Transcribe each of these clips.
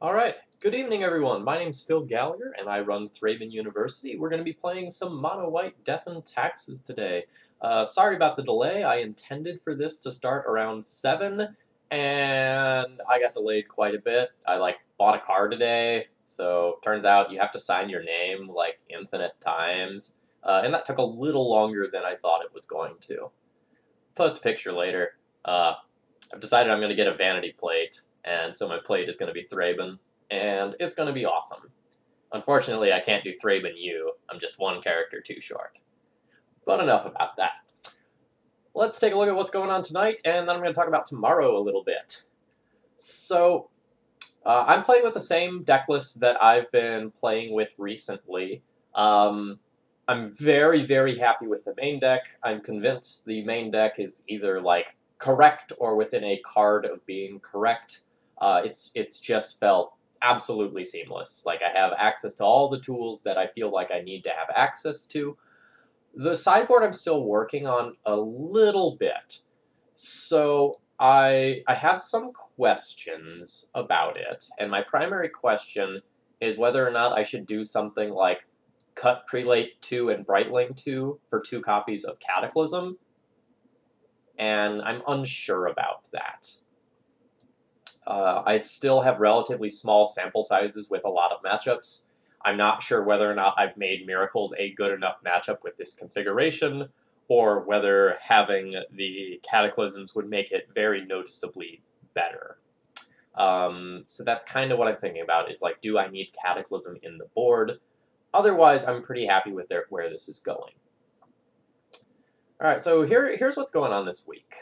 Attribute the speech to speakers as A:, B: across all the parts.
A: Alright, good evening everyone. My name's Phil Gallagher and I run Thraben University. We're going to be playing some Mono White Death and Taxes today. Sorry about the delay. I intended for this to start around 7 and I got delayed quite a bit. I bought a car today, so turns out you have to sign your name infinite times. And that took a little longer than I thought it was going to. Post a picture later. I've decided I'm going to get a vanity plate, and so my plate is going to be Thraben, and it's going to be awesome. Unfortunately, I can't do ThrabenU. I'm just one character too short. But enough about that. Let's take a look at what's going on tonight, and then I'm going to talk about tomorrow a little bit. So, I'm playing with the same deck list that I've been playing with recently. I'm very, very happy with the main deck. I'm convinced the main deck is either, correct or within a card of being correct. It's just felt absolutely seamless. I have access to all the tools that I feel like I need to have access to. The sideboard I'm still working on a little bit. So I have some questions about it, and my primary question is whether or not I should do something like cut Prelate 2 and Brightling 2 for 2 copies of Cataclysm, and I'm unsure about that. I still have relatively small sample sizes with a lot of matchups. I'm not sure whether or not I've made Miracles a good enough matchup with this configuration, or whether having the Cataclysms would make it very noticeably better. So that's kind of what I'm thinking about, is do I need Cataclysm in the board? Otherwise, I'm pretty happy with where this is going. Alright, so here's what's going on this week.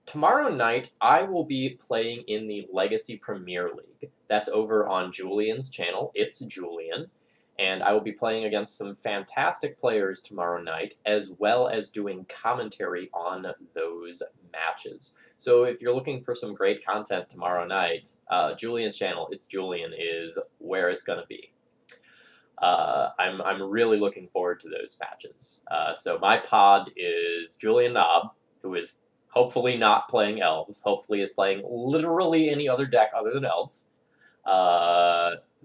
A: Tomorrow night, I will be playing in the Legacy Premier League. That's over on Julian's channel. It's Julian. And I will be playing against some fantastic players tomorrow night, as well as doing commentary on those matches. So if you're looking for some great content tomorrow night, Julian's channel, It's Julian, is where it's going to be. I'm really looking forward to those matches. So my pod is Julian Knob, who is hopefully not playing Elves. Hopefully is playing literally any other deck other than Elves.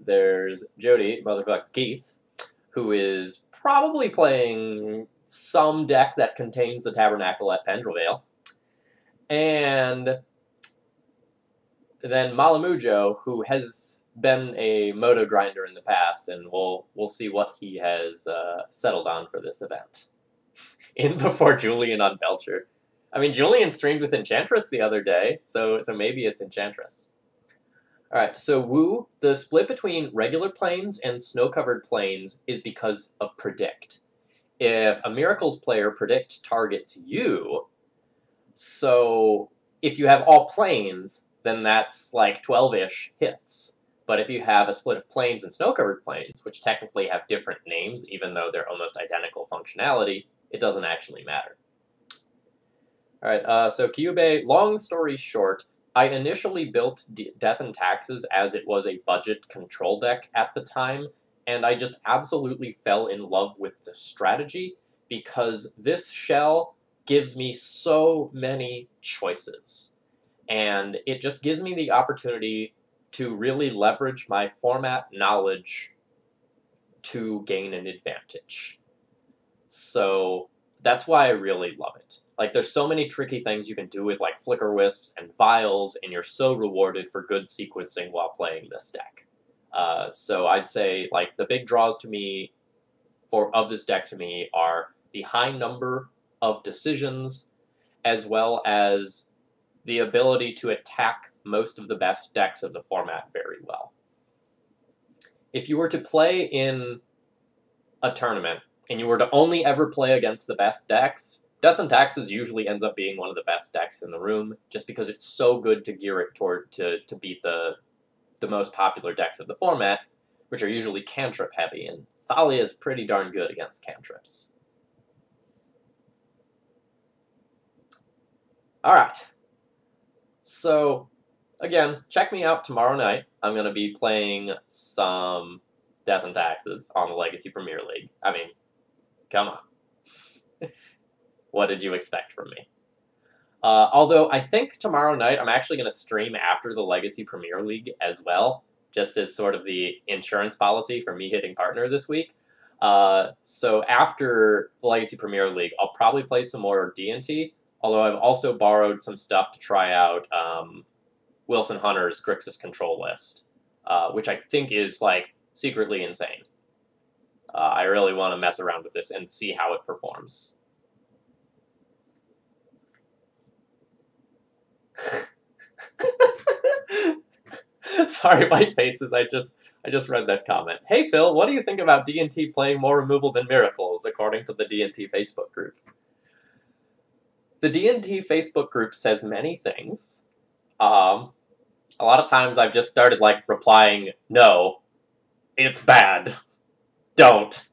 A: There's Jody, motherfucker Keith, who is probably playing some deck that contains the Tabernacle at Pendrevale. And then Malamujo, who has been a Moto grinder in the past, and we'll see what he has settled on for this event. In before Julian on Belcher. I mean, Julian streamed with Enchantress the other day, so maybe it's Enchantress. Alright, so Woo, the split between regular planes and snow-covered planes is because of Predict. If a Miracles player Predict targets you, so if you have all planes, then that's 12-ish hits. But if you have a split of planes and snow-covered planes, which technically have different names, even though they're almost identical functionality, it doesn't actually matter. Alright, so Kyubey, long story short, I initially built Death and Taxes as it was a budget control deck at the time, and I just absolutely fell in love with the strategy, because this shell gives me so many choices. And it just gives me the opportunity to really leverage my format knowledge to gain an advantage. So that's why I really love it. There's so many tricky things you can do with, Flicker Wisps and Vials, and you're so rewarded for good sequencing while playing this deck. So I'd say, the big draws to me of this deck to me are the high number of decisions, as well as the ability to attack most of the best decks of the format very well. If you were to play in a tournament, and you were to only ever play against the best decks, Death and Taxes usually ends up being one of the best decks in the room, just because it's so good to gear it toward to beat the most popular decks of the format, which are usually cantrip heavy, and Thalia is pretty darn good against cantrips. Alright. So, again, check me out tomorrow night. I'm going to be playing some Death and Taxes on the Legacy Premier League. I mean, come on. What did you expect from me? Although I think tomorrow night I'm actually going to stream after the Legacy Premier League as well, just as sort of the insurance policy for me hitting partner this week. So after the Legacy Premier League, I'll probably play some more D&T, although I've also borrowed some stuff to try out Wilson Hunter's Grixis control list, which I think is, like, secretly insane. I really want to mess around with this and see how it performs. Sorry, white faces. I just read that comment. Hey Phil, what do you think about D&T playing more removal than miracles, according to the D&T Facebook group? The D&T Facebook group says many things. A lot of times I've just started, like, replying, no, it's bad. Don't.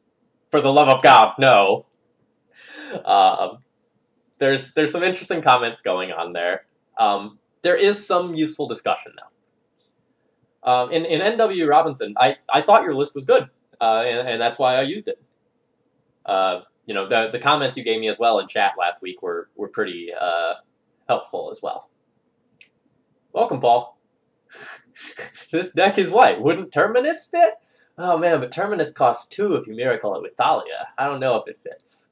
A: For the love of God, no. There's some interesting comments going on there. There is some useful discussion now. In NW Robinson, I thought your list was good, and that's why I used it. You know, the comments you gave me as well in chat last week were pretty helpful as well. Welcome, Paul. This deck is white. Wouldn't Terminus fit? Oh man, but Terminus costs 2 if you miracle it with Thalia. I don't know if it fits.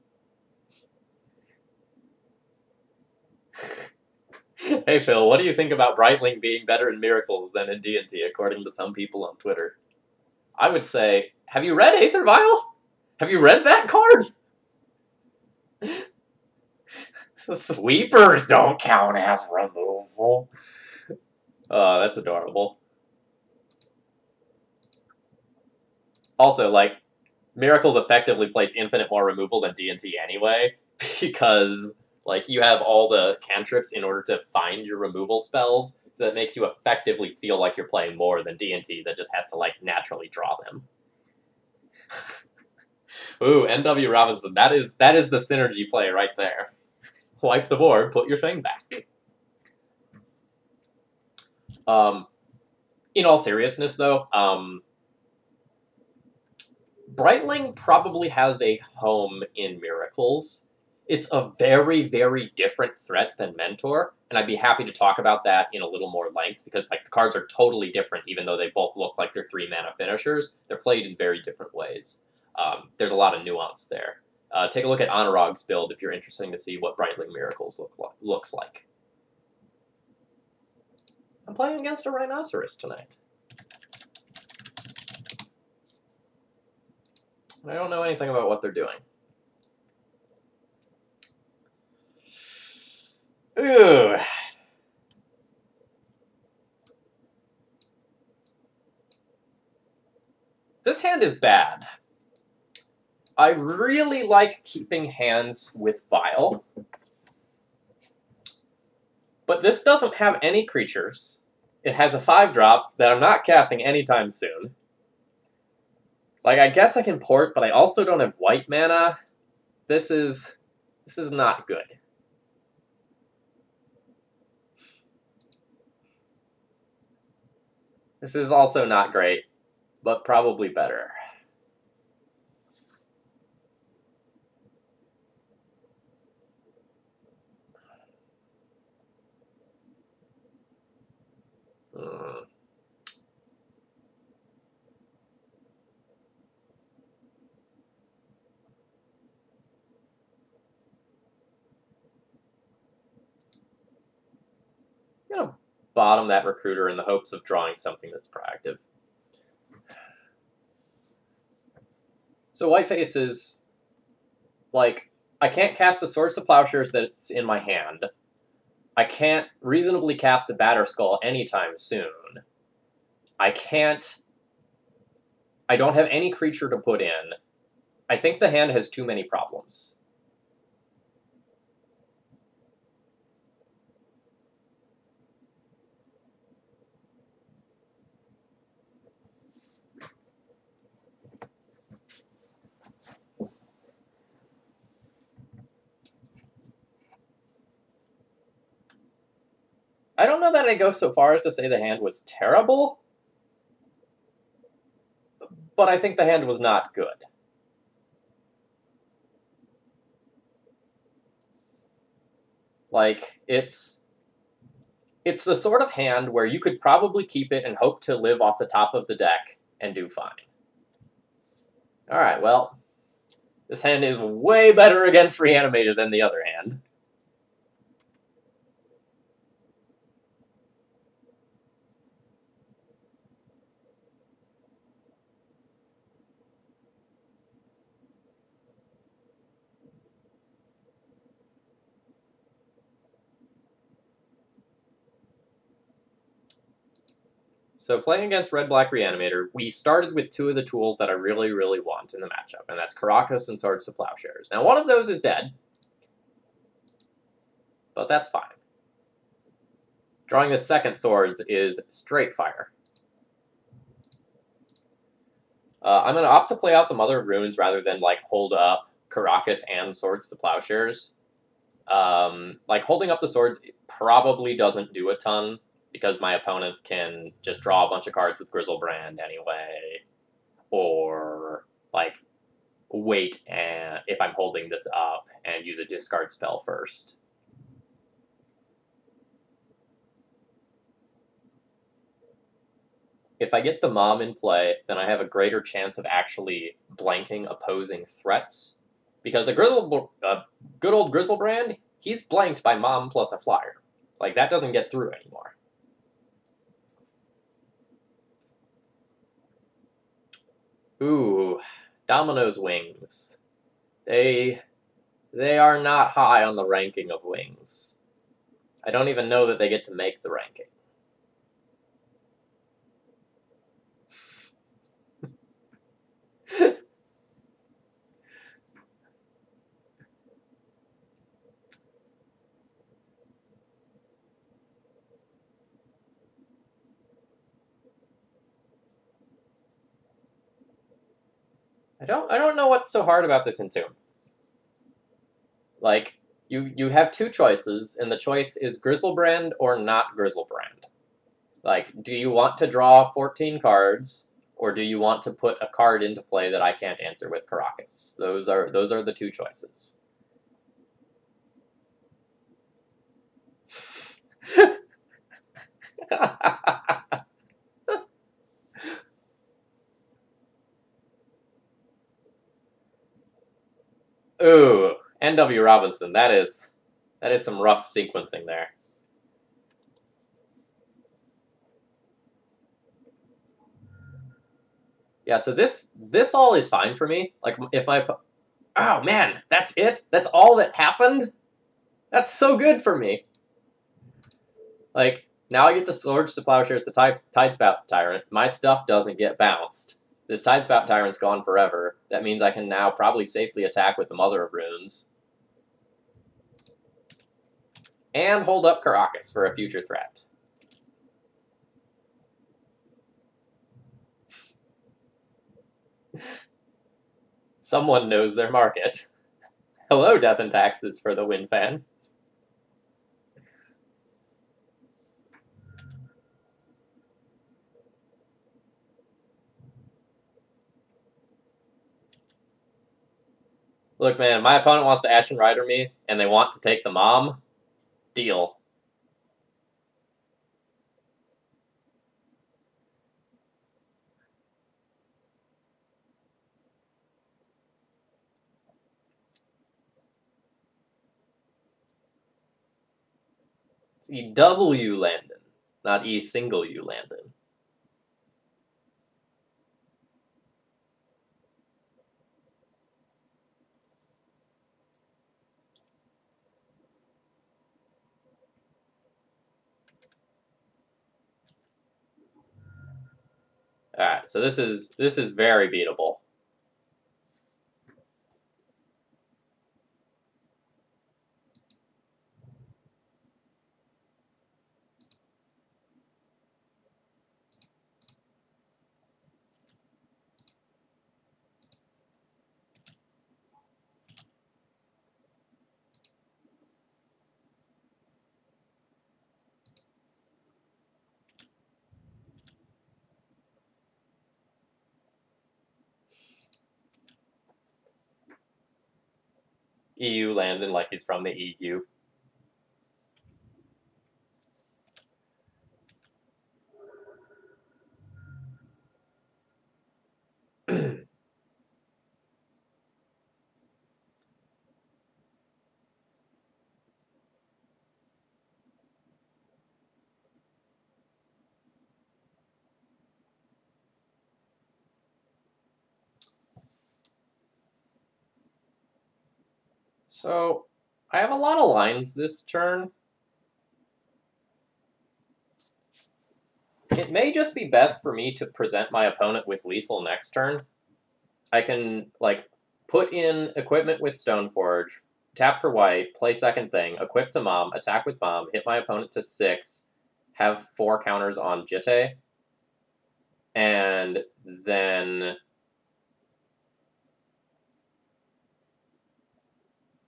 A: Hey Phil, what do you think about Brightling being better in Miracles than in D&T, according to some people on Twitter? I would say, have you read Aether Vial? Have you read that card? Sweepers don't count as removal. Oh, that's adorable. Also, like, Miracles effectively plays infinite more removal than D&T anyway, because, like, you have all the cantrips in order to find your removal spells, so that makes you effectively feel like you're playing more than D&T that just has to, like, naturally draw them. Ooh, NW Robinson, that is the synergy play right there. Wipe the board, put your thing back. In all seriousness, though, Brightling probably has a home in Miracles. It's a very, very different threat than Mentor, and I'd be happy to talk about that in a little more length, because, like, the cards are totally different, even though they both look like they're 3-mana finishers. They're played in very different ways. There's a lot of nuance there. Take a look at Anurag's build if you're interested to see what Brightling Miracles looks like. I'm playing against a Rhinoceros tonight. I don't know anything about what they're doing. Ooh. This hand is bad. I really like keeping hands with Vial. But this doesn't have any creatures. It has a 5-drop that I'm not casting anytime soon. Like, I guess I can port, but I also don't have white mana. This is not good. This is also not great, but probably better. I'm gonna bottom that Recruiter in the hopes of drawing something that's proactive. So Whiteface is, like, I can't cast the Swords to Plowshares that's in my hand. I can't reasonably cast the Batterskull anytime soon. I don't have any creature to put in. I think the hand has too many problems. I don't know that I go so far as to say the hand was terrible, but I think the hand was not good. Like, it's It's the sort of hand where you could probably keep it and hope to live off the top of the deck and do fine. Alright, well, this hand is way better against Reanimator than the other hand. So playing against Red-Black Reanimator, we started with two of the tools that I really, really want in the matchup, and that's Caracas and Swords to Plowshares. Now, one of those is dead, but that's fine. Drawing the second Swords is straight fire. I'm going to opt to play out the Mother of Runes rather than, like, hold up Caracas and Swords to Plowshares. Like, holding up the swords probably doesn't do a ton, because my opponent can just draw a bunch of cards with Grizzlebrand anyway, or, like, wait and if I'm holding this up and use a discard spell first. If I get the Mom in play, then I have a greater chance of actually blanking opposing threats, because a good old Grizzlebrand, he's blanked by Mom plus a flyer. Like, that doesn't get through anymore. Ooh, Domino's Wings. They are not high on the ranking of wings. I don't even know that they get to make the ranking. I don't know what's so hard about this Entomb. Like, you have two choices, and the choice is Grizzlebrand or not Grizzlebrand. Like, do you want to draw 14 cards, or do you want to put a card into play that I can't answer with Caracas? Those are the two choices. Ooh, N.W. Robinson. That is some rough sequencing there. Yeah, so this all is fine for me. Like, if I... Oh, man, that's it? That's all that happened? That's so good for me. Like, now I get to Swords to Plowshares the Tidespout Tyrant. My stuff doesn't get bounced. This Tidespout Tyrant's gone forever. That means I can now probably safely attack with the Mother of Runes. And hold up Caracas for a future threat. Someone knows their market. Hello, Death and Taxes for the win fan. Look, man, my opponent wants to Ashen Rider me, and they want to take the Mom. Deal. It's E-W Landon, not E-single-U Landon. Alright, so this is very beatable. EU Landon like he's from the EU. So, I have a lot of lines this turn. It may just be best for me to present my opponent with lethal next turn. I can, like, put in equipment with Stoneforge, tap for white, play second thing, equip to Mom, attack with Bomb, hit my opponent to 6, have 4 counters on Jitte, and then,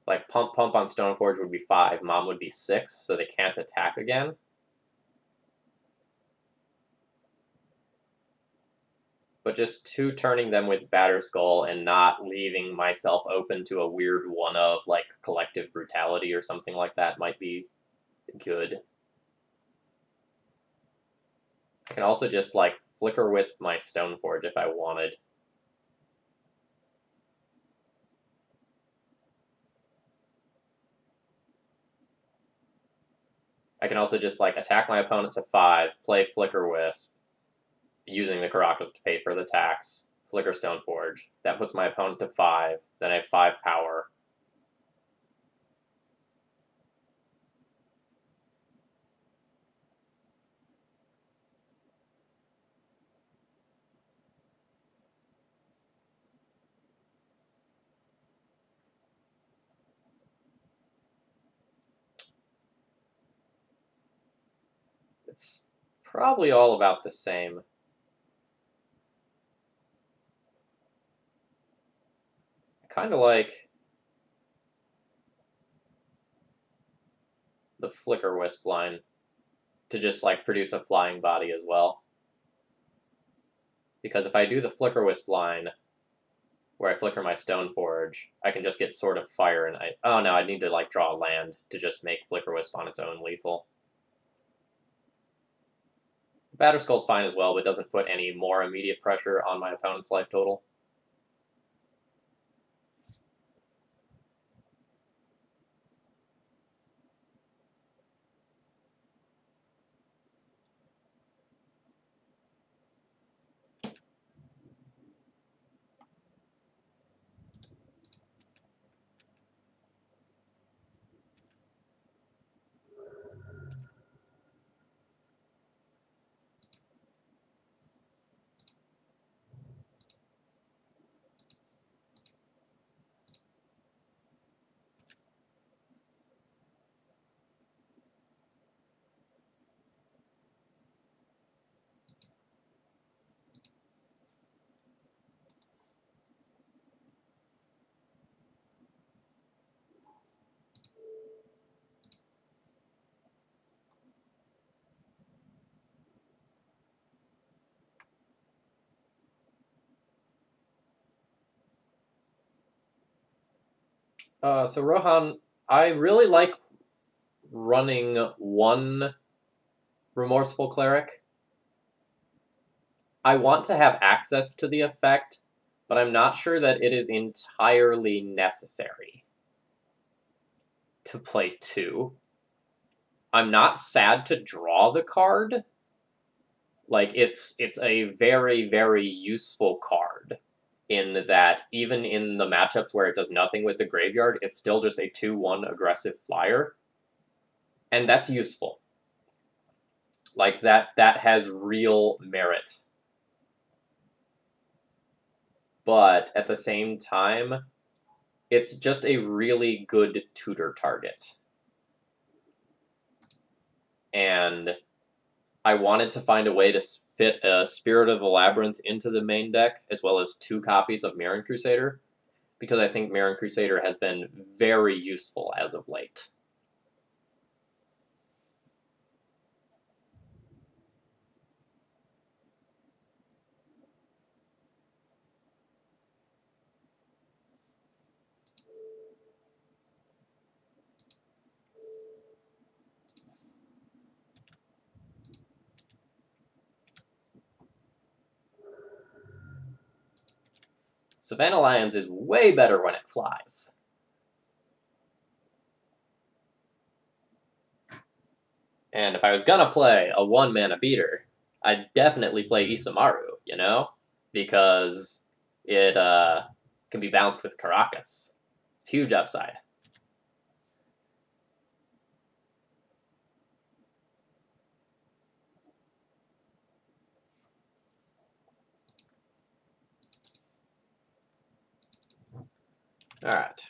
A: like, pump on Stoneforge would be 5, Mom would be 6, so they can't attack again. But just 2-turning them with Batterskull and not leaving myself open to a weird one of, like, Collective Brutality or something like that might be good. I can also just, like, Flicker Wisp my Stoneforge if I wanted. I can also just, like, attack my opponent to 5, play Flicker Wisp, using the Caracas to pay for the tax, Flicker Stoneforge. That puts my opponent to 5, then I have 5 power. It's probably all about the same. I kind of like the Flicker Wisp line to just, like, produce a flying body as well. Because if I do the Flicker Wisp line, where I flicker my Stoneforge, I can just get Sword of Fire, and oh no, I need to, like, draw a land to just make Flicker Wisp on its own lethal. Batterskull's fine as well, but doesn't put any more immediate pressure on my opponent's life total. So Rohan, I really like running one Remorseful Cleric. I want to have access to the effect, but I'm not sure that it is entirely necessary to play 2. I'm not sad to draw the card. Like, it's a very, very useful card in that even in the matchups where it does nothing with the graveyard, it's still just a 2-1 aggressive flyer. And that's useful. Like, that has real merit. But at the same time, it's just a really good tutor target. And I wanted to find a way to fit a Spirit of the Labyrinth into the main deck, as well as 2 copies of Mirran Crusader, because I think Mirran Crusader has been very useful as of late. Savannah Lions is way better when it flies. And if I was gonna play a 1-mana beater, I'd definitely play Isamaru, you know? Because it can be bounced with Caracas. It's huge upside. Alright.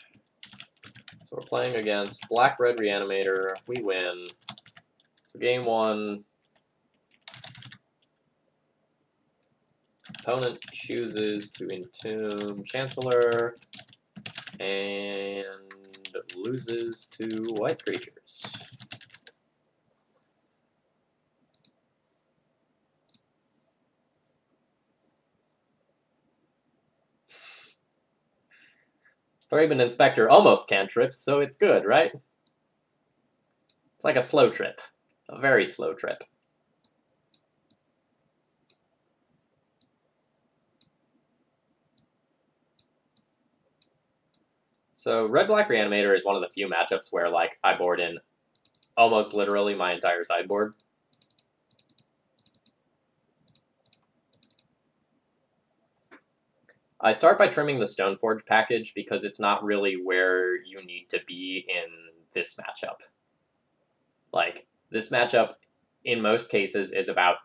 A: So we're playing against Black-Red Reanimator. We win. So game 1. Opponent chooses to Entomb Chancellor and loses to white creatures. Thraben Inspector almost cantrips, so it's good, right? It's like a slow trip. A very slow trip. So Red-Black Reanimator is one of the few matchups where, like, I board in almost literally my entire sideboard. I start by trimming the Stoneforge package because it's not really where you need to be in this matchup. Like, this matchup, in most cases, is about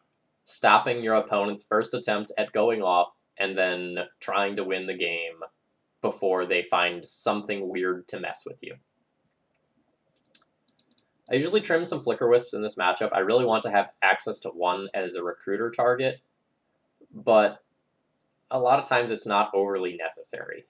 A: stopping your opponent's first attempt at going off and then trying to win the game before they find something weird to mess with you. I usually trim some Flicker Wisps in this matchup. I really want to have access to one as a recruiter target, but a lot of times it's not overly necessary.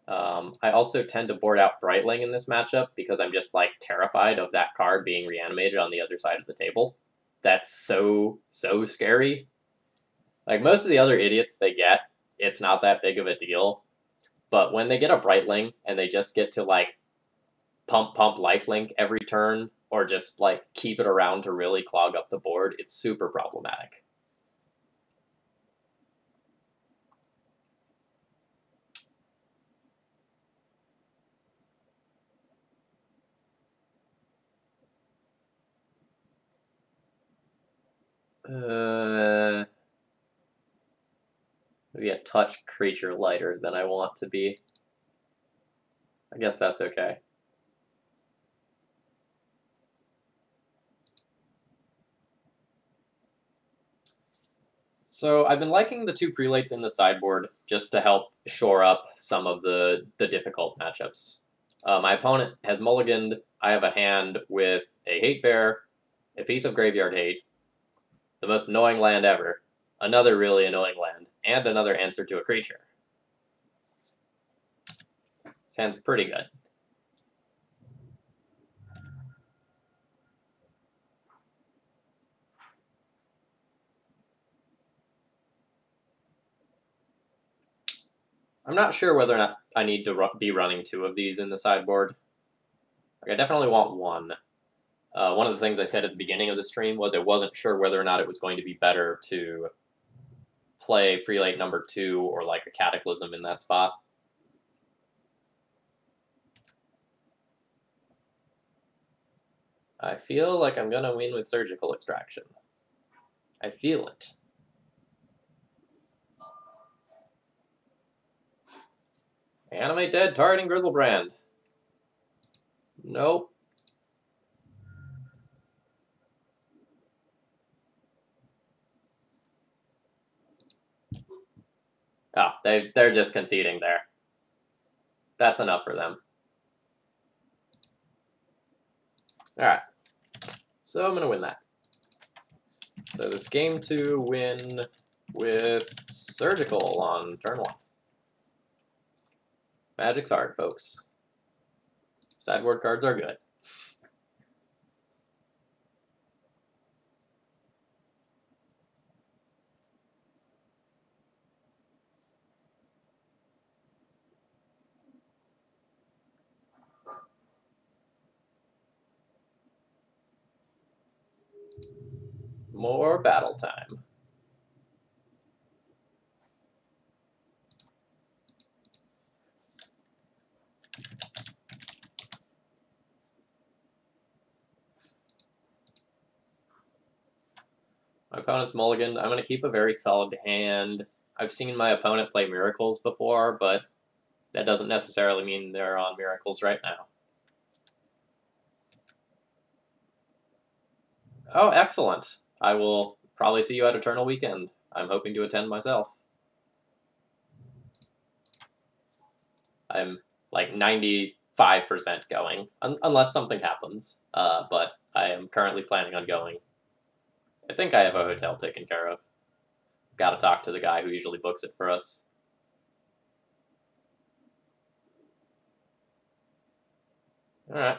A: I also tend to board out Brightling in this matchup because I'm just, like, terrified of that card being reanimated on the other side of the table. That's so scary. Like, most of the other idiots they get, it's not that big of a deal. But when they get a Brightling and they just get to, like, pump lifelink every turn, or just, like, keep it around to really clog up the board, it's super problematic. Maybe a touch creature lighter than I want to be. I guess that's okay. So I've been liking the 2 prelates in the sideboard just to help shore up some of the difficult matchups. My opponent has mulliganed. I have a hand with a Hate Bear, a piece of Graveyard Hate, the most annoying land ever, another really annoying land, and another answer to a creature. This hand's pretty good. I'm not sure whether or not I need to be running 2 of these in the sideboard. Like, I definitely want 1. One of the things I said at the beginning of the stream was I wasn't sure whether or not it was going to be better to play prelate number 2 or, like, a Cataclysm in that spot. I feel like I'm gonna win with Surgical Extraction. I feel it. Animate Dead, targeting Grizzlebrand. Nope. Oh, they're just conceding there. That's enough for them. Alright. So I'm going to win that. So this game 2 win with Surgical on turn 1. Magic's hard, folks. Sideboard cards are good. More battle time. My opponent's mulligan. I'm going to keep a very solid hand. I've seen my opponent play Miracles before, but that doesn't necessarily mean they're on Miracles right now. Oh, excellent. I will probably see you at Eternal Weekend. I'm hoping to attend myself. I'm like 95% going, unless something happens. But I am currently planning on going. I think I have a hotel taken care of. Got to talk to the guy who usually books it for us. All right.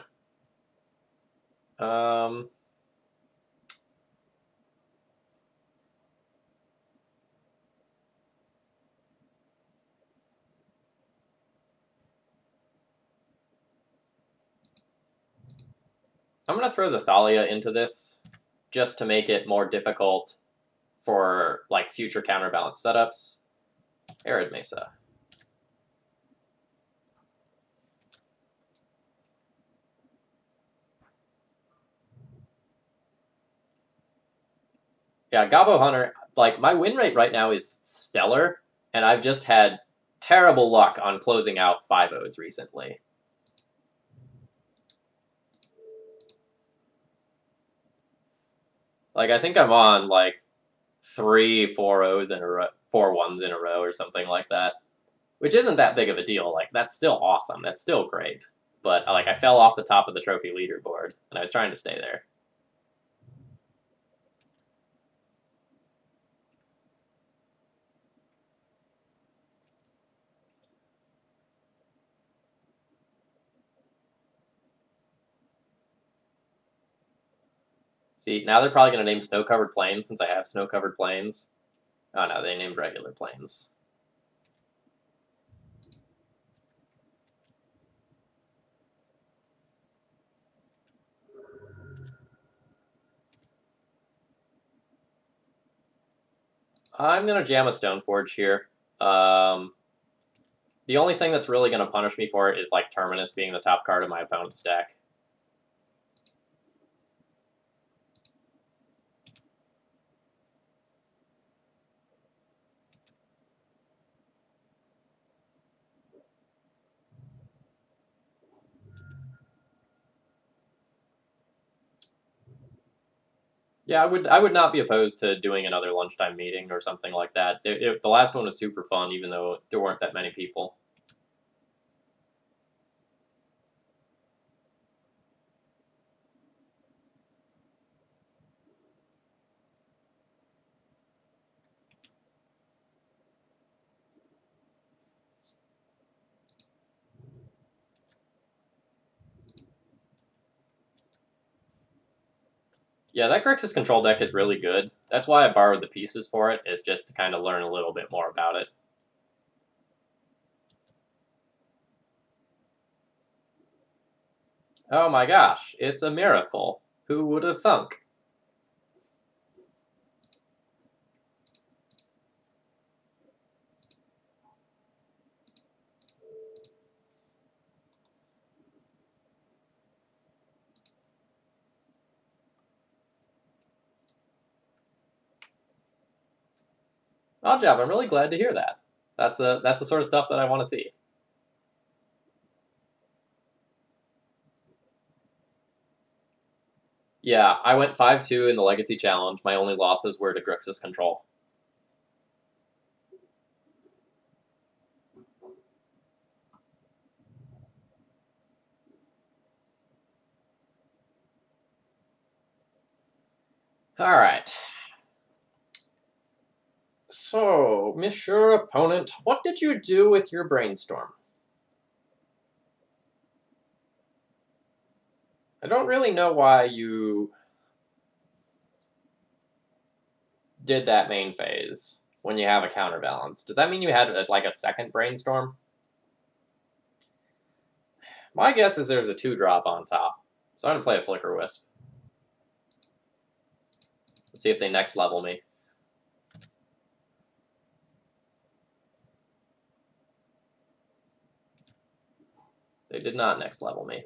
A: I'm gonna throw the Thalia into this just to make it more difficult for like future counterbalance setups. Arid Mesa. Yeah, Gabo Hunter, like, my win rate right now is stellar, and I've just had terrible luck on closing out 5-0s recently. Like, I think I'm on, like, 3 4-0s in a row, 4-1s in a row or something like that, which isn't that big of a deal. Like, that's still awesome. That's still great. But, like, I fell off the top of the trophy leaderboard, and I was trying to stay there. See, now they're probably going to name Snow-Covered Plains since I have Snow-Covered Plains. Oh, no, they named regular plains. I'm going to jam a Stoneforge here. The only thing that's really going to punish me for it is, like, Terminus being the top card of my opponent's deck. Yeah, I would not be opposed to doing another lunchtime meeting or something like that. The last one was super fun, even though there weren't that many people. Yeah, that Grixis control deck is really good. That's why I borrowed the pieces for it, is just to kind of learn a little bit more about it. Oh my gosh, it's a miracle. Who would have thunk? Odd job, I'm really glad to hear that. That's the sort of stuff that I want to see. Yeah, I went 5-2 in the Legacy Challenge. My only losses were to Grixis control. All right. So, Monsieur Opponent, what did you do with your brainstorm? I don't really know why you did that main phase when you have a counterbalance. Does that mean you had like a second brainstorm? My guess is there's a 2-drop on top. So I'm going to play a Flicker Wisp. Let's see if they next level me. They did not next level me.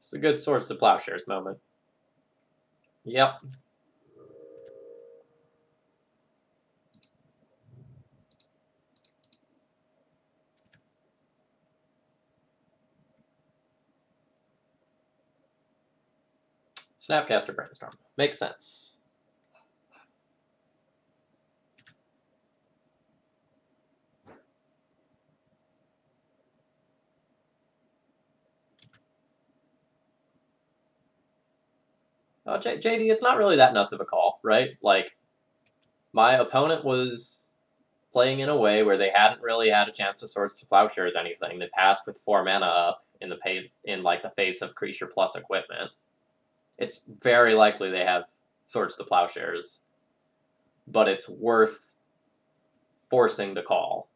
A: It's a good Swords to Plowshares moment. Yep. Snapcaster Brainstorm. Makes sense. Oh, JD, it's not really that nuts of a call, right? Like, my opponent was playing in a way where they hadn't really had a chance to Swords to Plowshares anything. They passed with 4 mana up in the face of creature plus equipment. It's very likely they have Swords to Plowshares, but it's worth forcing the call.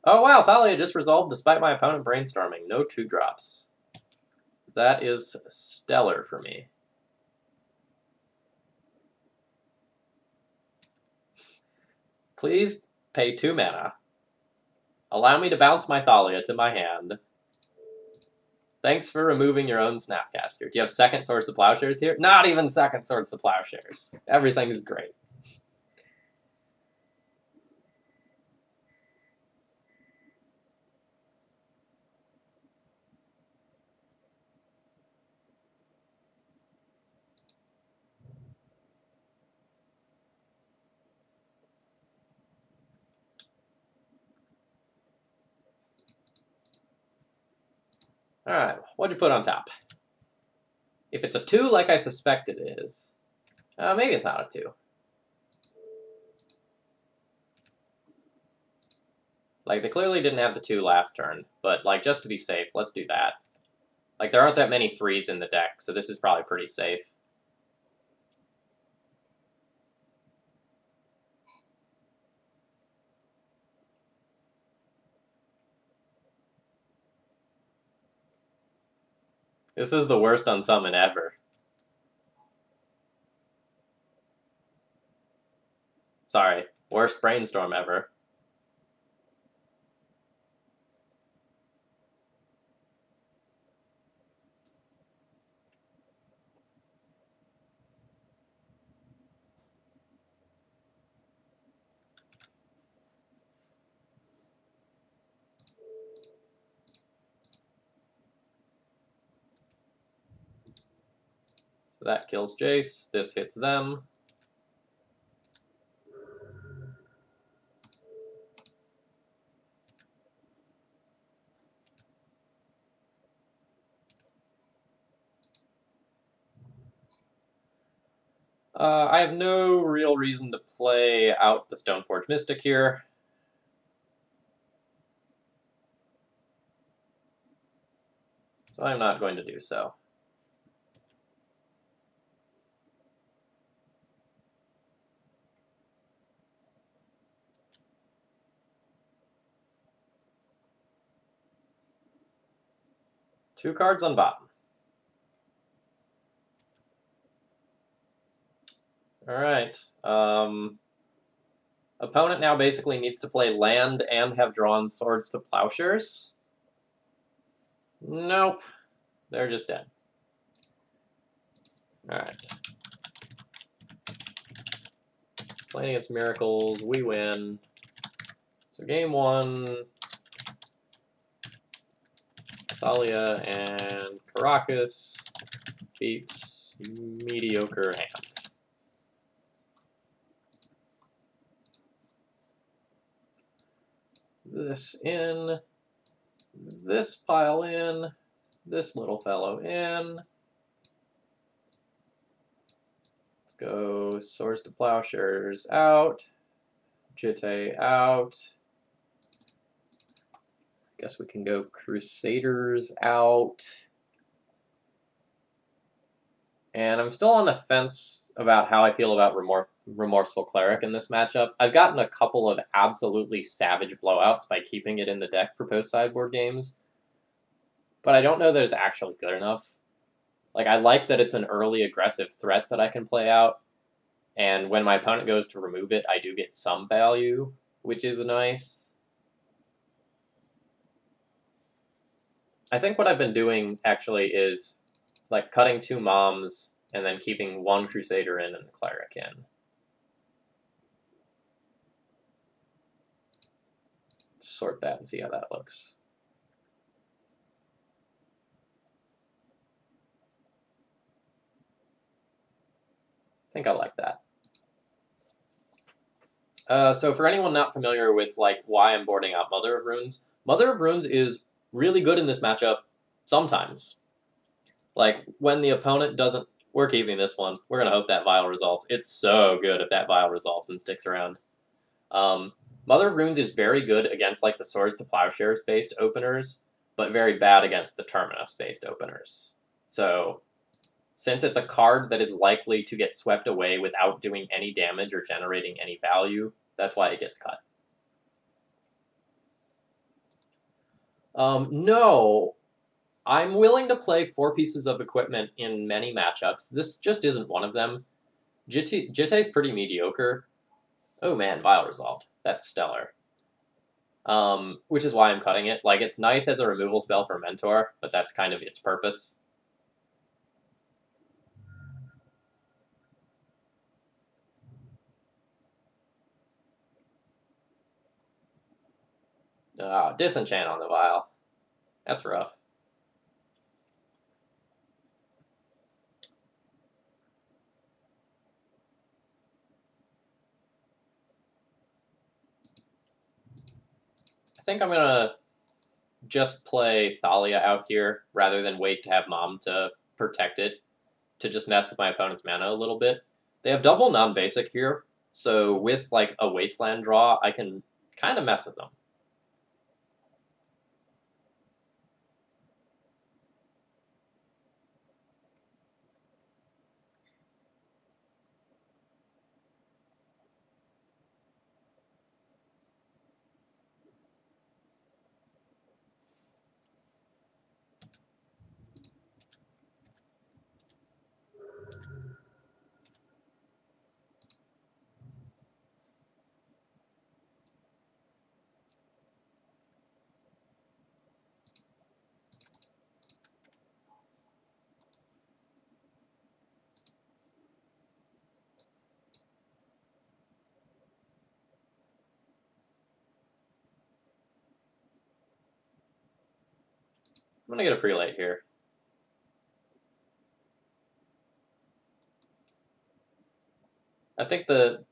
A: Oh wow, Thalia just resolved despite my opponent brainstorming. No 2-drops. That is stellar for me. Please pay 2 mana. Allow me to bounce my Thalia to my hand. Thanks for removing your own Snapcaster. Do you have second Swords to Plowshares here? Not even second Swords to Plowshares. Everything's great. Alright, what'd you put on top? If it's a 2 like I suspect it is, maybe it's not a 2. Like, they clearly didn't have the 2 last turn, but, like, just to be safe, let's do that. Like, there aren't that many 3s in the deck, so this is probably pretty safe. This is the worst unsummon ever. Sorry, worst brainstorm ever. So that kills Jace, this hits them. I have no real reason to play out the Stoneforge Mystic here. So I'm not going to do so. Two cards on bottom. Alright. Opponent now basically needs to play land and have drawn Swords to Plowshares. Nope. They're just dead. Alright. Playing against Miracles, we win. So game 1, Thalia and Caracas beats mediocre hand. This in, this pile in, this little fellow in. Let's go Swords to Plowshares out, Jitte out. Guess we can go Crusaders out. And I'm still on the fence about how I feel about Remorseful Cleric in this matchup. I've gotten a couple of absolutely savage blowouts by keeping it in the deck for post-sideboard games, but I don't know that it's actually good enough. Like, I like that it's an early aggressive threat that I can play out, and when my opponent goes to remove it, I do get some value, which is nice. I think what I've been doing actually is like cutting 2 moms and then keeping 1 crusader in and the cleric in. Sort that and see how that looks. I think I like that. So for anyone not familiar with like why I'm boarding out Mother of Runes is really good in this matchup sometimes. Like when the opponent doesn't, we're keeping this one. We're gonna hope that Vial resolves. It's so good if that Vial resolves and sticks around. Um, Mother of Runes is very good against like the Swords to Plowshares based openers, but very bad against the Terminus based openers. So since it's a card that is likely to get swept away without doing any damage or generating any value, that's why it gets cut. No, I'm willing to play 4 pieces of equipment in many matchups. This just isn't one of them. Jitte's pretty mediocre. Oh man, Vial resolved. That's stellar. Which is why I'm cutting it. Like, it's nice as a removal spell for Mentor, but that's kind of its purpose. Disenchant on the Vial. That's rough. I think I'm gonna just play Thalia out here rather than wait to have Mom to protect it, to just mess with my opponent's mana a little bit. They have double non-basic here, so with like a Wasteland draw, I can kind of mess with them. I'm gonna get a prelate here. I think the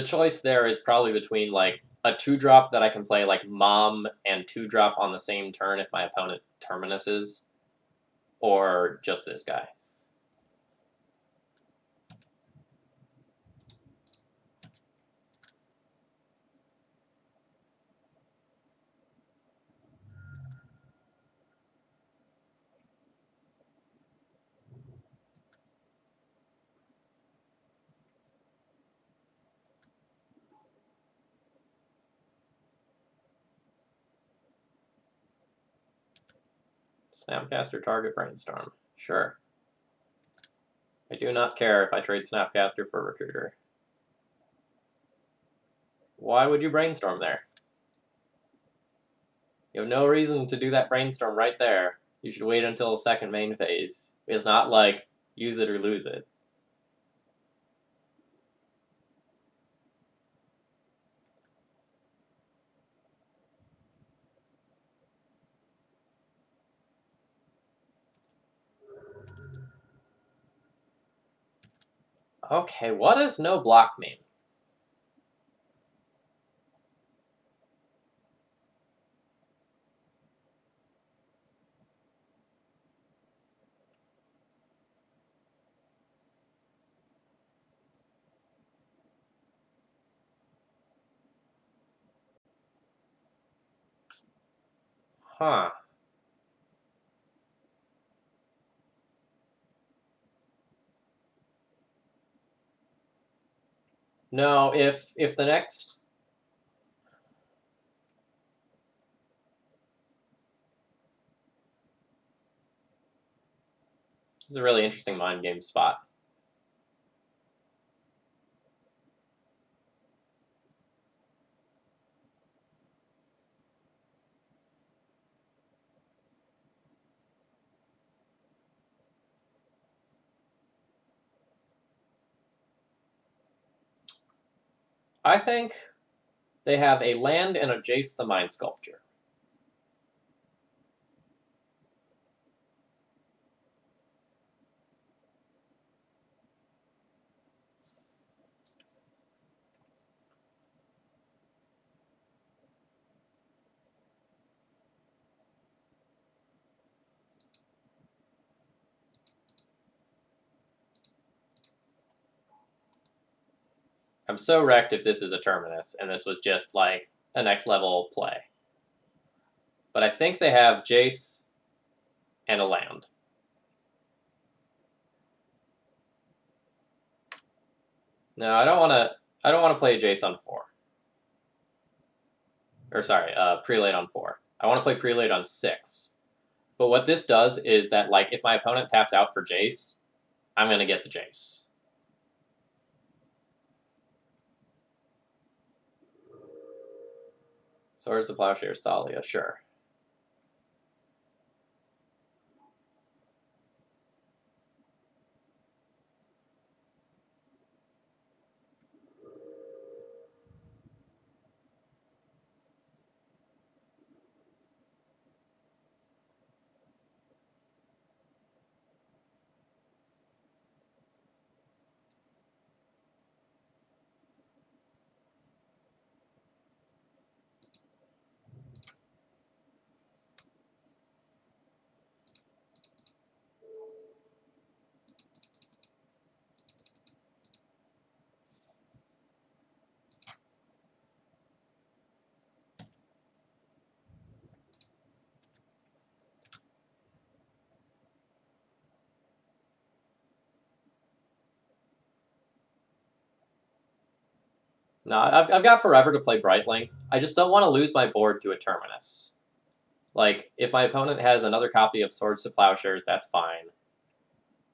A: choice there is probably between like a 2-drop that I can play like Mom and 2-drop on the same turn if my opponent terminuses, or just this guy. Snapcaster target Brainstorm. Sure. I do not care if I trade Snapcaster for Recruiter. Why would you Brainstorm there? You have no reason to do that Brainstorm right there. You should wait until the second main phase. It's not like use it or lose it. Okay, what does no block mean? Huh. No, if the next... This is a really interesting mind game spot. I think they have a land and a Jace the Mind Sculpture. I'm so wrecked if this is a Terminus, and this was just, like, a next level play. But I think they have Jace and a land. No, I don't want to. I don't want to play Jace on 4. Or sorry, Prelate on 4. I want to play Prelate on 6. But what this does is that, like, if my opponent taps out for Jace, I'm going to get the Jace. Swords to Plowshares, Thalia, sure. No, I've got forever to play Brightling. I just don't want to lose my board to a Terminus. Like, if my opponent has another copy of Swords to Plowshares, that's fine.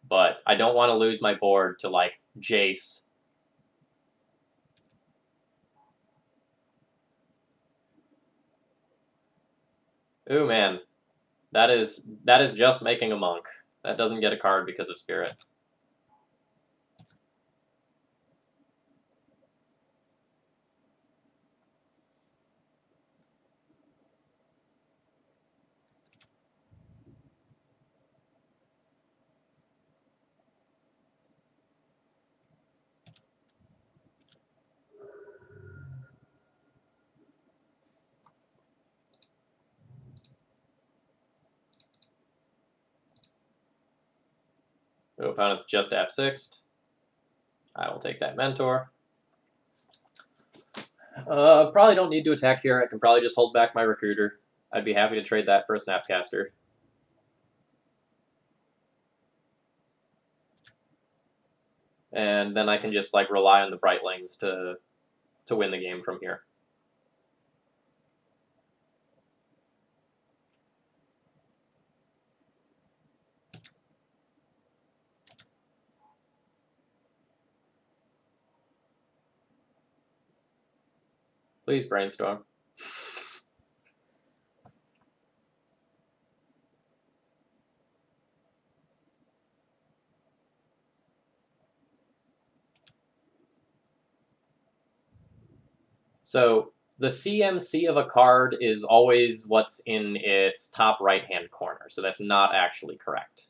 A: But I don't want to lose my board to, like, Jace. Ooh, man. That is just making a monk. That doesn't get a card because of Spirit. Ooh, opponent's just F6'd. I will take that Mentor. Probably don't need to attack here. I can probably just hold back my Recruiter. I'd be happy to trade that for a Snapcaster. And then I can just, like, rely on the Brightlings to win the game from here. Please brainstorm. So the CMC of a card is always what's in its top right-hand corner, so that's not actually correct.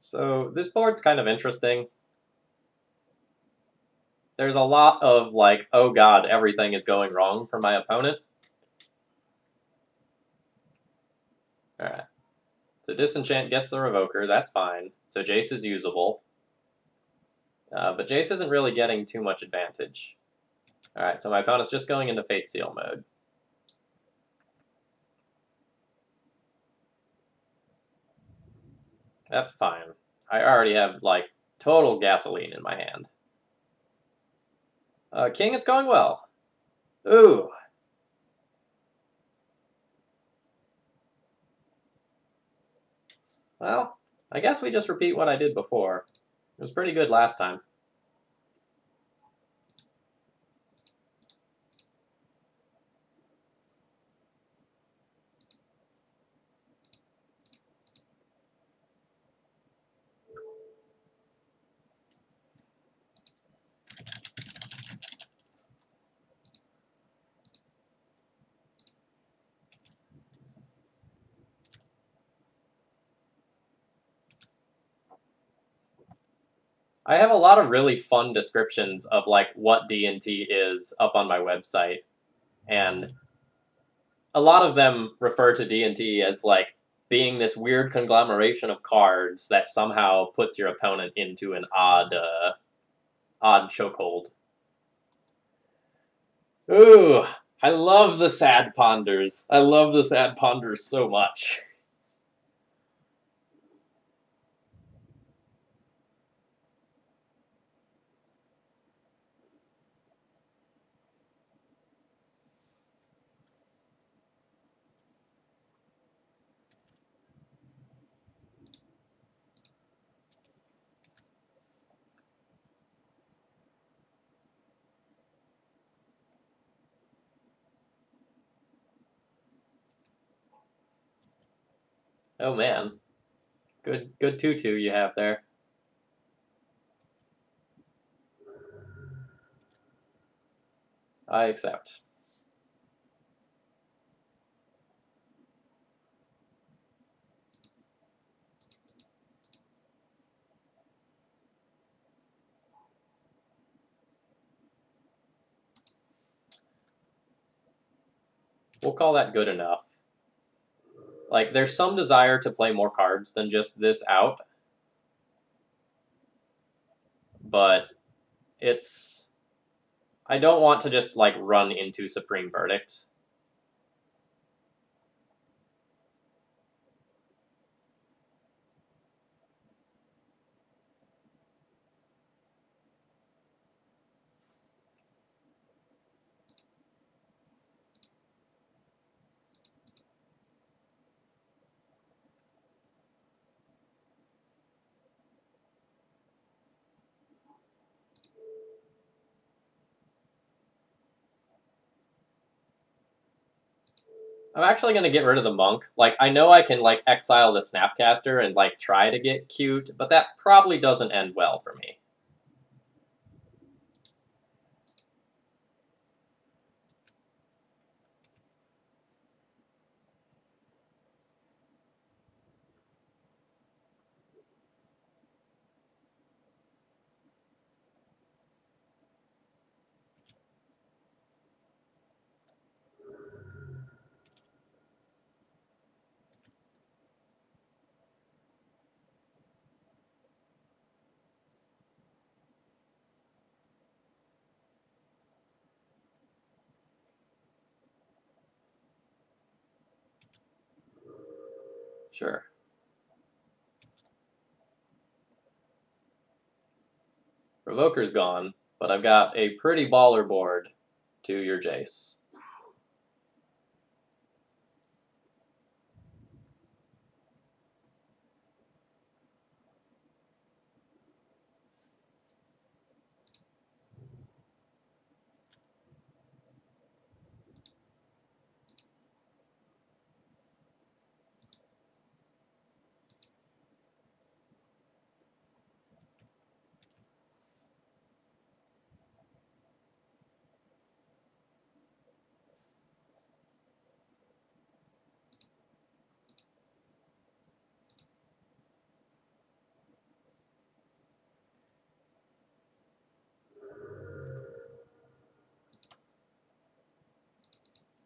A: So this board's kind of interesting. There's a lot of like, oh god, everything is going wrong for my opponent. Alright. So Disenchant gets the Revoker, that's fine. So Jace is usable. But Jace isn't really getting too much advantage. Alright, so my opponent's just going into Fate Seal mode. That's fine. I already have, like, total gasoline in my hand. King, it's going well. Ooh. Well, I guess we just repeat what I did before. It was pretty good last time. I have a lot of really fun descriptions of like what D&T is up on my website, and a lot of them refer to D&T as like being this weird conglomeration of cards that somehow puts your opponent into an odd chokehold. Ooh, I love the Sad Ponders. I love the Sad Ponders so much. Oh man, good tutu you have there. I accept. We'll call that good enough. Like, there's some desire to play more cards than just this out, but it's... I don't want to just, like, run into Supreme Verdict. I'm actually going to get rid of the Monk. Like, I know I can, like, exile the Snapcaster and, like, try to get cute, but that probably doesn't end well for me. Sure. Revoker's gone, but I've got a pretty baller board to your Jace.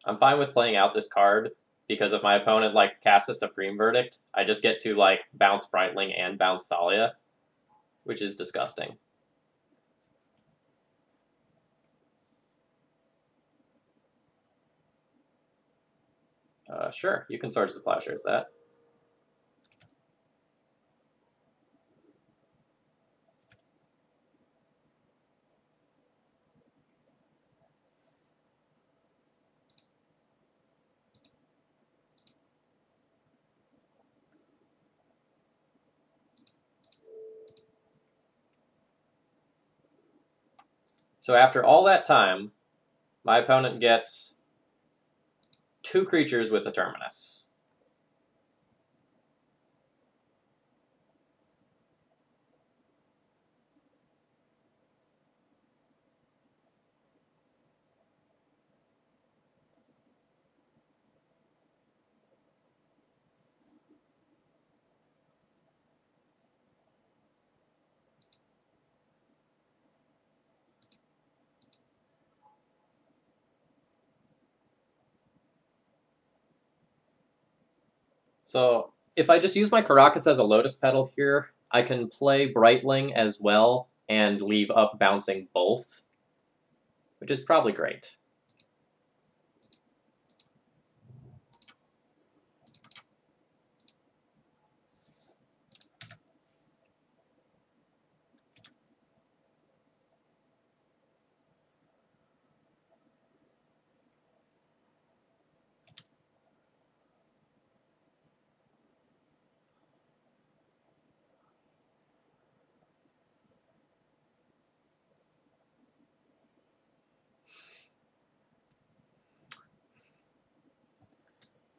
A: I'm fine with playing out this card, because if my opponent, like, casts a Supreme Verdict, I just get to, like, bounce Brightling and bounce Thalia, which is disgusting. Sure, you can Swords to Plowshares that. So after all that time, my opponent gets 2 creatures with a Terminus. So if I just use my Caracas as a Lotus Petal here, I can play Brightling as well and leave up bouncing both, which is probably great.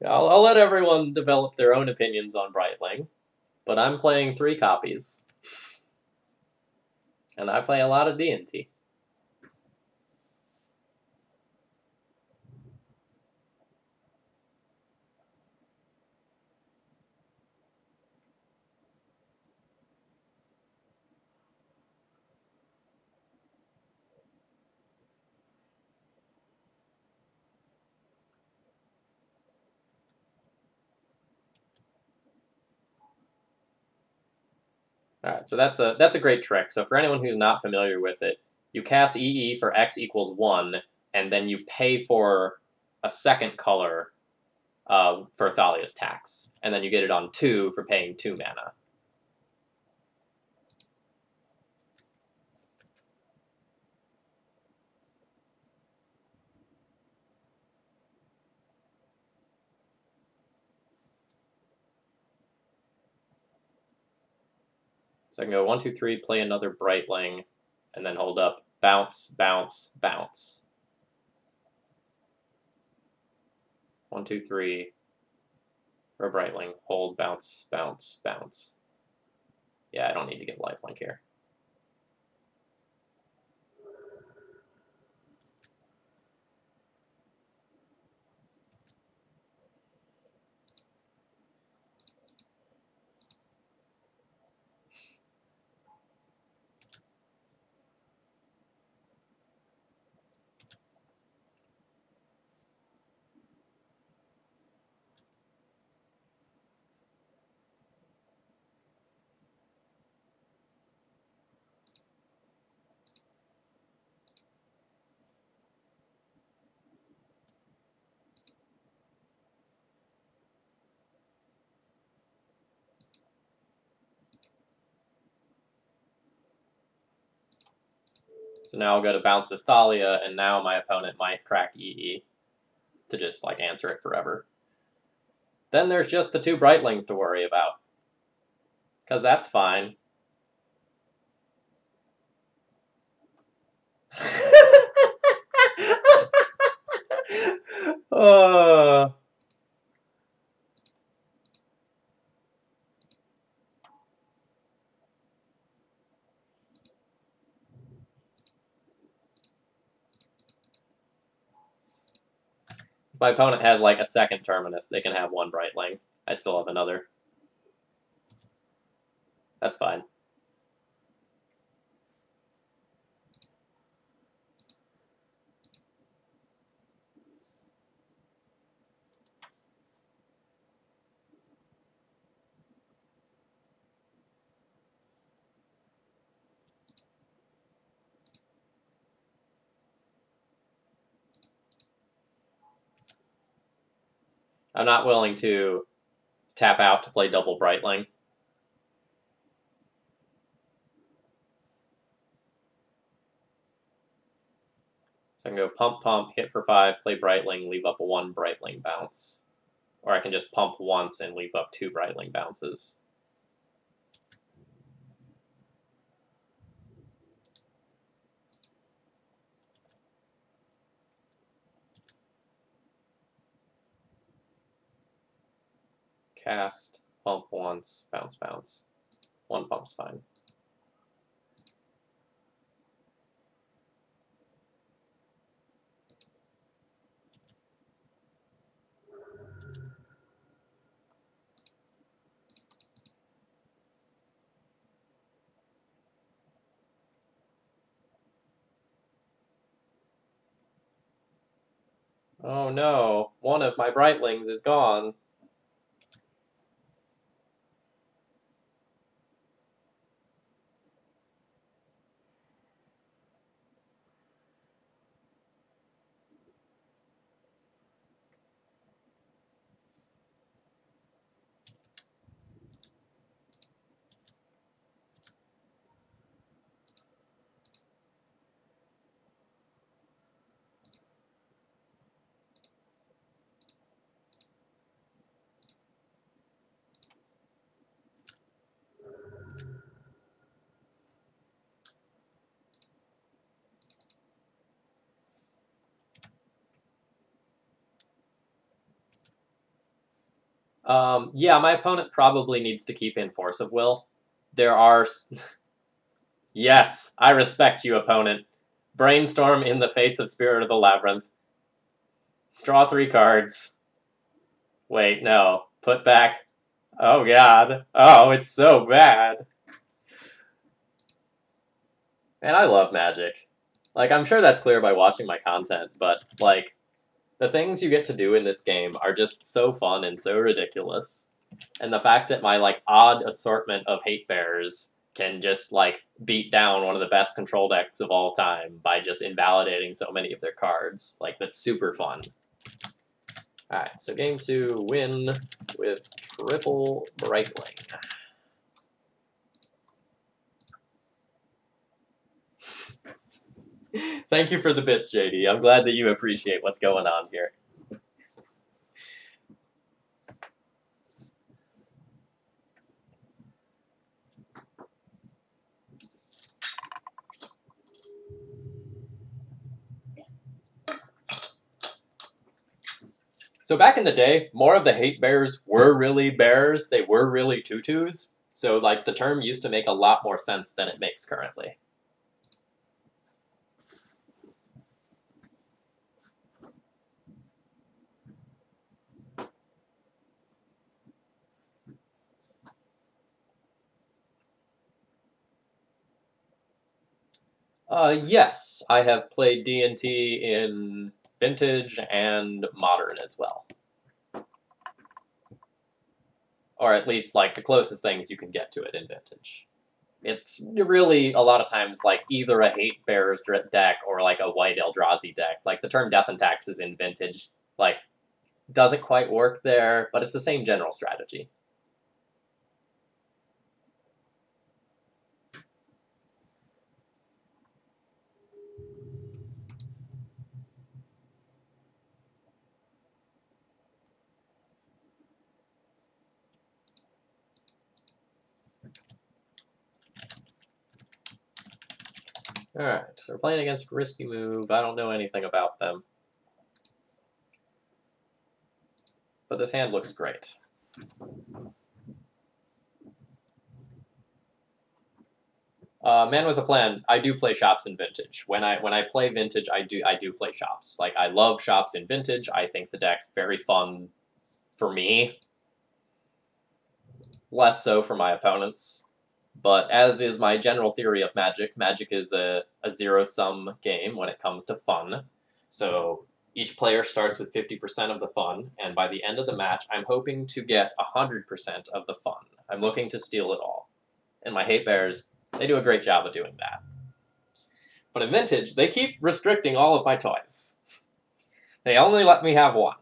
A: I'll let everyone develop their own opinions on Brightling, but I'm playing 3 copies. And I play a lot of D&T. Alright, so that's a great trick. So for anyone who's not familiar with it, you cast EE for X equals 1, and then you pay for a second color for Thalia's tax. And then you get it on 2 for paying 2 mana. So I can go 1, 2, 3, play another Brightling, and then hold up bounce, bounce, bounce. 1, 2, 3, for a Brightling, hold, bounce, bounce, bounce. Yeah, I don't need to get lifelink here. So now I'll go to bounce this Thalia, and now my opponent might crack EE to just, like, answer it forever. Then there's just the 2 Brightlings to worry about. Because that's fine. If my opponent has, like, a second Terminus, they can have 1 Brightling. I still have another. That's fine. I'm not willing to tap out to play double Brightling. So I can go pump, pump, hit for 5, play Brightling, leave up a 1 Brightling bounce. Or I can just pump once and leave up 2 Brightling bounces. Cast, pump once, bounce, bounce. 1 pump's fine. Oh no, one of my Brightlings is gone. Yeah, my opponent probably needs to keep in Force of Will. There are... Yes, I respect you, opponent. Brainstorm in the face of Spirit of the Labyrinth. Draw 3 cards. Wait, no. Put back. Oh god. Oh, it's so bad. Man, I love Magic. Like, I'm sure that's clear by watching my content, but, like, the things you get to do in this game are just so fun and so ridiculous. And the fact that my, like, odd assortment of hate bears can just, like, beat down one of the best control decks of all time by just invalidating so many of their cards. Like, that's super fun. Alright, so game 2, win with triple Brightling. Thank you for the bits, JD. I'm glad that you appreciate what's going on here. So back in the day, more of the hate bears were really bears. They were really tutus. So, like, the term used to make a lot more sense than it makes currently. Yes, I have played D&T in Vintage and Modern as well. Or at least, like, the closest things you can get to it in Vintage. It's really, a lot of times, like, either a Hate Bears deck or, like, a White Eldrazi deck. Like, the term Death and Taxes in Vintage, like, doesn't quite work there, but it's the same general strategy. Alright, so we're playing against Risky Move. I don't know anything about them. But this hand looks great. Man with a Plan, I do play shops in Vintage. When I play Vintage, I do play shops. Like, I love shops in Vintage. I think the deck's very fun for me. Less so for my opponents. But as is my general theory of Magic, Magic is a zero-sum game when it comes to fun. So each player starts with 50% of the fun, and by the end of the match, I'm hoping to get 100% of the fun. I'm looking to steal it all. And my hate bears, they do a great job of doing that. But in Vintage, they keep restricting all of my toys. They only let me have one.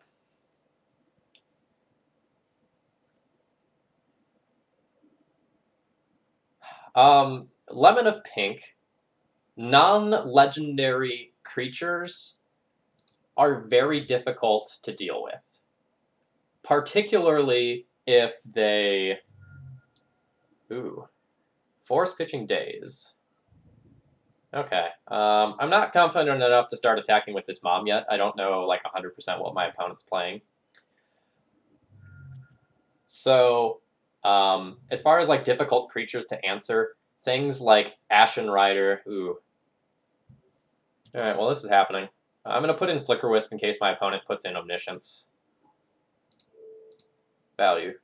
A: Lemon of Pink, non-legendary creatures are very difficult to deal with. Particularly if they... Ooh. Force pitching Daze. Okay. I'm not confident enough to start attacking with this mom yet. I don't know, like, 100% what my opponent's playing. So, as far as, like, difficult creatures to answer, things like Ashen Rider... Ooh. Alright, well, this is happening. I'm going to put in Flicker Wisp in case my opponent puts in Omniscience. Value.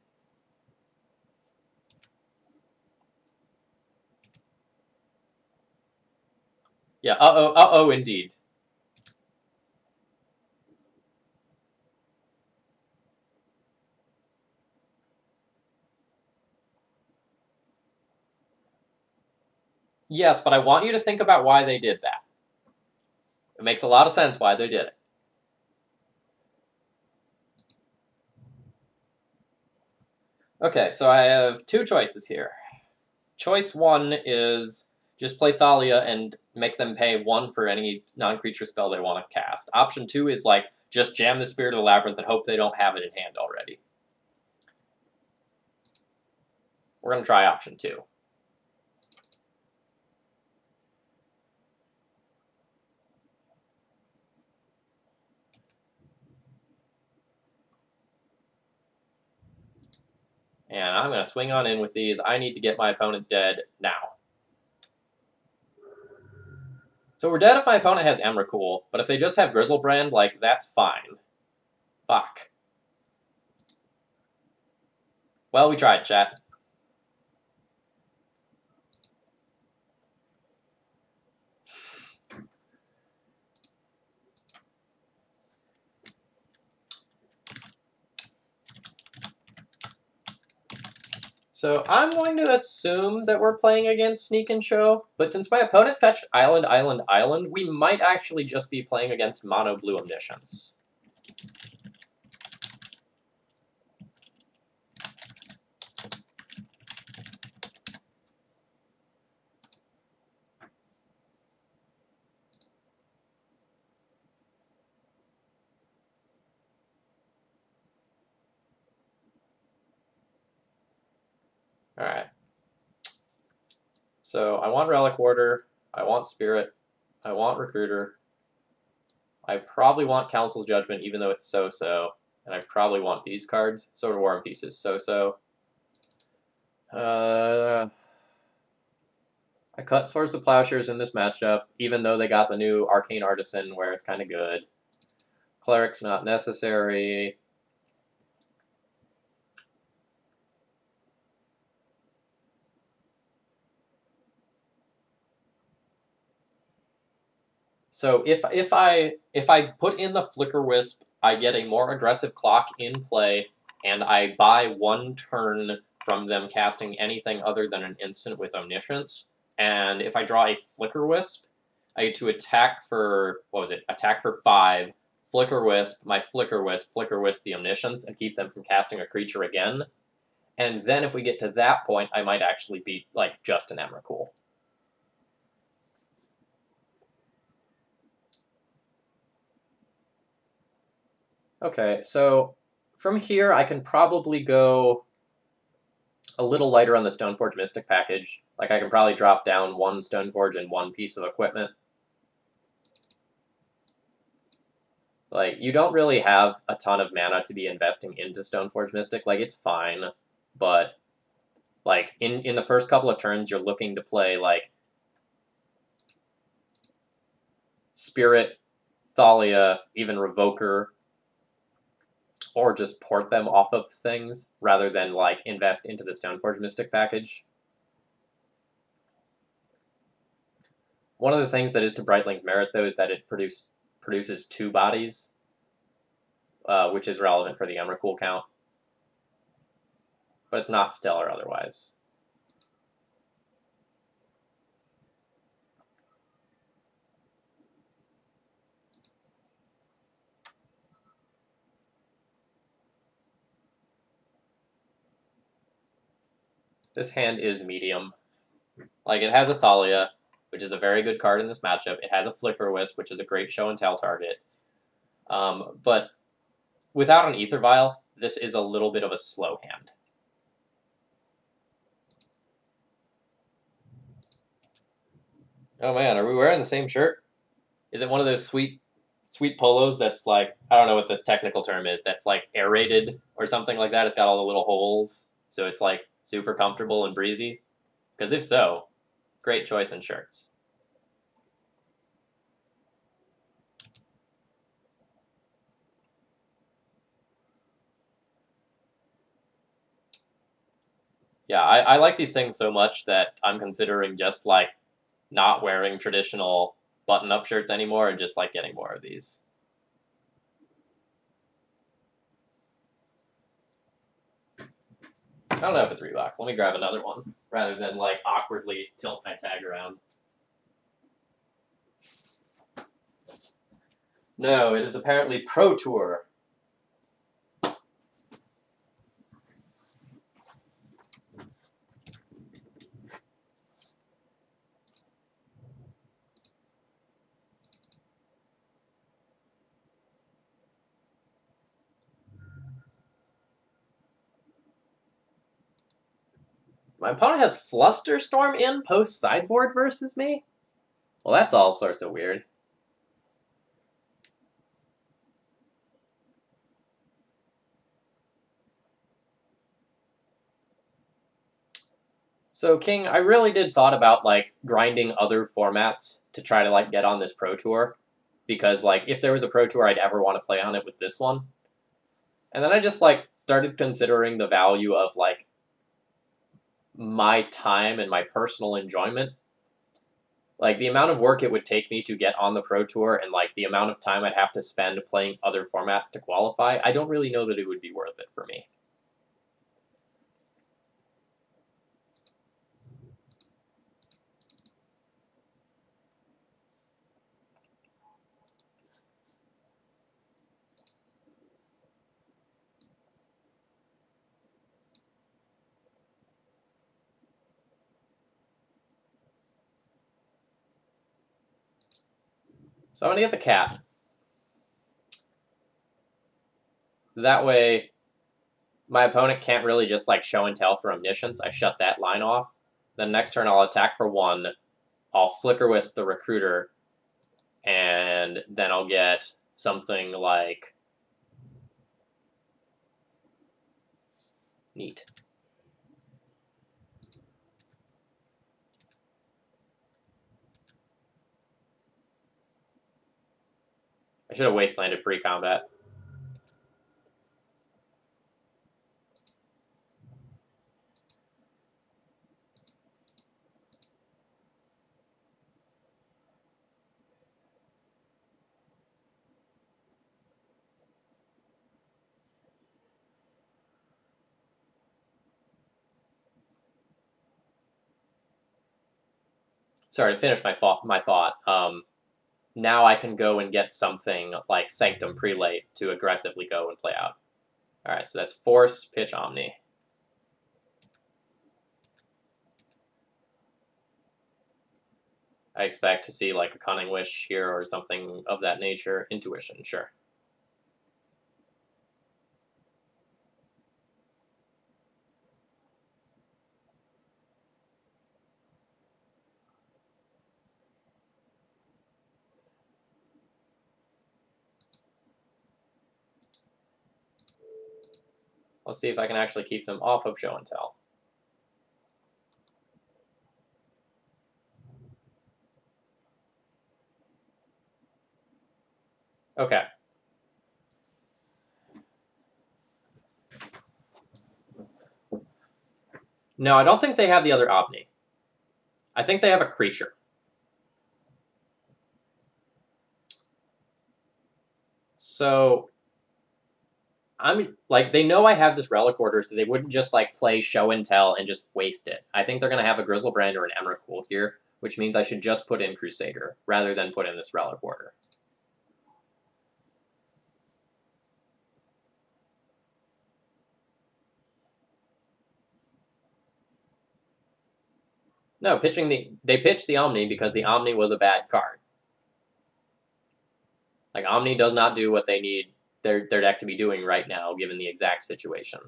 A: Yeah, uh-oh, indeed. Yes, but I want you to think about why they did that. It makes a lot of sense why they did it. Okay, so I have two choices here. Choice one is just play Thalia and make them pay 1 for any non-creature spell they want to cast. Option 2 is, like, just jam the Spirit of the Labyrinth and hope they don't have it in hand already. We're going to try option 2. And I'm going to swing on in with these. I need to get my opponent dead now. So we're dead if my opponent has Emrakul, but if they just have Grizzlebrand, like, that's fine. Fuck. Well, we tried, chat. So I'm going to assume that we're playing against Sneak and Show, but since my opponent fetched Island, Island, Island, we might actually just be playing against Mono Blue Omniscience. Alright. So I want Relic Warder, I want Spirit, I want Recruiter, I probably want Council's Judgment even though it's so-so, and I probably want these cards. Sword of War and Peace is so-so. I cut Swords of Plowshares in this matchup, even though they got the new Arcane Artisan where it's kind of good. Cleric's not necessary. So if I put in the Flicker Wisp, I get a more aggressive clock in play, and I buy 1 turn from them casting anything other than an instant with Omniscience. And if I draw a Flicker Wisp, I get to attack for, what was it? Attack for 5, Flicker Wisp, my Flicker Wisp the Omniscience, and keep them from casting a creature again. And then if we get to that point, I might actually beat, like, just an Emrakul. Okay, so from here I can probably go a little lighter on the Stoneforge Mystic package. Like, I can probably drop down 1 Stoneforge and 1 piece of equipment. Like, you don't really have a ton of mana to be investing into Stoneforge Mystic. Like, it's fine, but, like, in the first couple of turns, you're looking to play, like, Spirit, Thalia, even Revoker, or just port them off of things rather than, like, invest into the Stoneforge Mystic package. One of the things that is to Brightling's merit, though, is that it produces 2 bodies, which is relevant for the Emrakul count. But it's not stellar otherwise. This hand is medium. Like, it has a Thalia, which is a very good card in this matchup. It has a Flicker Wisp, which is a great show and tell target. But without an Ether Vial, this is a little bit of a slow hand. Oh man, are we wearing the same shirt? Is it one of those sweet polos that's like, I don't know what the technical term is, that's like aerated or something like that? It's got all the little holes, so it's like super comfortable and breezy? Because if so, great choice in shirts. Yeah, I like these things so much that I'm considering just like not wearing traditional button-up shirts anymore and just like getting more of these. I don't know if it's Reebok. Let me grab another one rather than like awkwardly tilt my tag around. No, it is apparently Pro Tour. My opponent has Flusterstorm in post-sideboard versus me? Well, that's all sorts of weird. So, King, I really did thought about, like, grinding other formats to try to, like, get on this Pro Tour. Because, like, if there was a Pro Tour I'd ever want to play on, it was this one. And then I just, like, started considering the value of, like, my time and my personal enjoyment. Like, the amount of work it would take me to get on the Pro Tour and, like, the amount of time I'd have to spend playing other formats to qualify, I don't really know that it would be worth it for me. So I'm going to get the cat. That way, my opponent can't really just, like, show and tell for Omniscience. I shut that line off. Then next turn I'll attack for 1. I'll Flicker Wisp the Recruiter. And then I'll get something like... Neat. I should have Wastelanded pre-combat. Sorry, to finish my thought. Now I can go and get something like Sanctum Prelate to aggressively go and play out. Alright, so that's Force, Pitch, Omni. I expect to see like a Cunning Wish here or something of that nature. Intuition, sure. Let's see if I can actually keep them off of Show and Tell. Okay. No, I don't think they have the other Omni. I think they have a Creature. So, like, they know I have this Relic Order, so they wouldn't just, like, play Show and Tell and just waste it. I think they're going to have a Grizzlebrand or an Emrakul here, which means I should just put in Crusader, rather than put in this Relic Order. No, they pitched the Omni because the Omni was a bad card. Like, Omni does not do what they need their deck to be doing right now, given the exact situation.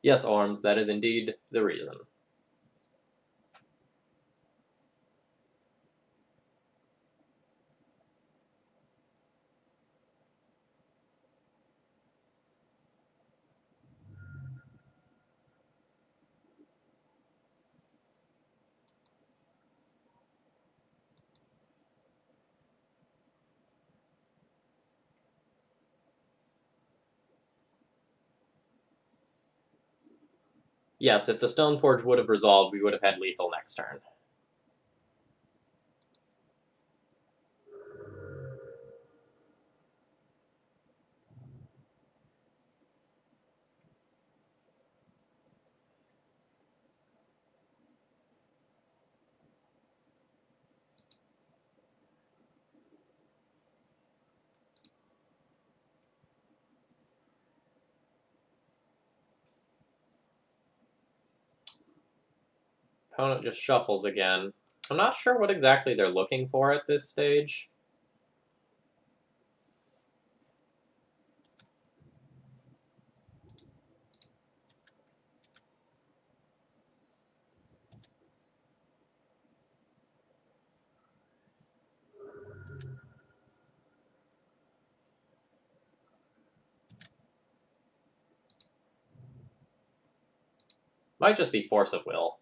A: Yes, Orms, that is indeed the reason. Yes, if the Stoneforge would have resolved, we would have had lethal next turn. Opponent just shuffles again. I'm not sure what exactly they're looking for at this stage. Might just be force of will.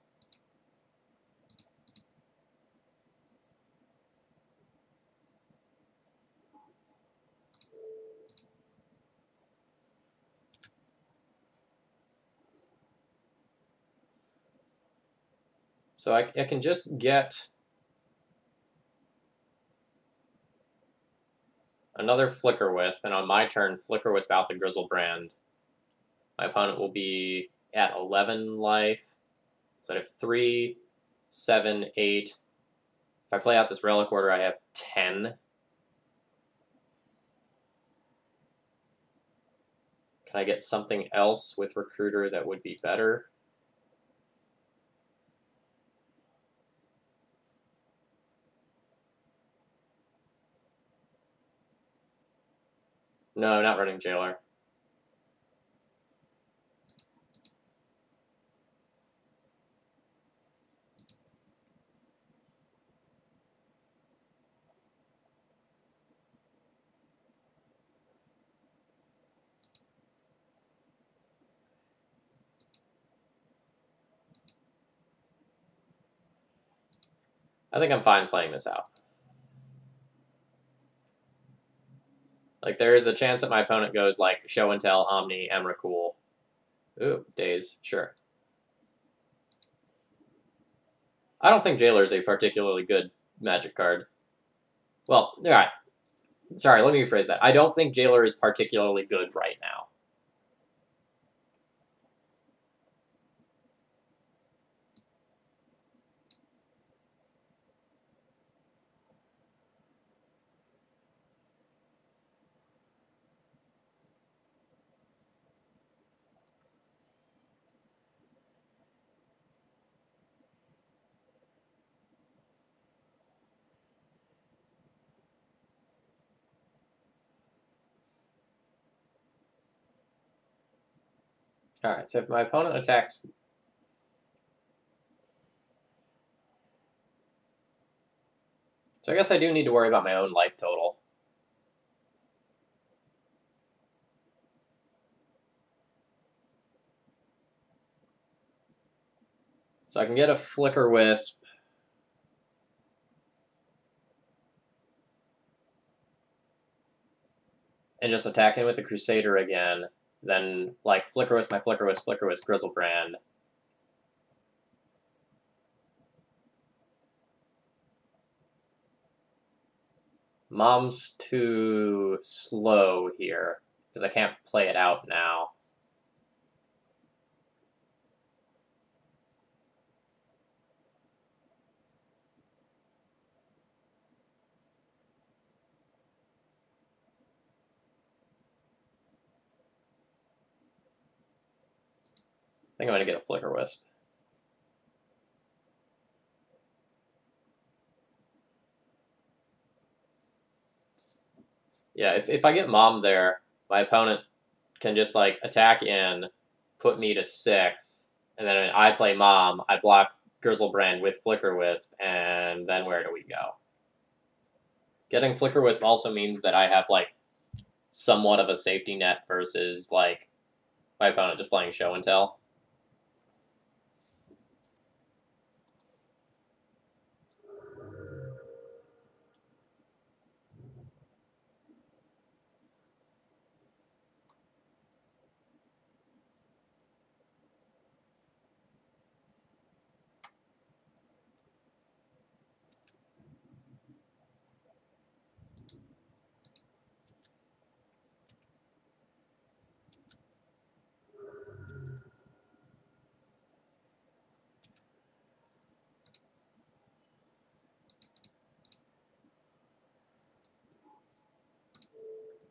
A: So I can just get another Flicker Wisp, and on my turn, Flicker Wisp out the Grizzlebrand. My opponent will be at 11 life. So I have 3, 7, 8. If I play out this Relic Order, I have 10. Can I get something else with Recruiter that would be better? No, not running Jailer. I think I'm fine playing this out. Like, there is a chance that my opponent goes, like, Show and Tell, Omni, Emrakul. Ooh, Daze, sure. I don't think Jailer is a particularly good Magic card. Well, alright. Sorry, let me rephrase that. I don't think Jailer is particularly good right now. Alright, so if my opponent attacks... So I guess I do need to worry about my own life total. So I can get a Flicker Wisp. and just attacking with the Crusader again. Then, like, Flicker Wisp, my Flicker Wisp, Grizzlebrand. Mom's too slow here, because I can't play it out now. I think I'm going to get a Flicker Wisp. Yeah, if I get Mom there, my opponent can just, like, attack in, put me to 6, and then I play Mom, I block Grizzlebrand with Flicker Wisp, and then where do we go? Getting Flicker Wisp also means that I have, like, somewhat of a safety net versus, like, my opponent just playing Show and Tell.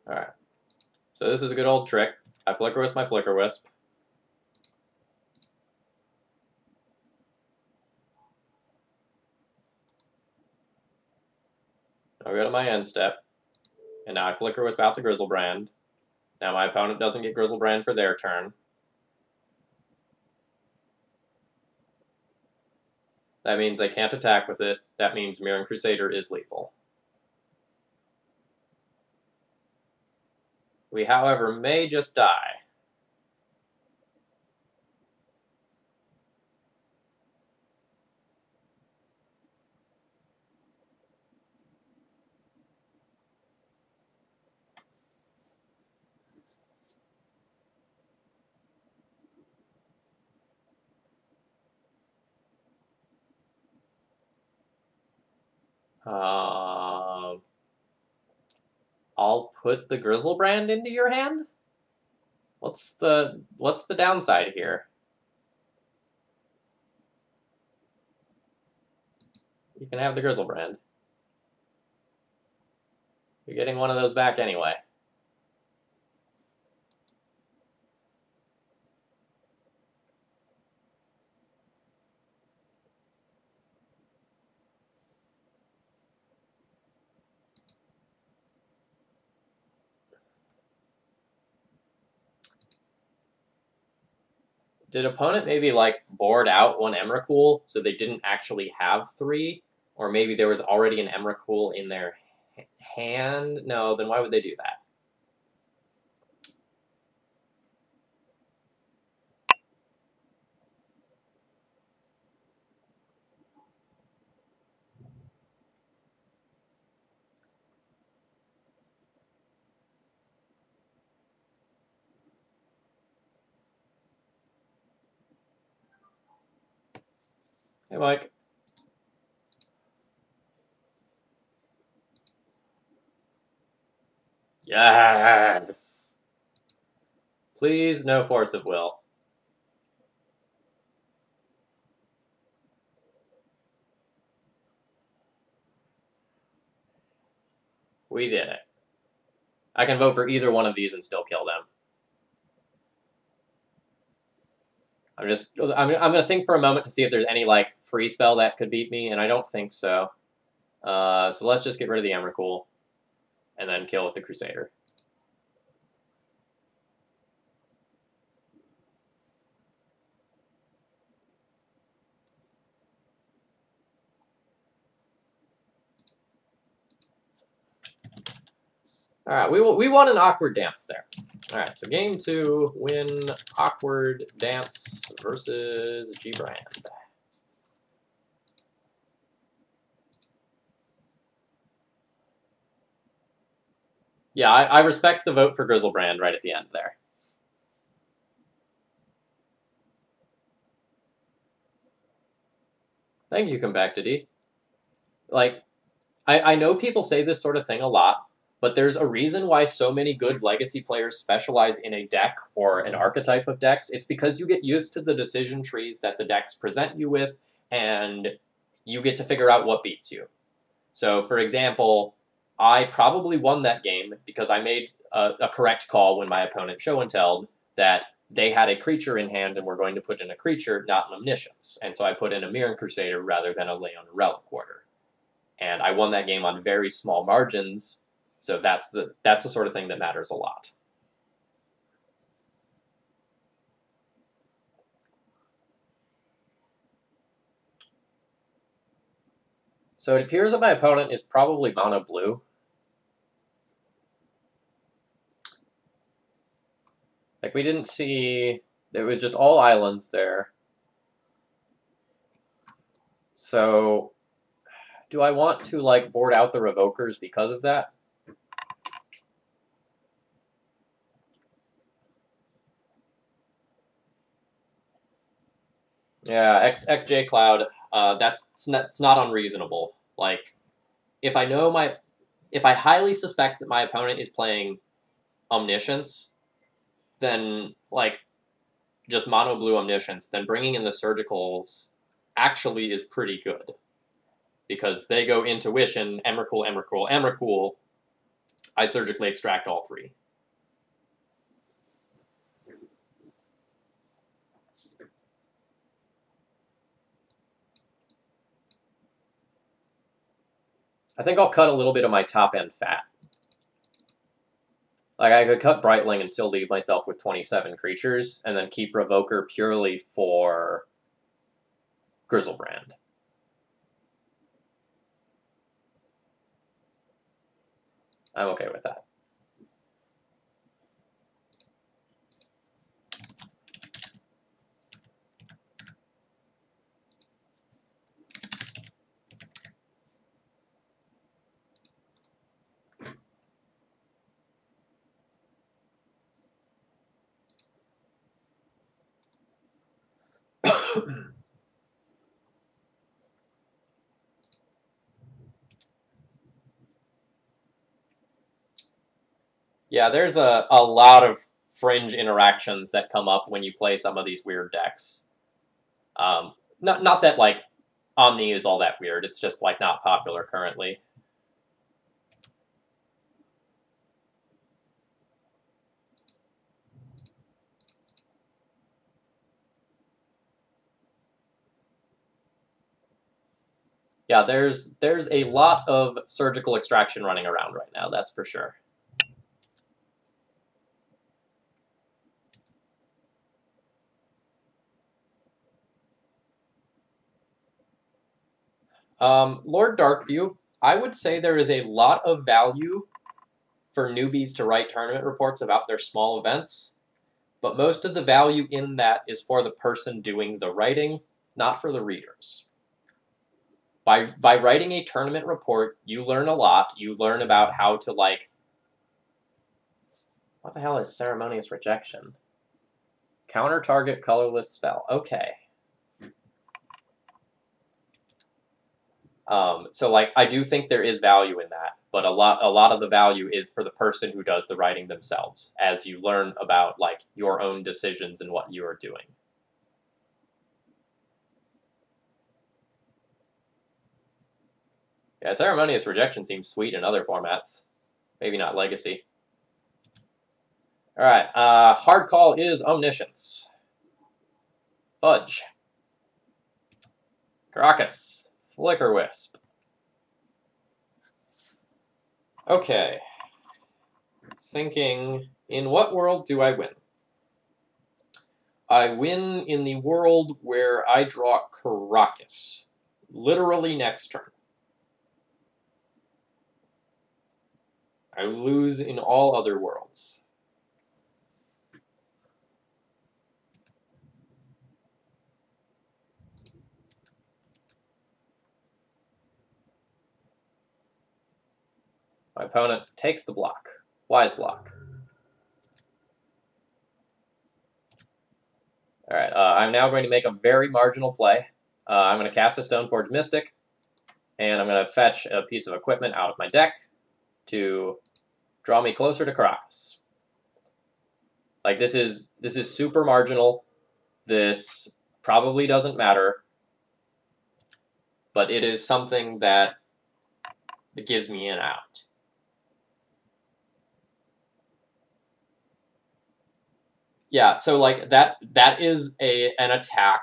A: Alright. So this is a good old trick. I Flicker Wisp my Flicker Wisp. I'll go to my end step. And now I Flicker Wisp out the Grizzlebrand. Now my opponent doesn't get Grizzlebrand for their turn. That means they can't attack with it. That means Mirran Crusader is lethal. We, however, may just die. I'll put the Grizzlebrand into your hand? What's the downside here? You can have the Grizzlebrand. You're getting one of those back anyway. Did opponent maybe, like, board out one Emrakul so they didn't actually have 3? Or maybe there was already an Emrakul in their hand? No, then why would they do that? Hey, Mike. Yes! Please, no force of will. We did it. I can vote for either one of these and still kill them. I'm gonna think for a moment to see if there's any, like, free spell that could beat me, and I don't think so. So let's just get rid of the Emrakul, and then kill with the Crusader. Alright, we won an awkward dance there. Alright, so game 2, win awkward dance versus G-Brand. Yeah, I respect the vote for Grizzlebrand right at the end there. Thank you, Compactity. Like, I know people say this sort of thing a lot, but there's a reason why so many good Legacy players specialize in a deck or an archetype of decks. It's because you get used to the decision trees that the decks present you with, and you get to figure out what beats you. So, for example, I probably won that game because I made a correct call when my opponent show and telled that they had a creature in hand and were going to put in a creature, not an Omniscience. And so I put in a Mirran Crusader rather than a Leon Relic Quarter. And I won that game on very small margins, so that's the sort of thing that matters a lot. So it appears that my opponent is probably mono blue. Like, we didn't see... There was just all islands there. So, do I want to, like, board out the Revokers because of that? Yeah, XJ Cloud, it's not unreasonable. Like, if I highly suspect that my opponent is playing Omniscience, then, like, just mono blue Omniscience, then bringing in the Surgicals actually is pretty good. Because they go Intuition, Emrakul, Emrakul, Emrakul. I surgically extract all three. I think I'll cut a little bit of my top end fat. Like, I could cut Brightling and still leave myself with 27 creatures, and then keep Revoker purely for Grizzlebrand. I'm okay with that. Yeah, there's a lot of fringe interactions that come up when you play some of these weird decks. Not that, like, Omni is all that weird. It's just, like, not popular currently. Yeah, there's a lot of surgical extraction running around right now, that's for sure. Lord Darkview, I would say there is a lot of value for newbies to write tournament reports about their small events, but most of the value in that is for the person doing the writing, not for the readers. By writing a tournament report, you learn a lot. You learn about how to, like... What the hell is Ceremonious Rejection? Counter target colorless spell. Okay. So, like, I do think there is value in that, but a lot of the value is for the person who does the writing themselves, as you learn about, like, your own decisions and what you are doing. Yeah, Ceremonious Rejection seems sweet in other formats. Maybe not Legacy. Alright, hard call is Omniscience. Fudge. Caracas. Flicker Wisp. Okay. Thinking, in what world do I win? I win in the world where I draw Caracas. Literally next turn. I lose in all other worlds. My opponent takes the block. Wise block. Alright, I'm now going to make a very marginal play. I'm going to cast a Stoneforge Mystic, and I'm going to fetch a piece of equipment out of my deck to draw me closer to Caracas. Like, this is super marginal. This probably doesn't matter, but it is something that gives me an out. Yeah, so like that is an attack.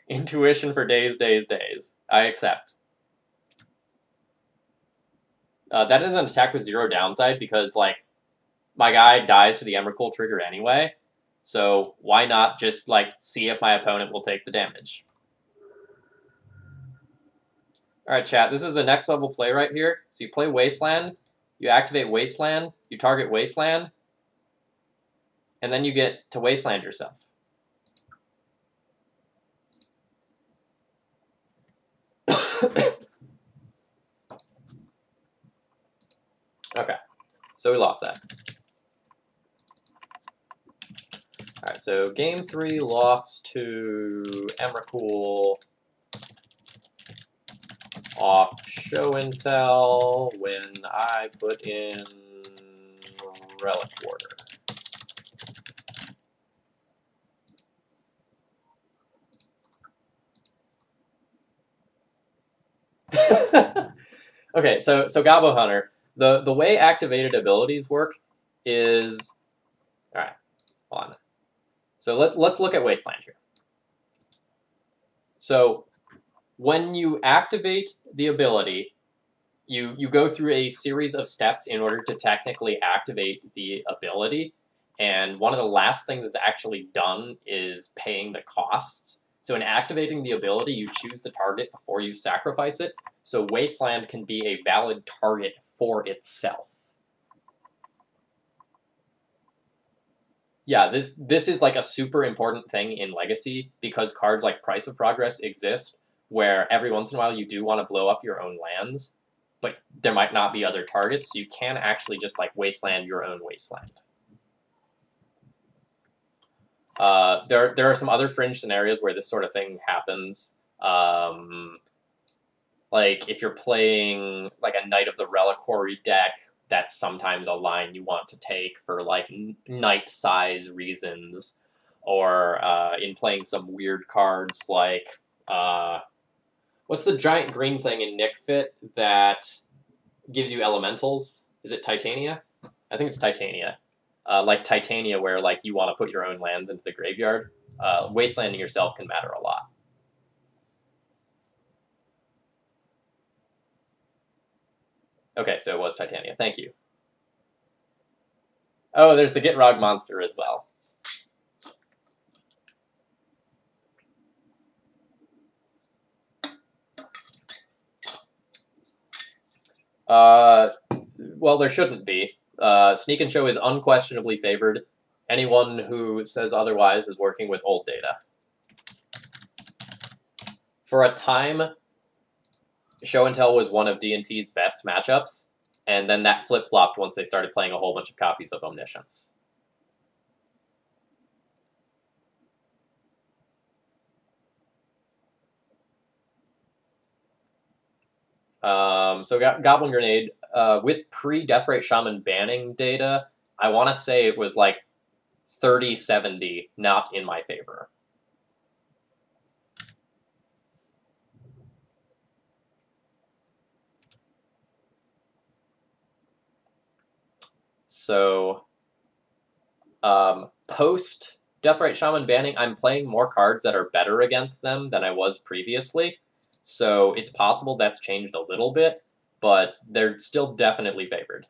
A: Intuition for days, days, days. I accept. That is an attack with 0 downside because, like, my guy dies to the Emrakul trigger anyway, so why not just, like, see if my opponent will take the damage. Alright, chat, this is the next level play right here. So you play Wasteland, you activate Wasteland, you target Wasteland, and then you get to Wasteland yourself. Okay, so we lost that. Alright, so game 3 lost to Emrakul off show and tell when I put in Relic Warder. Okay, so Gobbo Hunter, the way activated abilities work is, all right, hold on. So let's look at Wasteland here. So when you activate the ability, you go through a series of steps in order to technically activate the ability, and one of the last things that's actually done is paying the costs. So in activating the ability, you choose the target before you sacrifice it, so Wasteland can be a valid target for itself. Yeah, this is like a super important thing in Legacy, because cards like Price of Progress exist, where every once in a while you do want to blow up your own lands, but there might not be other targets, so you can actually just, like, Wasteland your own Wasteland. There are some other fringe scenarios where this sort of thing happens. Like, if you're playing, like, a Knight of the Reliquary deck, that's sometimes a line you want to take for, like, Knight size reasons. Or in playing some weird cards like, what's the giant green thing in Nick Fit that gives you elementals? Is it Titania? I think it's Titania. Like Titania, where, like, you want to put your own lands into the graveyard. Wastelanding yourself can matter a lot. Okay, so it was Titania. Thank you. Oh, there's the Gitrog monster as well. Well, there shouldn't be. Sneak and Show is unquestionably favored. Anyone who says otherwise is working with old data. For a time, Show and Tell was one of D&T's best matchups, and then that flip-flopped once they started playing a whole bunch of copies of Omniscience. So Goblin Grenade, with pre-Deathrite Shaman banning data, I want to say it was like 30-70, not in my favor. So, post Deathrite Shaman banning, I'm playing more cards that are better against them than I was previously. So it's possible that's changed a little bit, but they're still definitely favored.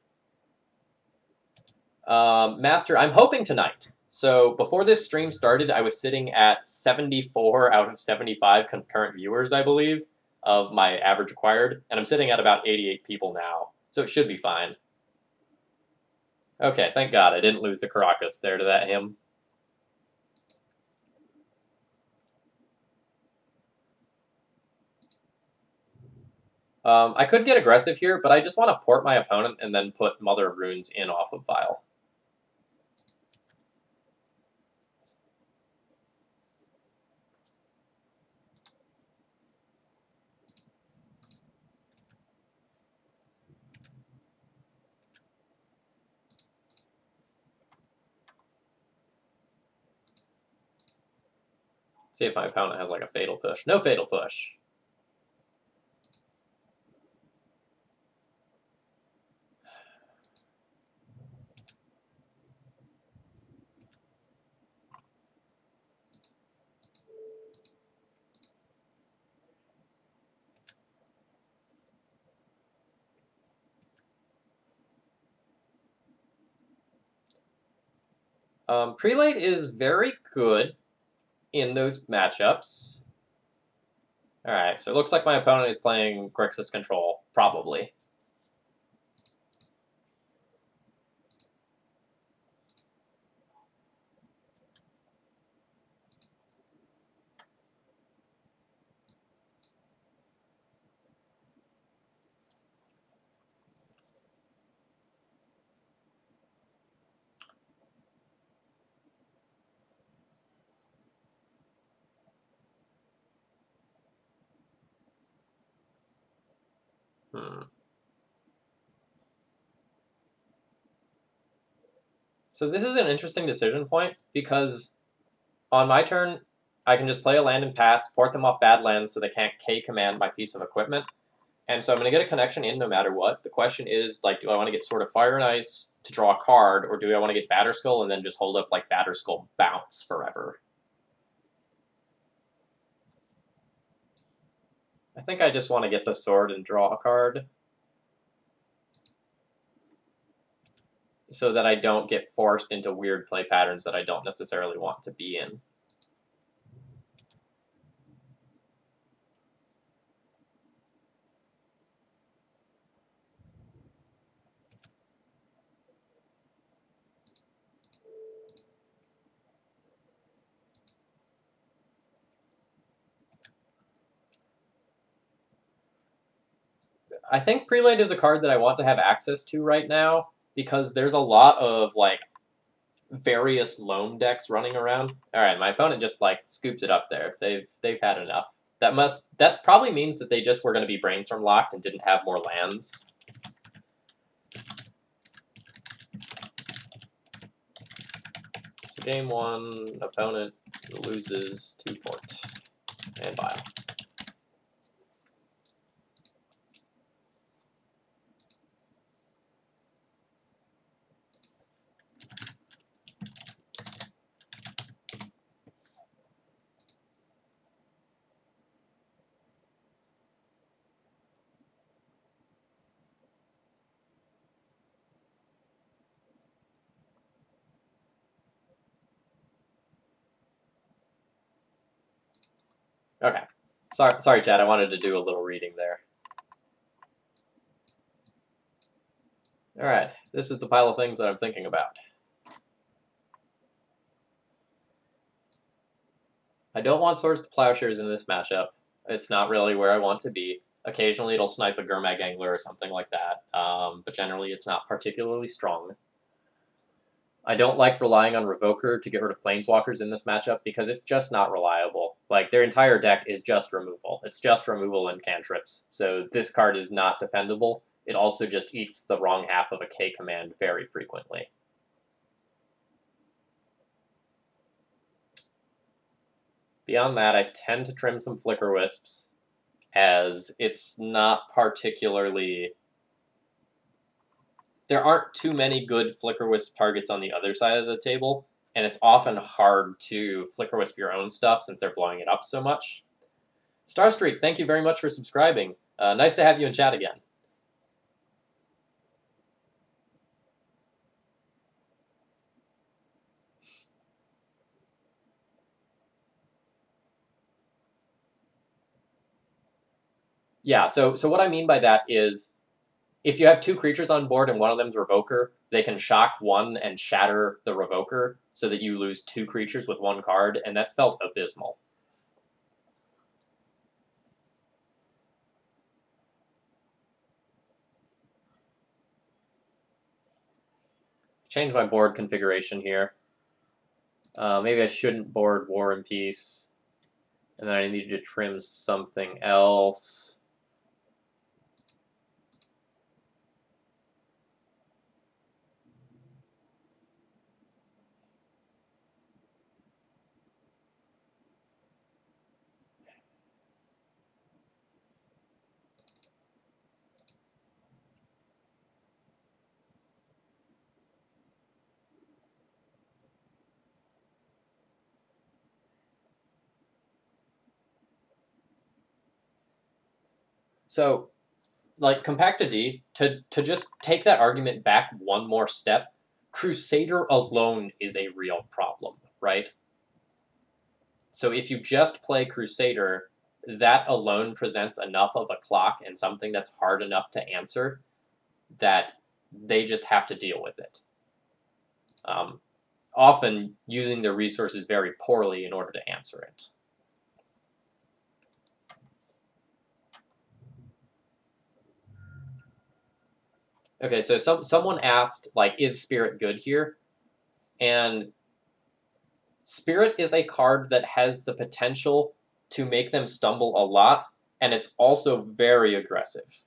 A: Master, I'm hoping tonight. So before this stream started, I was sitting at 74 out of 75 concurrent viewers, I believe, of my average required, and I'm sitting at about 88 people now, so it should be fine. Okay, thank God I didn't lose the Caracas there to that hymn. I could get aggressive here, but I just want to port my opponent and then put Mother of Runes in off of Vial. See if my opponent has like a Fatal Push. No Fatal Push. Prelate is very good in those matchups. Alright, so it looks like my opponent is playing Grixis Control, probably. So this is an interesting decision point, because on my turn, I can just play a land and pass, port them off bad lands so they can't K-command my piece of equipment. And so I'm going to get a connection in no matter what. The question is, like, do I want to get Sword of Fire and Ice to draw a card, or do I want to get Batterskull and then just hold up, like, Batterskull Bounce forever? I think I just want to get the sword and draw a card, so that I don't get forced into weird play patterns that I don't necessarily want to be in. I think Prelate is a card that I want to have access to right now, because there's a lot of, like, various loam decks running around. Alright, my opponent just, like, scoops it up there. They've had enough. That probably means that they just were going to be Brainstorm locked and didn't have more lands. So game 1, opponent loses 2 port and Vial. Okay. Sorry, Chad. I wanted to do a little reading there. Alright, this is the pile of things that I'm thinking about. I don't want Swords to Plowshares in this matchup. It's not really where I want to be. Occasionally it'll snipe a Gurmag Angler or something like that, but generally it's not particularly strong. I don't like relying on Revoker to get rid of Planeswalkers in this matchup, because it's just not reliable. Like, their entire deck is just removal. It's just removal and cantrips, so this card is not dependable. It also just eats the wrong half of a K command very frequently. Beyond that, I tend to trim some Flicker Wisps, as it's not particularly... There aren't too many good Flicker Wisp targets on the other side of the table, and it's often hard to Flicker Wisp your own stuff since they're blowing it up so much. Starstreak, thank you very much for subscribing. Nice to have you in chat again. Yeah, so what I mean by that is, if you have 2 creatures on board and one of them's Revoker, they can shock one and shatter the Revoker so that you lose 2 creatures with 1 card, and that's felt abysmal. change my board configuration here. Maybe I shouldn't board War and Peace. And then I need to trim something else. So, like, Compacta D, to just take that argument back one more step, Crusader alone is a real problem, right? So if you just play Crusader, that alone presents enough of a clock and something that's hard enough to answer that they just have to deal with it. Often using their resources very poorly in order to answer it. Okay, so someone asked, like, is Spirit good here? And Spirit is a card that has the potential to make them stumble a lot, and it's also very aggressive.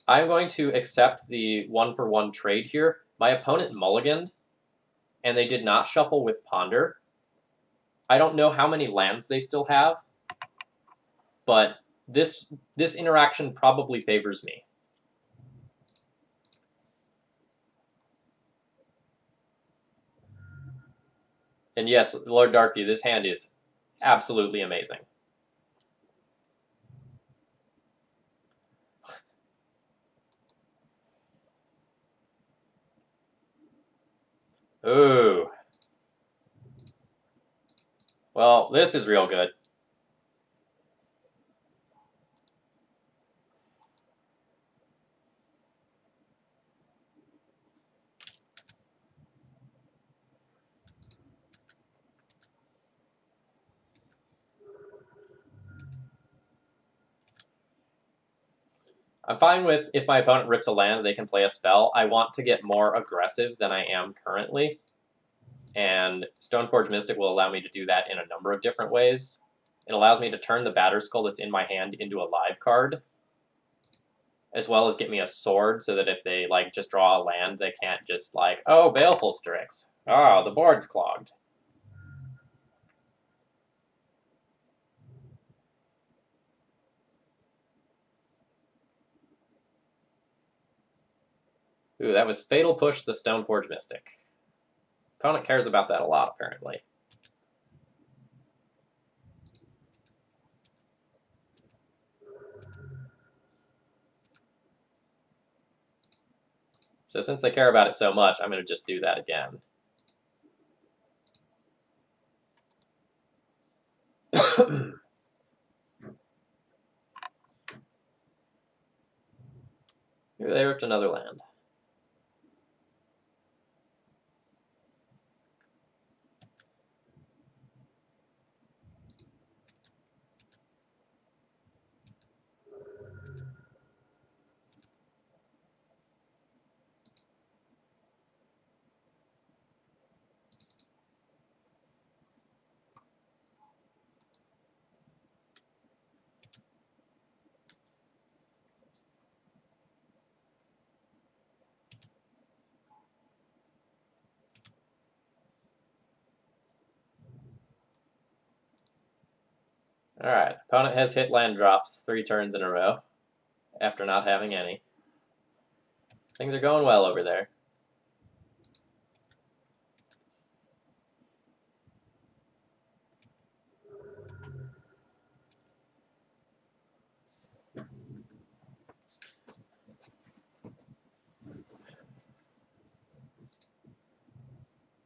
A: I'm going to accept the 1-for-1 trade here. My opponent mulliganed, and they did not shuffle with Ponder. I don't know how many lands they still have, but this interaction probably favors me. And yes, Lord Darkview, this hand is absolutely amazing. Ooh. Well, this is real good. I'm fine with if my opponent rips a land, they can play a spell. I want to get more aggressive than I am currently. And Stoneforge Mystic will allow me to do that in a number of different ways. It allows me to turn the Batterskull that's in my hand into a live card, as well as get me a sword so that if they like just draw a land, they can't just like, oh, Baleful Strix. Oh, the board's clogged. Ooh, that was Fatal Push the Stoneforge Mystic. Opponent cares about that a lot, apparently. So since they care about it so much, I'm going to just do that again. Here they ripped another land. Alright, opponent has hit land drops 3 turns in a row after not having any. Things are going well over there.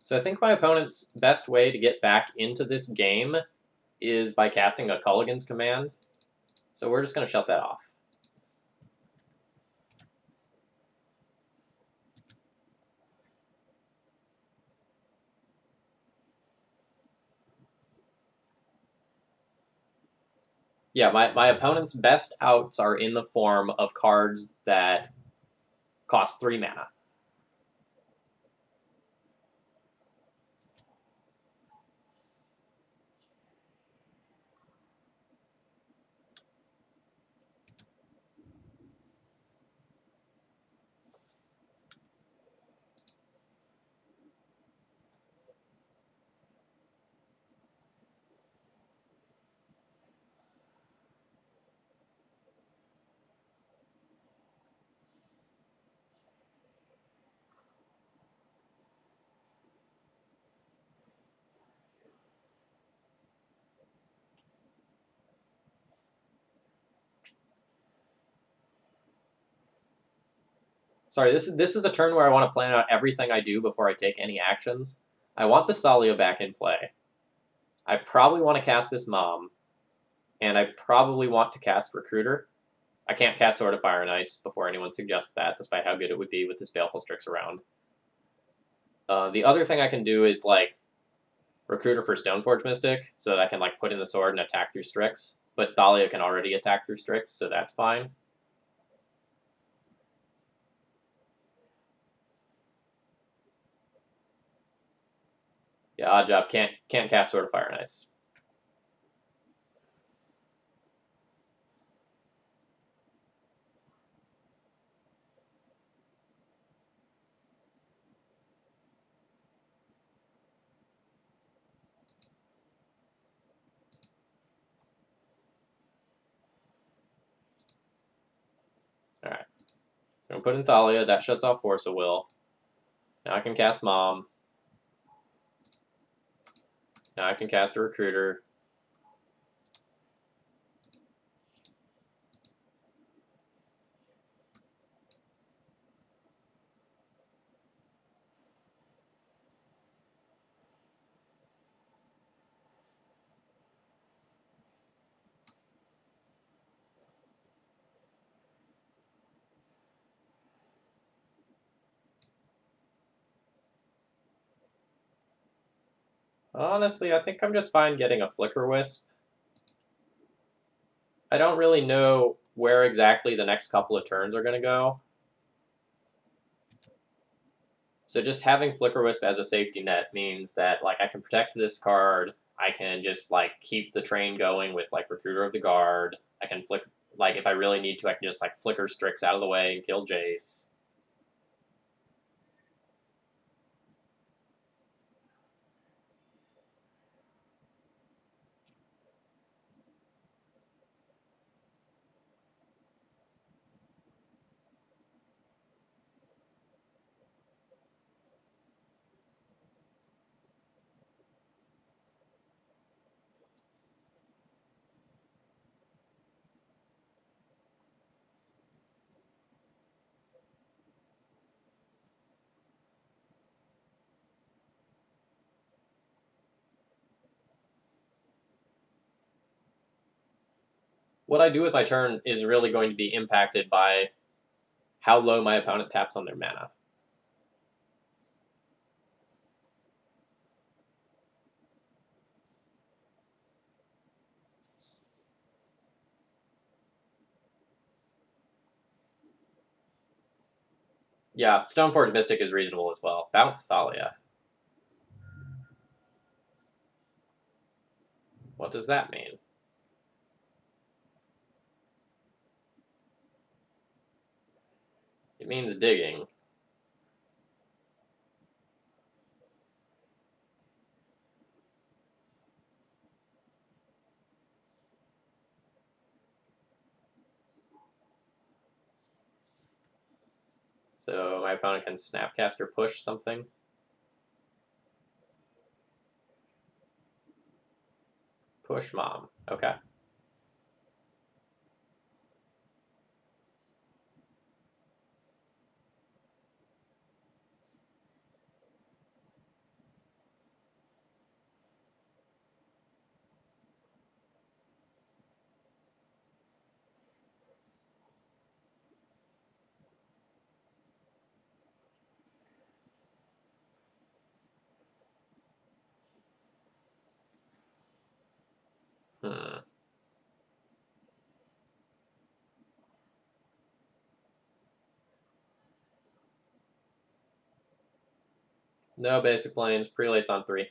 A: So I think my opponent's best way to get back into this game is by casting a Culligan's Command. So we're just going to shut that off. Yeah, my opponent's best outs are in the form of cards that cost 3 mana. Sorry, this is a turn where I want to plan out everything I do before I take any actions. I want the Thalia back in play. I probably want to cast this Mom, and I probably want to cast Recruiter. I can't cast Sword of Fire and Ice before anyone suggests that, despite how good it would be with this Baleful Strix around. The other thing I can do is, like, Recruiter for Stoneforge Mystic, so that I can, like, put in the sword and attack through Strix. But Thalia can already attack through Strix, so that's fine. Yeah, odd job. Can't cast Sword of Fire and Ice. Alright. So I'm putting Thalia, that shuts off Force of Will. Now I can cast Mom. Now I can cast a Recruiter. Honestly, I think I'm just fine getting a Flicker Wisp. I don't really know where exactly the next couple of turns are going to go. So just having Flicker Wisp as a safety net means that, like, I can protect this card. I can just, like, keep the train going with, like, Recruiter of the Guard. I can flick, like, if I really need to, I can just, like, flicker Strix out of the way and kill Jace. What I do with my turn is really going to be impacted by how low my opponent taps on their mana. Yeah, Stoneforge Mystic is reasonable as well. Bounce Thalia. What does that mean? It means digging. So my opponent can Snapcast or push something. Push Mom. Okay. Hmm. No basic planes. Prelates on 3.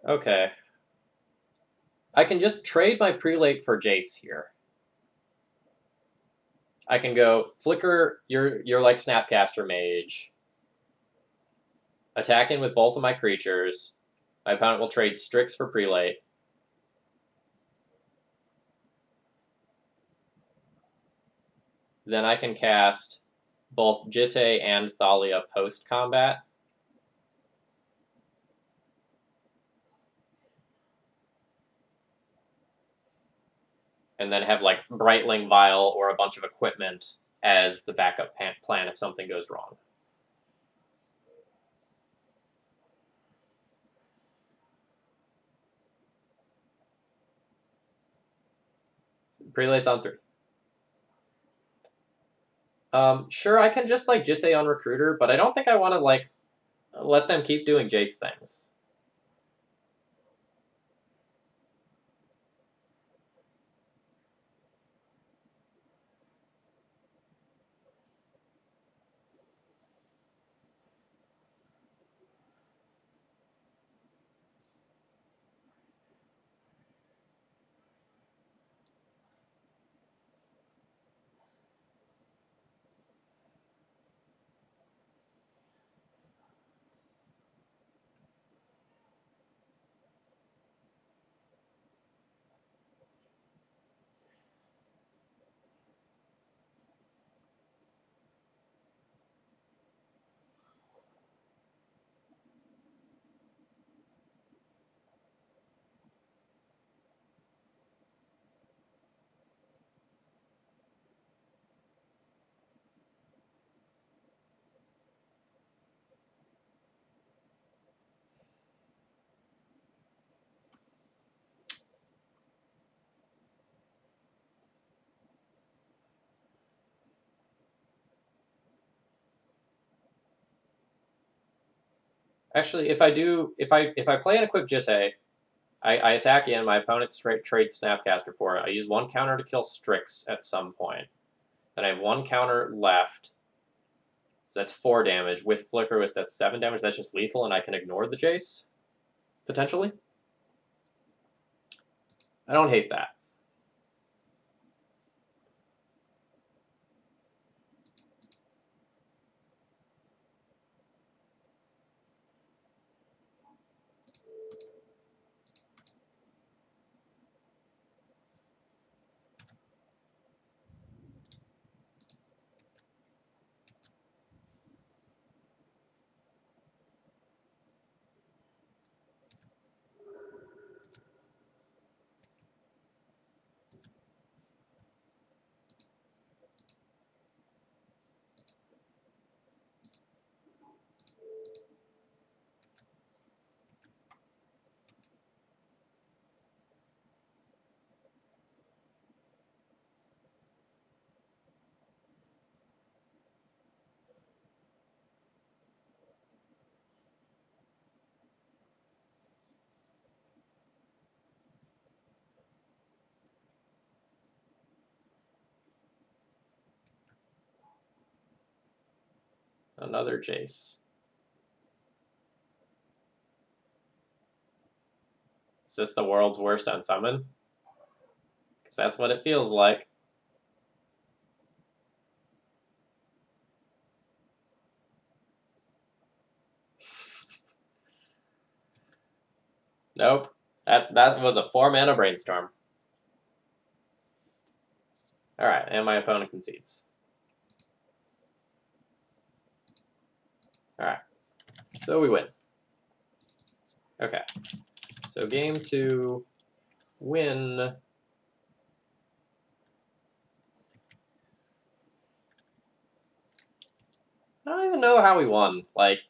A: Okay. I can just trade my prelate for Jace here. I can go Flicker, you're like Snapcaster Mage. Attack in with both of my creatures. My opponent will trade Strix for prelate. Then I can cast both Jitte and Thalia post-combat. And then have like Brightling Vial or a bunch of equipment as the backup plan if something goes wrong. So prelates on 3. Sure, I can just like Jitte on Recruiter, but I don't think I want to like let them keep doing Jace things. Actually, if I play an equipped Jitte, I attack in, my opponent straight trades Snapcaster for it. I use 1 counter to kill Strix at some point. Then I have 1 counter left. So that's 4 damage. With Flicker Wisp, that's 7 damage. That's just lethal, and I can ignore the Jace, potentially. I don't hate that. Another Jace. Is this the world's worst unsummon? Because that's what it feels like. Nope. That was a 4-mana Brainstorm. Alright, and my opponent concedes. Alright. So we win. Okay. So game 2, win. I don't even know how we won. Like,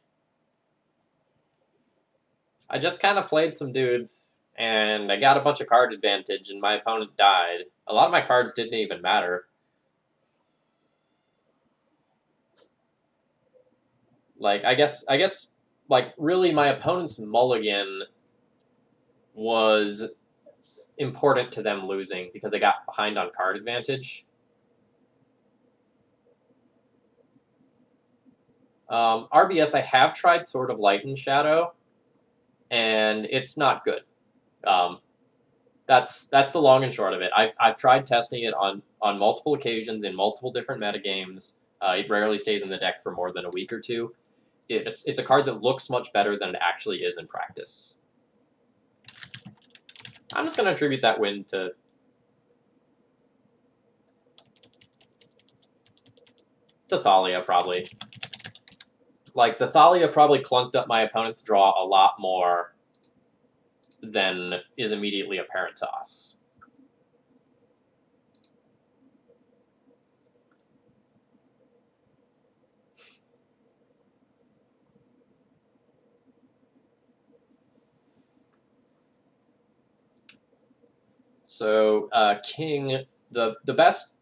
A: I just kind of played some dudes And I got a bunch of card advantage, and my opponent died. A lot of my cards didn't even matter. Like, I guess, like, really, my opponent's mulligan was important to them losing because they got behind on card advantage. RBS, I have tried Sword of Light and Shadow, and it's not good. That's the long and short of it. I've tried testing it on multiple occasions in multiple different metagames. It rarely stays in the deck for more than a week or two. It's a card that looks much better than it actually is in practice. I'm just going to attribute that win to Thalia, probably. Like, the Thalia probably clunked up my opponent's draw a lot more than is immediately apparent to us. So, King, the best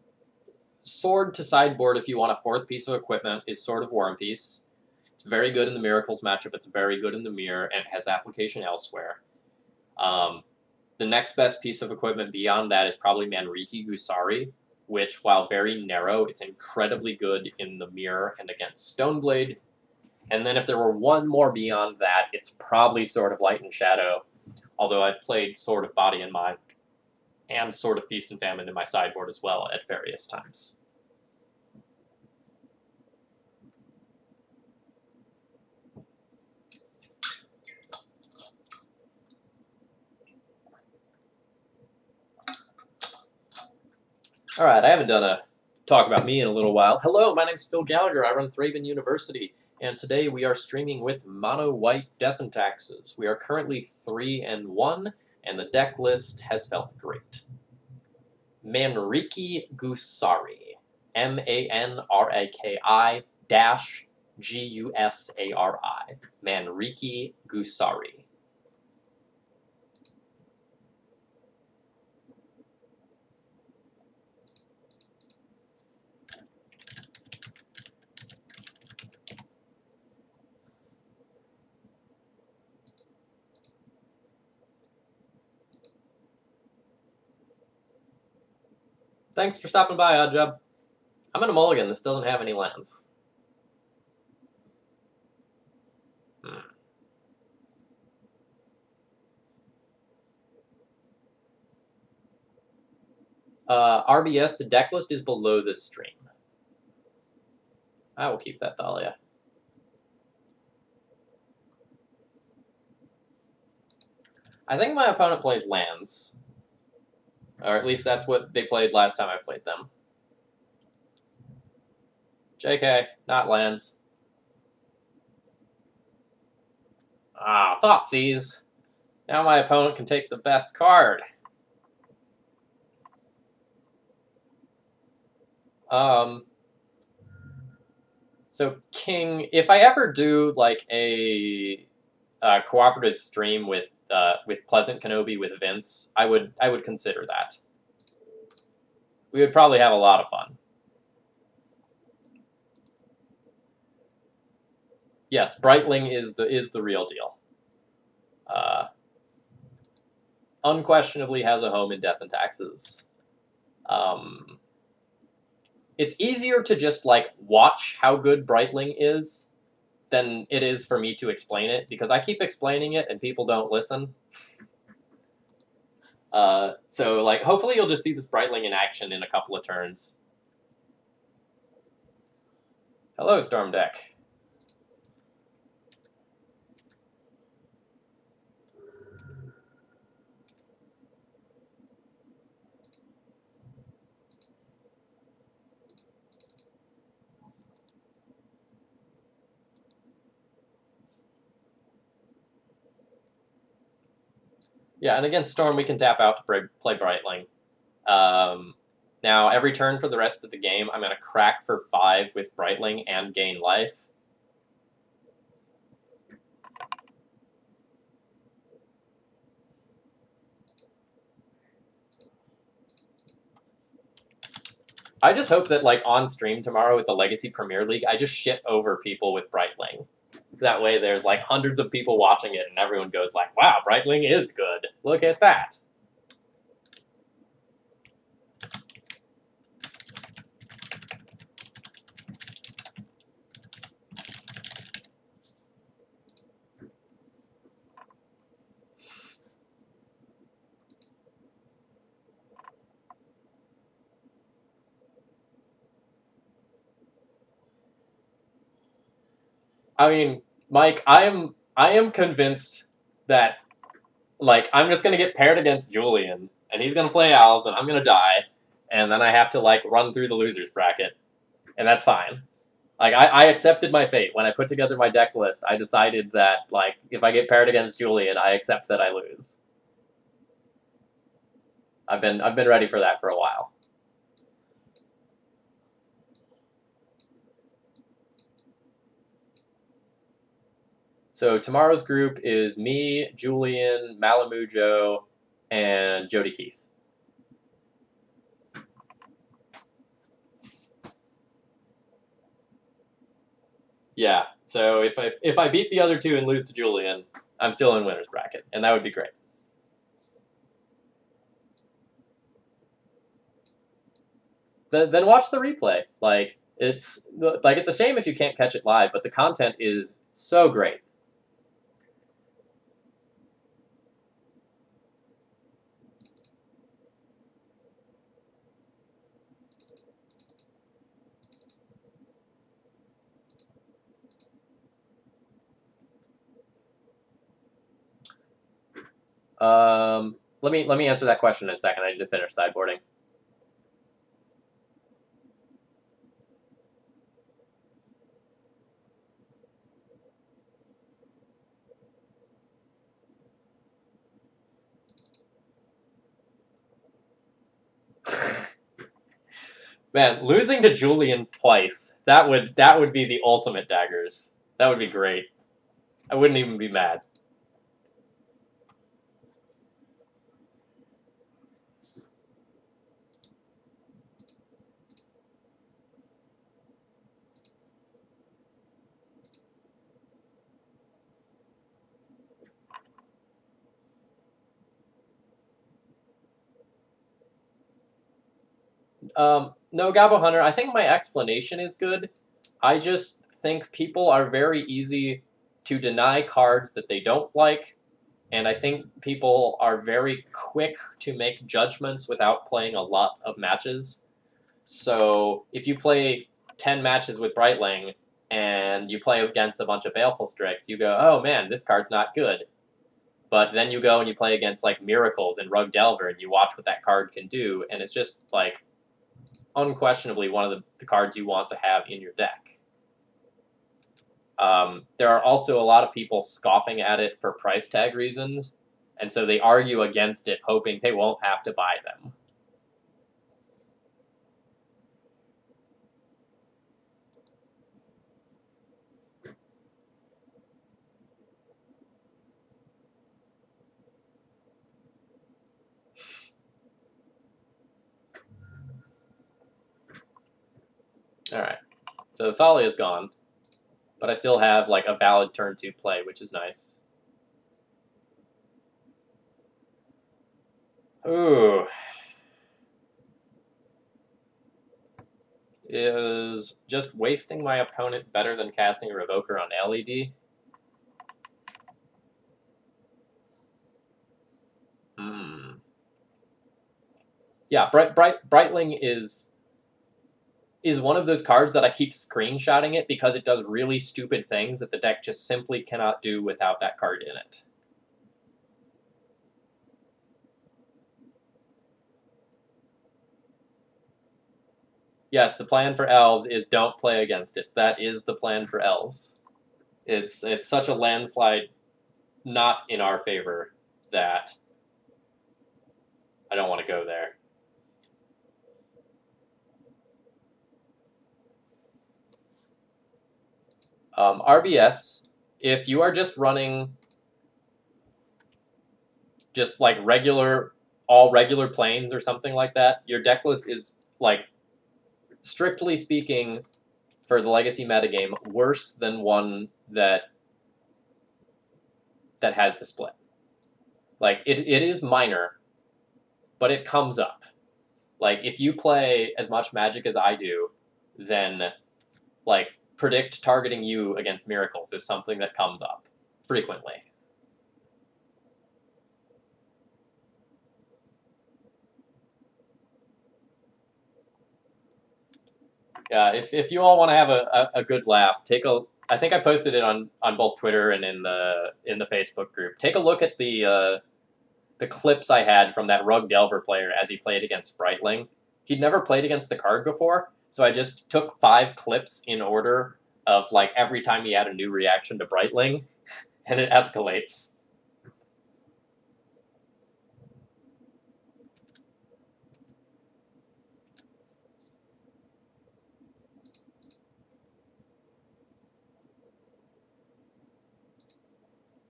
A: sword to sideboard if you want a fourth piece of equipment is Sword of War and Peace. It's very good in the Miracles matchup. It's very good in the Mirror, and has application elsewhere. The next best piece of equipment beyond that is probably Manriki Gusari, which, while very narrow, it's incredibly good in the Mirror and against Stoneblade. And then if there were one more beyond that, it's probably Sword of Light and Shadow, although I've played Sword of Body and Mind and Sword of Feast and Famine in my sideboard as well at various times. All right, I haven't done a talk about me in a little while. Hello, my name's Phil Gallagher. I run Thraben University, and today we are streaming with Mono White Death and Taxes. We are currently 3-1, and the deck list has felt great. Manriki Gusari, MANRAKI -GUSARI, Manriki Gusari. Thanks for stopping by, Oddjob. I'm in a mulligan. This doesn't have any lands. RBS, the deck list is below this stream. I will keep that Thalia. I think my opponent plays lands. Or at least that's what they played last time I played them. JK, not lands. Ah, Thoughtseize. Now my opponent can take the best card. So King, if I ever do like a cooperative stream with Pleasant Kenobi with Vince, I would consider that. We would probably have a lot of fun. Yes, Brightling is the real deal. Unquestionably has a home in Death and Taxes. It's easier to just like watch how good Brightling is than it is for me to explain it, because I keep explaining it and people don't listen. So like, hopefully you'll just see this Brightling in action in a couple of turns. Hello, Storm Deck. Yeah, and against Storm, we can tap out to play Brightling. Now, every turn for the rest of the game, I'm going to crack for 5 with Brightling and gain life. I just hope that, like, on stream tomorrow with the Legacy Premier League, I just shit over people with Breitling. That way there's, like, hundreds of people watching it, and everyone goes like, wow, Breitling is good. Look at that. I mean, Mike, I am convinced that, like, I'm just gonna get paired against Julian, and he's gonna play Elves, and I'm gonna die, and then I have to, like, run through the losers bracket, and that's fine. Like, I accepted my fate. When I put together my deck list, I decided that, like, if I get paired against Julian, I accept that I lose. I've been ready for that for a while. So tomorrow's group is me, Julian, Malamujo, and Jody Keith. Yeah, so if I beat the other two and lose to Julian, I'm still in winner's bracket, and that would be great. Then watch the replay. Like, it's a shame if you can't catch it live, but the content is so great. Let me answer that question in a second. I need to finish sideboarding. Man, losing to Julian twice, that would be the ultimate daggers. That would be great. I wouldn't even be mad. No, Gabo Hunter, I think my explanation is good. I just think people are very easy to deny cards that they don't like, and I think people are very quick to make judgments without playing a lot of matches. So if you play 10 matches with Breitling and you play against a bunch of Baleful Strix, you go, oh man, this card's not good. But then you go and you play against, like, Miracles and Rogue Delver, and you watch what that card can do, and it's just, like, unquestionably one of the cards you want to have in your deck. There are also a lot of people scoffing at it for price tag reasons, and so they argue against it, hoping they won't have to buy them. Alright, so Thalia's gone, but I still have, like, a valid turn 2 play, which is nice. Ooh. Is just wasting my opponent better than casting a Revoker on LED? Yeah, Breitling is one of those cards that I keep screenshotting it because it does really stupid things that the deck just simply cannot do without that card in it. Yes, the plan for Elves is don't play against it. That is the plan for Elves. It's such a landslide not in our favor that I don't want to go there. RBS, if you are just running just, like, all regular planes or something like that, your deck list is, like, strictly speaking, for the Legacy metagame, worse than one that has the split. Like, it is minor, but it comes up. Like, if you play as much Magic as I do, then, like, predict targeting you against miracles is something that comes up frequently. Yeah, if you all want to have a good laugh, I think I posted it on both Twitter and in the Facebook group. Take a look at the clips I had from that Rug Delver player as he played against Brightling. He'd never played against the card before, so I just took 5 clips in order of, like, every time he had a new reaction to Brightling, and it escalates.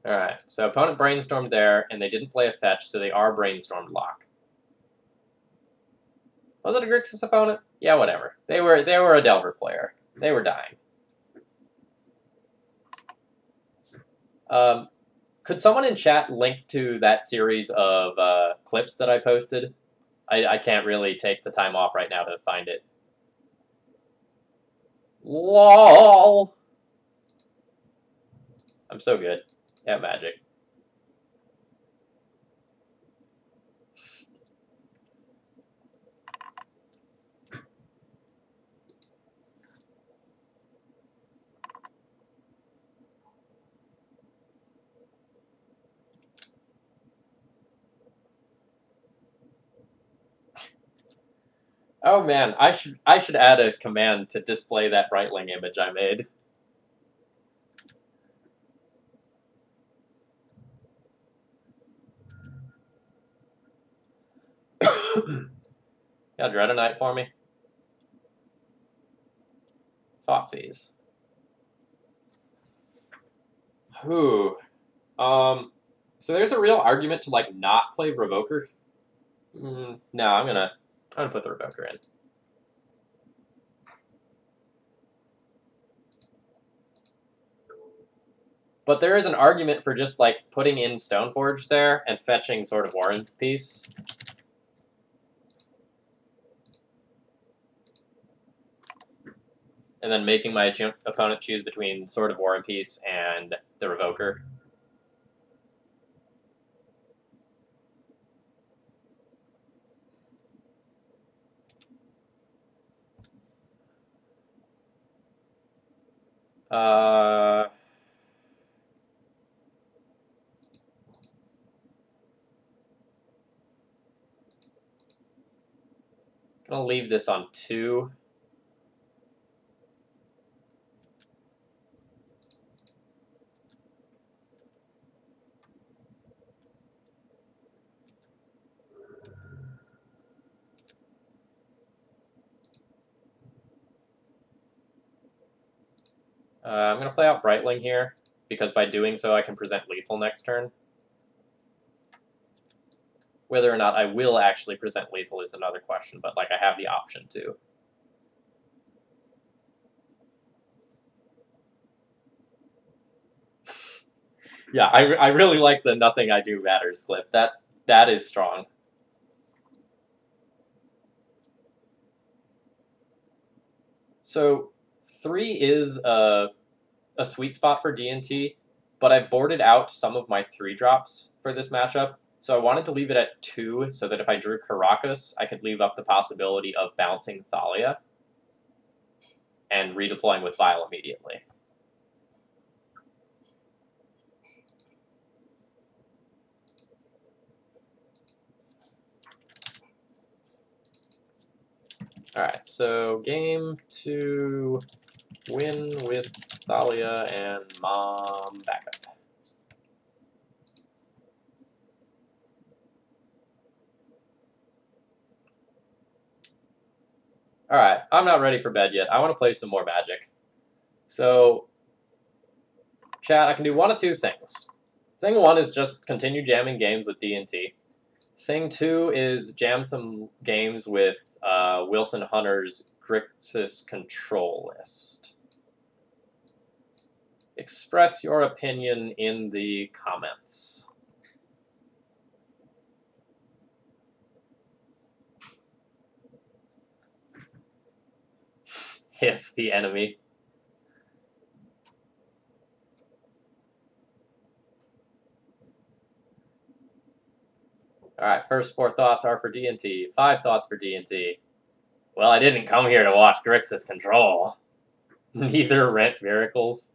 A: Alright, so opponent brainstormed there, and they didn't play a fetch, so they are brainstormed lock. Was it a Grixis opponent? Yeah, whatever. They were a Delver player. They were dying. Could someone in chat link to that series of clips that I posted? I can't really take the time off right now to find it. LOL! I'm so good at Magic. Oh man, I should add a command to display that Brightling image I made. Yeah, Dreadnought for me. Thoughtseize. Whew. So there's a real argument to, like, not play Revoker. No, I'm gonna put the Revoker in. But there is an argument for just, like, putting in Stoneforge there and fetching Sword of War and Peace. And then making my opponent choose between Sword of War and Peace and the Revoker. Gonna leave this on 2. I'm going to play out Brightling here, because by doing so I can present lethal next turn. Whether or not I will actually present lethal is another question, but, like, I have the option to. Yeah, I really like the Nothing I Do Matters clip. That is strong. So 3 is a sweet spot for D&T, but I boarded out some of my 3-drops for this matchup, so I wanted to leave it at 2 so that if I drew Caracas, I could leave up the possibility of bouncing Thalia and redeploying with Vile immediately. Alright, so game 2, win with Thalia and Mom backup. Alright, I'm not ready for bed yet. I want to play some more Magic. So, chat, I can do one of 2 things. Thing 1 is just continue jamming games with D&T. Thing 2 is jam some games with Wilson Hunter's Grixis control list. Express your opinion in the comments. Hiss the enemy. Alright, first 4 thoughts are for D&T. 5 thoughts for D&T. Well, I didn't come here to watch Grixis control. Neither Rent Miracles.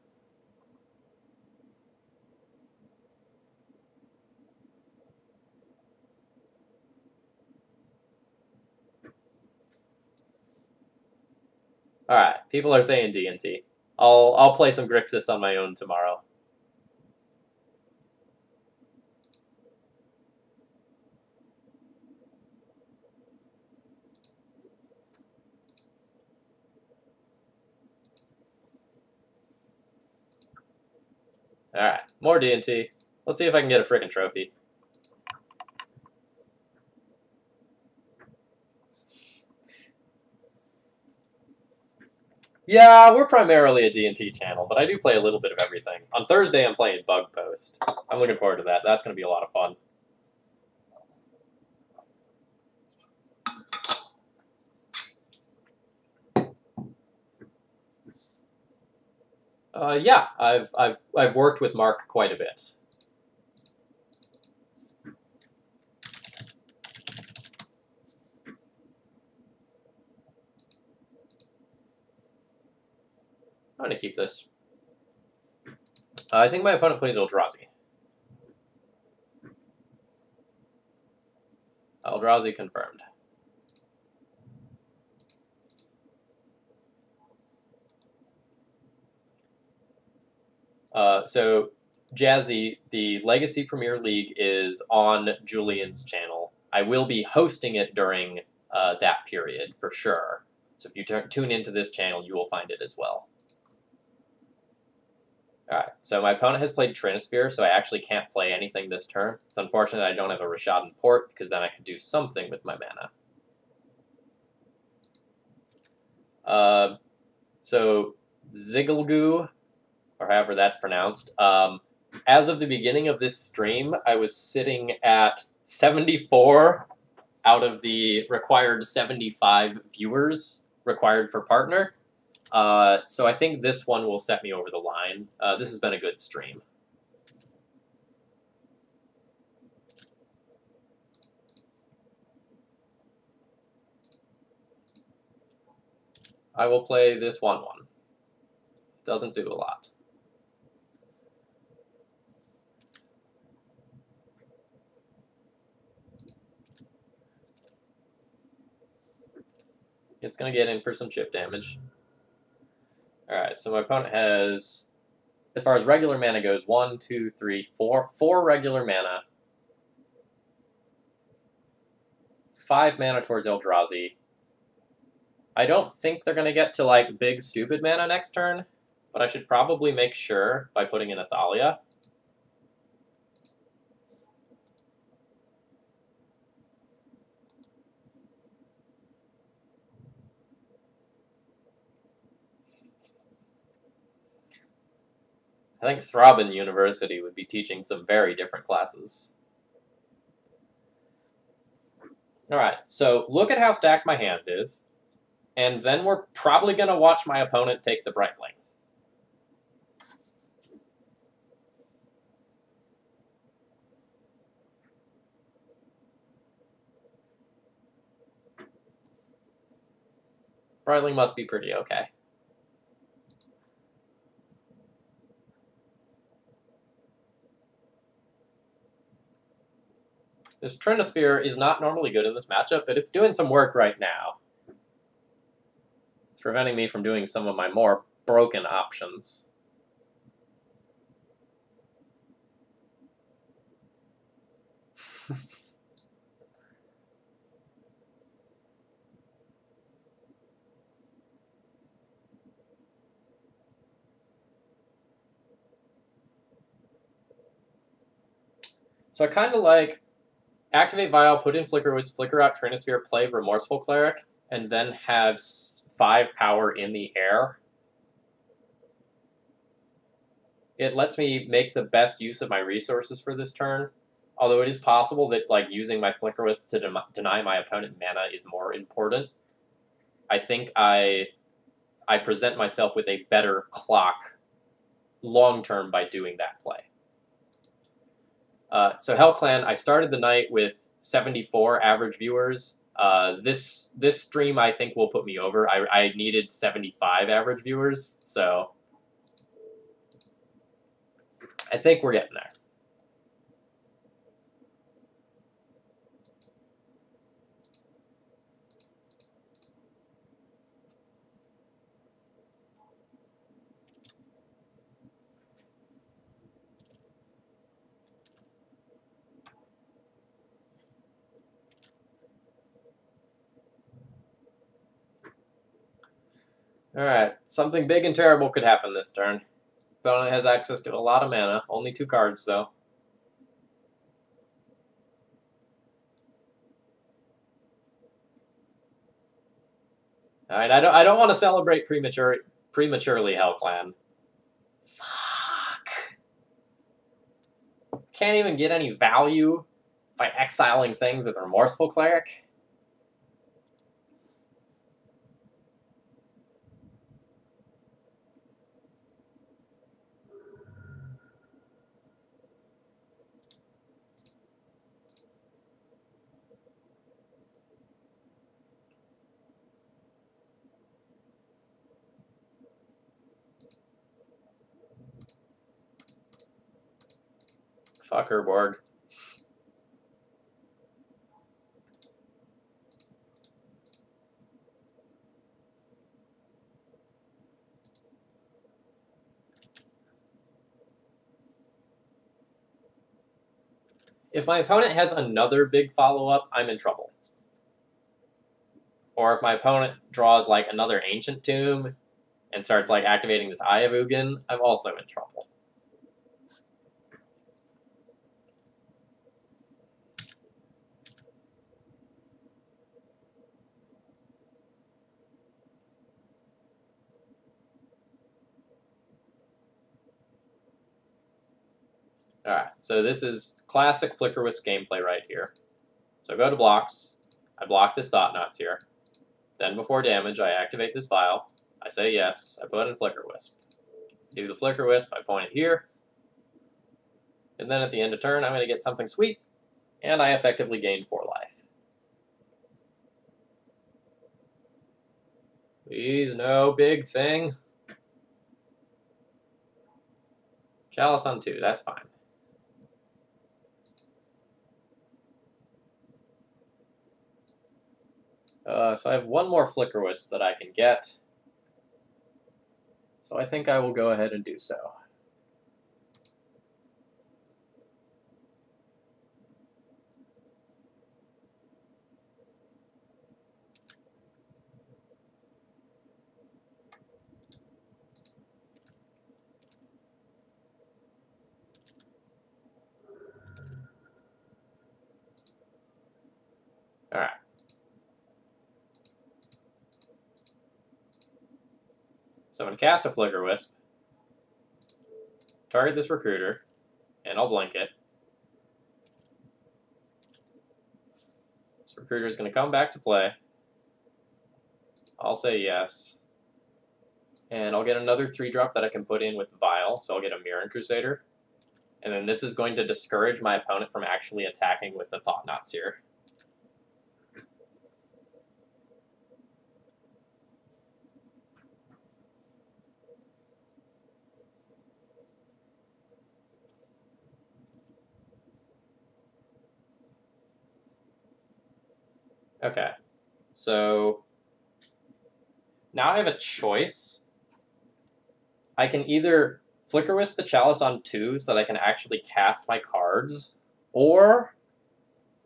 A: Alright, people are saying D&T. I'll play some Grixis on my own tomorrow. Alright, more D&T. Let's see if I can get a frickin' trophy. Yeah, we're primarily a D&T channel, but I do play a little bit of everything. On Thursday, I'm playing Bug Post. I'm looking forward to that. That's going to be a lot of fun. Yeah, I've worked with Mark quite a bit. I'm going to keep this. I think my opponent plays Eldrazi. Eldrazi confirmed. So, Jazzy, the Legacy Premier League is on Julian's channel. I will be hosting it during that period, for sure. So if you tune into this channel, you will find it as well. Alright, so my opponent has played Trinisphere, so I actually can't play anything this turn. It's unfortunate I don't have a Rishadan Port, because then I could do something with my mana. So, Zigglgoo, or however that's pronounced, as of the beginning of this stream, I was sitting at 74 out of the required 75 viewers required for partner. So I think this one will set me over the line. This has been a good stream. I will play this 1/1. Doesn't do a lot. It's going to get in for some chip damage. Alright, so my opponent has, as far as regular mana goes, 1, 2, 3, 4. 4 regular mana. 5 mana towards Eldrazi. I don't think they're going to get to, like, big stupid mana next turn, but I should probably make sure by putting in Athalia. I think Thraben University would be teaching some very different classes. Alright, so look at how stacked my hand is, and then we're probably going to watch my opponent take the Brightling. Brightling must be pretty okay. This Trinisphere is not normally good in this matchup, but it's doing some work right now. It's preventing me from doing some of my more broken options. So I kind of like Activate Vial, put in Flicker Wisp, flicker out Trinosphere, play Remorseful Cleric, and then have 5 power in the air. It lets me make the best use of my resources for this turn, although it is possible that like using my Flicker Wisp to deny my opponent mana is more important. I think I present myself with a better clock long term by doing that play. So Hell Clan, I started the night with 74 average viewers. This stream I think will put me over. I needed 75 average viewers, so I think we're getting there. Alright, something big and terrible could happen this turn. Opponent has access to a lot of mana, only 2 cards though. Alright, I don't want to celebrate prematurely, Hell Clan. Fuck. Can't even get any value by exiling things with Remorseful Cleric. Fucker Borg. If my opponent has another big follow-up, I'm in trouble. Or if my opponent draws like another Ancient Tomb and starts like activating this Eye of Ugin, I'm also in trouble. Alright, so this is classic Flicker Wisp gameplay right here. So I go to blocks, I block this Thought-Knots here. Then before damage, I activate this vial. I say yes, I put in Flicker Wisp. Do the Flicker Wisp, I point it here. And then at the end of turn, I'm going to get something sweet, and I effectively gain 4 life. Please, no big thing. Chalice on 2, that's fine. So I have 1 more Flicker Wisp that I can get. So I think I will go ahead and do so. Alright. So I'm going to cast a Flicker Wisp, target this Recruiter, and I'll blink it. This Recruiter is going to come back to play. I'll say yes. And I'll get another 3-drop that I can put in with Vial, so I'll get a Mirren Crusader. And then this is going to discourage my opponent from actually attacking with the Thought-Knots here. Okay, so now I have a choice. I can either Flicker Wisp the Chalice on 2 so that I can actually cast my cards, or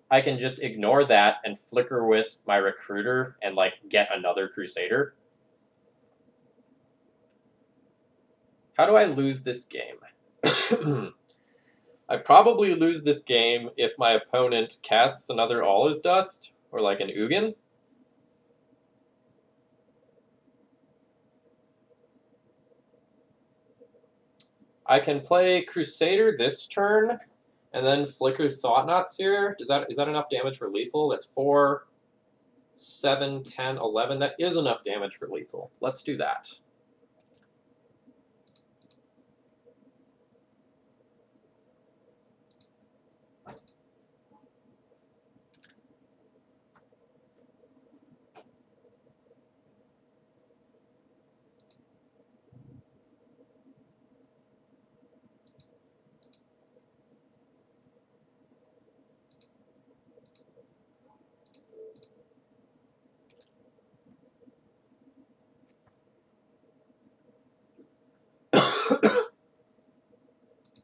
A: I can just ignore that and Flicker Wisp my Recruiter and like get another Crusader. How do I lose this game? I probably lose this game if my opponent casts another All Is Dust, or like an Ugin. I can play Crusader this turn, and then Flicker Thought-Knots here. Is that enough damage for lethal? That's 4, 7, 10, 11. That is enough damage for lethal. Let's do that.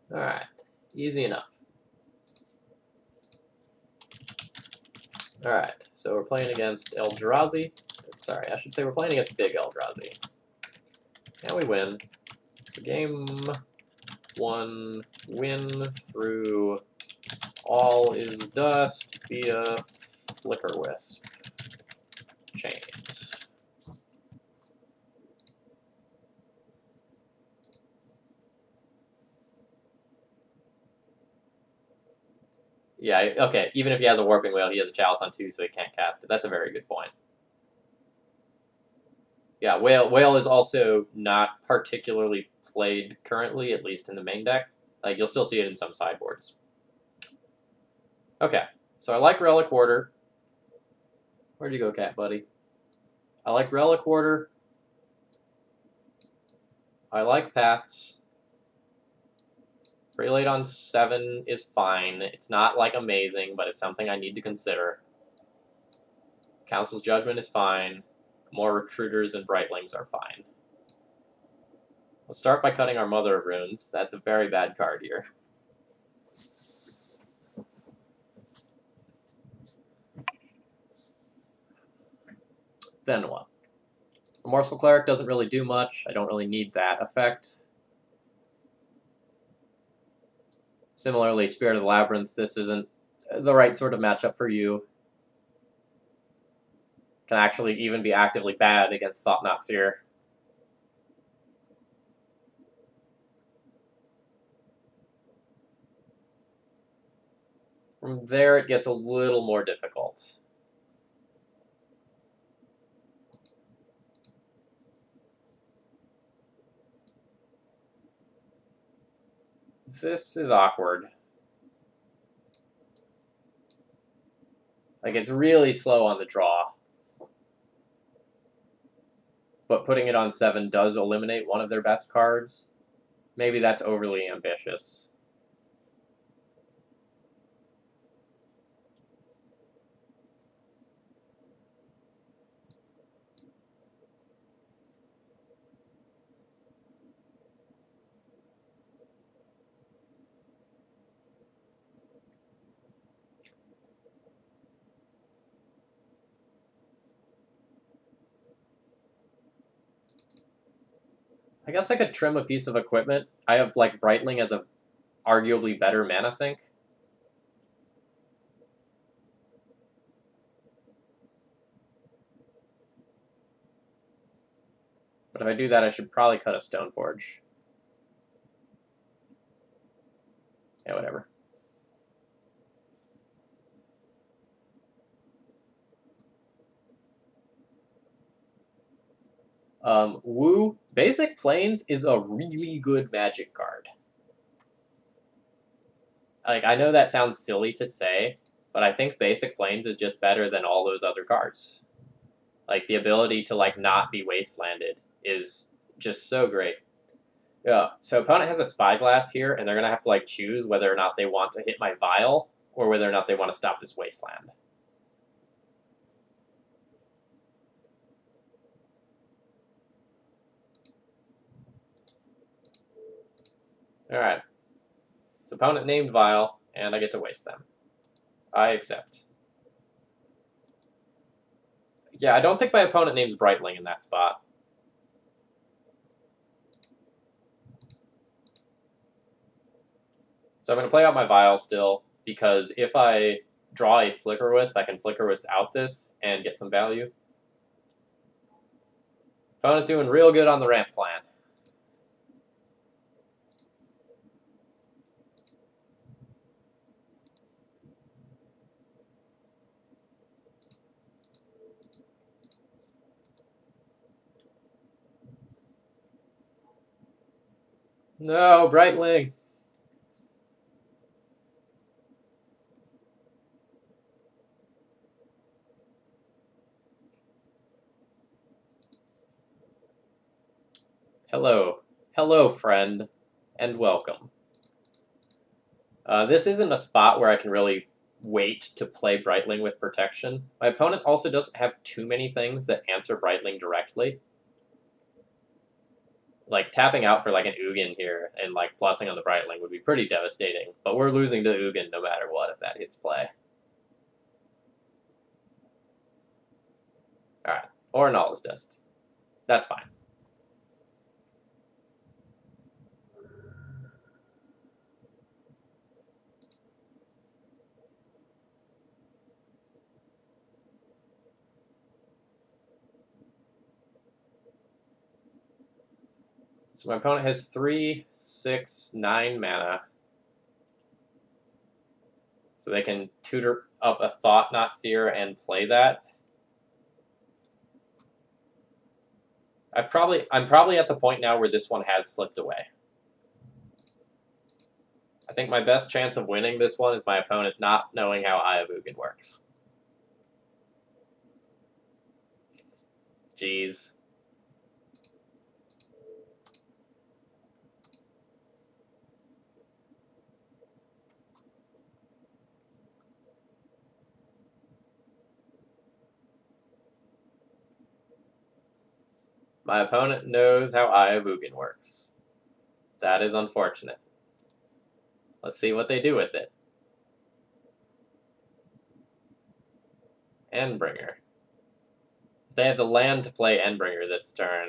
A: Alright, easy enough. Alright, so we're playing against Eldrazi. Sorry, I should say we're playing against Big Eldrazi. And we win. So game 1, win through All Is Dust via Flicker Wisp. Chains. Yeah, okay, even if he has a Warping Whale, he has a Chalice on 2, so he can't cast it. That's a very good point. Yeah, Whale is also not particularly played currently, at least in the main deck. Like, you'll still see it in some sideboards. Okay, so I like Relic Order. Where'd you go, cat buddy? I like Relic Order. I like Paths. Prelate on 7 is fine. It's not, like, amazing, but it's something I need to consider. Council's Judgment is fine. More Recruiters and Brightlings are fine. Let's start by cutting our Mother of Runes. That's a very bad card here. Then what? Remorseful Cleric doesn't really do much. I don't really need that effect. Similarly, Spirit of the Labyrinth, this isn't the right sort of matchup for you. Can actually even be actively bad against Thought-Knots here. From there, it gets a little more difficult. This is awkward. Like, it's really slow on the draw. But putting it on 7 does eliminate one of their best cards. Maybe that's overly ambitious. I guess I could trim a piece of equipment. I have, like, Brightling as a arguably better mana sink. But if I do that, I should probably cut a Stoneforge. Yeah, whatever. Wu, Basic Plains is a really good Magic card. Like, I know that sounds silly to say, but I think Basic Plains is just better than all those other cards. Like, the ability to, like, not be wastelanded is just so great. Yeah, so opponent has a Spyglass here, and they're going to have to, like, choose whether or not they want to hit my Vial, or whether or not they want to stop this Wasteland. Alright. So opponent named Vial, and I get to waste them. I accept. Yeah, I don't think my opponent names Brightling in that spot. So I'm going to play out my Vial still, because if I draw a Flicker Wisp, I can Flicker Wisp out this and get some value. Opponent's doing real good on the ramp plan. No, Brightling! Hello. Hello, friend, and welcome. This isn't a spot where I can really wait to play Brightling with protection. My opponent also doesn't have too many things that answer Brightling directly. Like, tapping out for, like, an Ugin here and, like, plussing on the Brightling would be pretty devastating. But we're losing to Ugin no matter what if that hits play. Alright. Or Knowledge Dust. That's fine. So my opponent has 3, 6, 9 mana. So they can tutor up a Thought-Knot Seer and play that. I'm probably at the point now where this one has slipped away. I think my best chance of winning this one is my opponent not knowing how Eye of Ugin works. Jeez. My opponent knows how Eye of Ugin works. That is unfortunate. Let's see what they do with it. Endbringer. They have the land to play Endbringer this turn.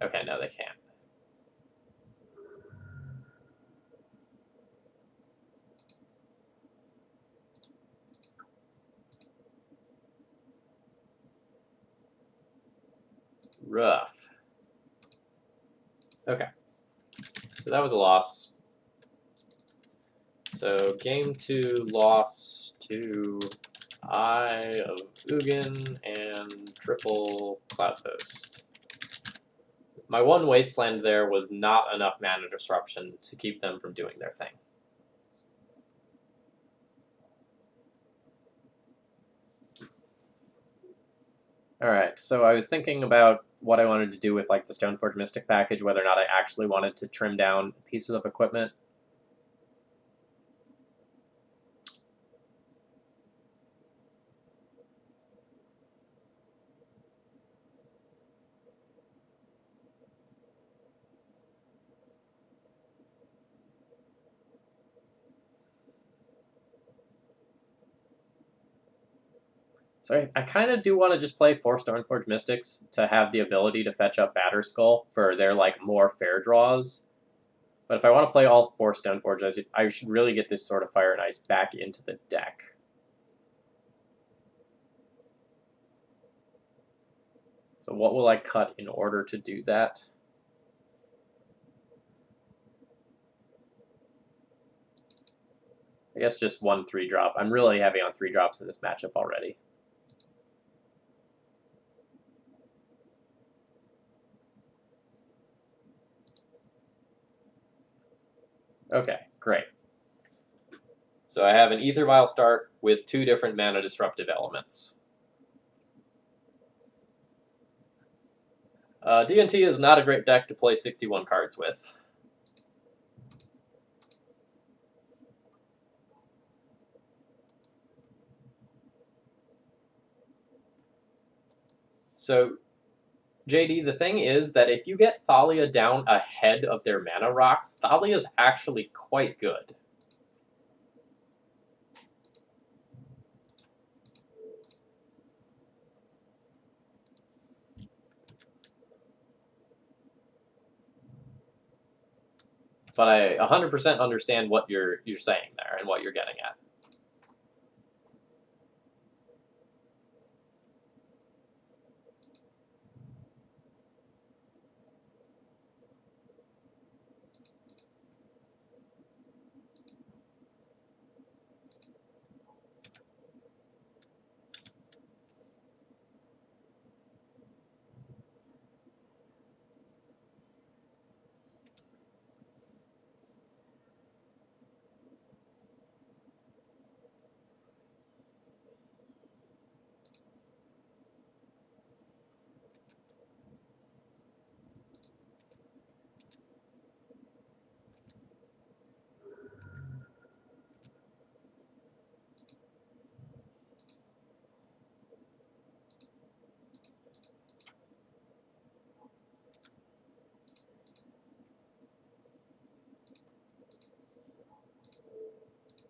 A: Okay, no, they can't. Rough. Okay. So that was a loss. So game 2 loss to Eye of Ugin and triple Cloudpost. My one Wasteland there was not enough mana disruption to keep them from doing their thing. Alright, so I was thinking about what I wanted to do with like the Stoneforge Mystic package, whether or not I actually wanted to trim down pieces of equipment. So I kind of do want to just play 4 Stoneforge Mystics to have the ability to fetch up Batterskull for their like more fair draws. But if I want to play all 4 Stoneforge, I should really get this Sword of Fire and Ice back into the deck. So what will I cut in order to do that? I guess just 1 3-drop. I'm really heavy on 3-drops in this matchup already. Okay, great. So I have an Ether Vial start with 2 different mana disruptive elements. D&T is not a great deck to play 61 cards with. So, JD, the thing is that if you get Thalia down ahead of their mana rocks, Thalia is actually quite good. but I 100% understand what you're saying there and what you're getting at.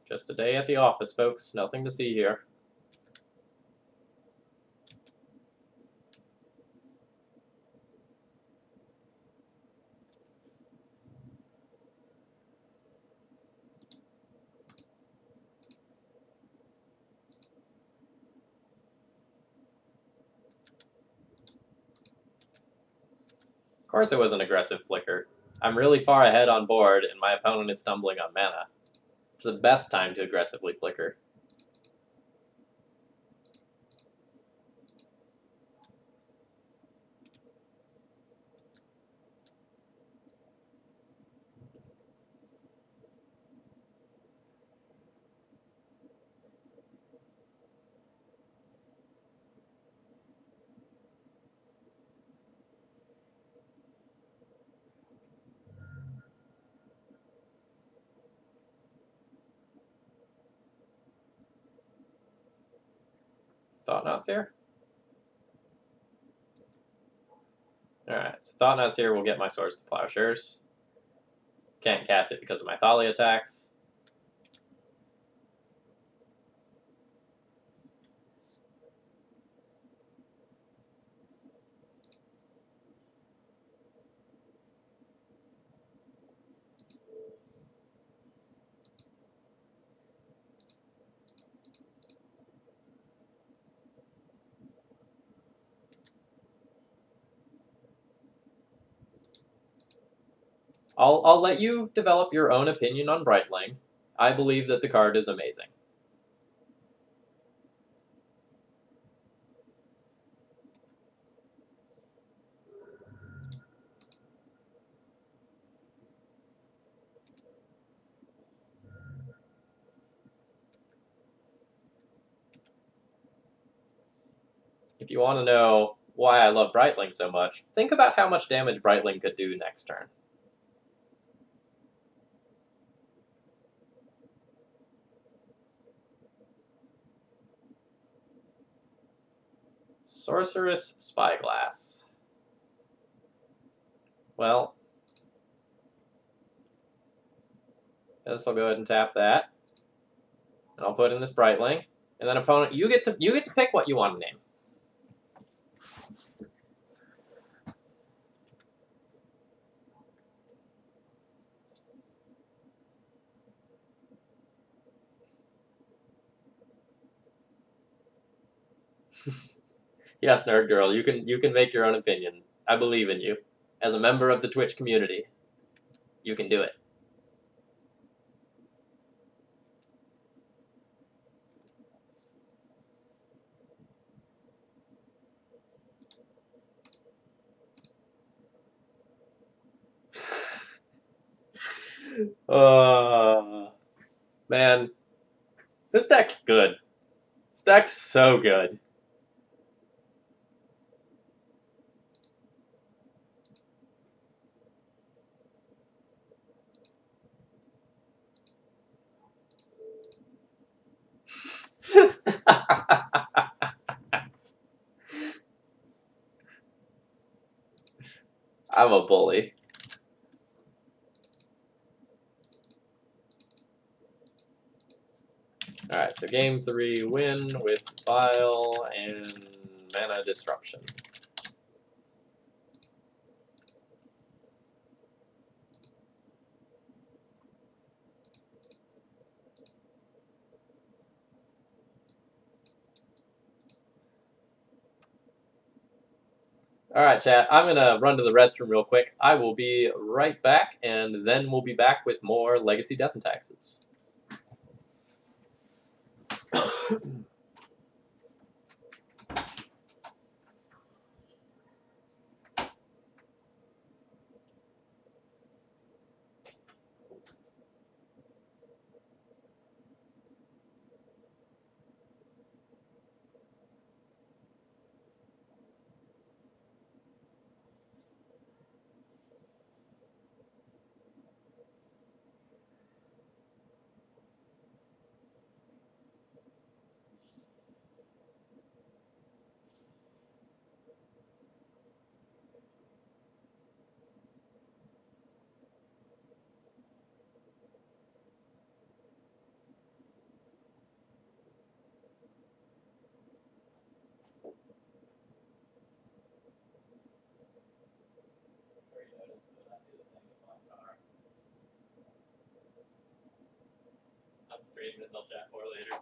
A: Just a day at the office, folks. Nothing to see here. Of course it was an aggressive flicker. I'm really far ahead on board, and my opponent is stumbling on mana. It's the best time to aggressively flicker. Thought-Knot's here? Alright, so Thought-Knot's here. We'll get my Swords to Plowshares. Can't cast it because of my Thalia attacks. I'll let you develop your own opinion on Brightling. I believe that the card is amazing. If you want to know why I love Brightling so much, think about how much damage Brightling could do next turn. Sorceress Spyglass. Well, guess I'll go ahead and tap that, and I'll put in this Brightling, and then opponent, you get to pick what you want to name. Yes, Nerd Girl, you can make your own opinion. I believe in you. As a member of the Twitch community, you can do it. Man, this deck's good. This deck's so good. I'm a bully. Alright, so game 3, win with Bile and Mana Disruption. All right, chat. I'm gonna run to the restroom real quick. I will be right back, and then we'll be back with more Legacy Death and Taxes. I'm streaming it, they'll chat more later.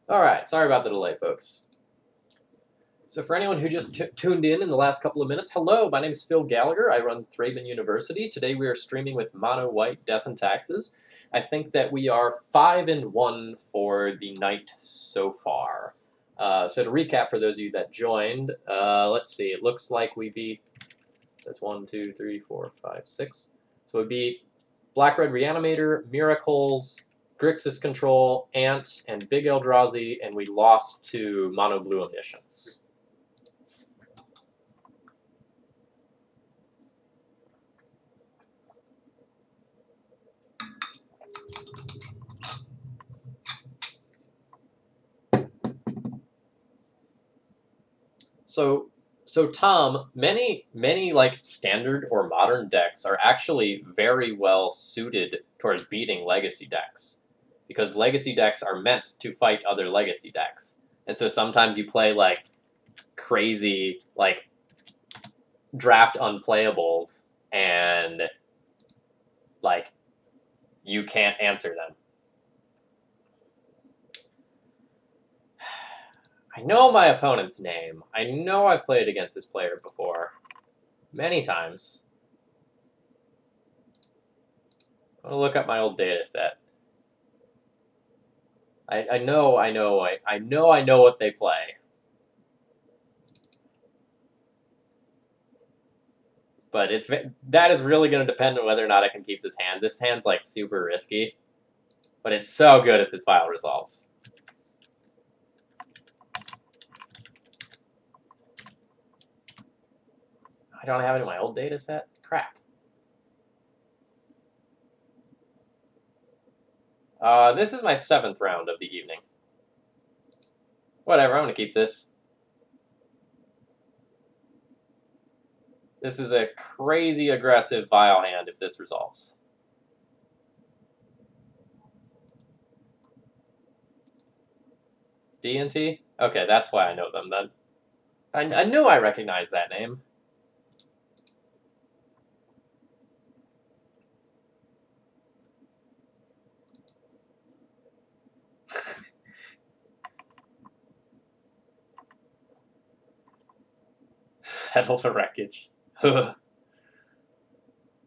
A: All right, sorry about the delay, folks. So for anyone who just tuned in the last couple of minutes, hello, my name is Phil Gallagher. I run ThrabenU University. Today we are streaming with Mono White Death and Taxes. I think that we are 5-1 for the night so far. So to recap for those of you that joined, let's see, it looks like we beat, that's 1, 2, 3, 4, 5, 6. So we beat Black Red Reanimator, Miracles, Grixis Control, Ant, and Big Eldrazi, and we lost to Mono Blue Omniscience. So Tom, many like standard or modern decks are actually very well suited towards beating legacy decks, because legacy decks are meant to fight other legacy decks, and so sometimes you play like crazy like draft unplayables and like you can't answer them. I know my opponent's name. I know I played against this player before. Many times. I'm gonna look up my old data set. I know what they play. But that is really gonna depend on whether or not I can keep this hand. This hand's like super risky. But it's so good if this file resolves. I don't have it in my old data set? Crap. This is my 7th round of the evening. Whatever, I'm going to keep this. This is a crazy aggressive Vile hand if this resolves. D&T? Okay, that's why I know them then. I knew I recognized that name. Settle the wreckage.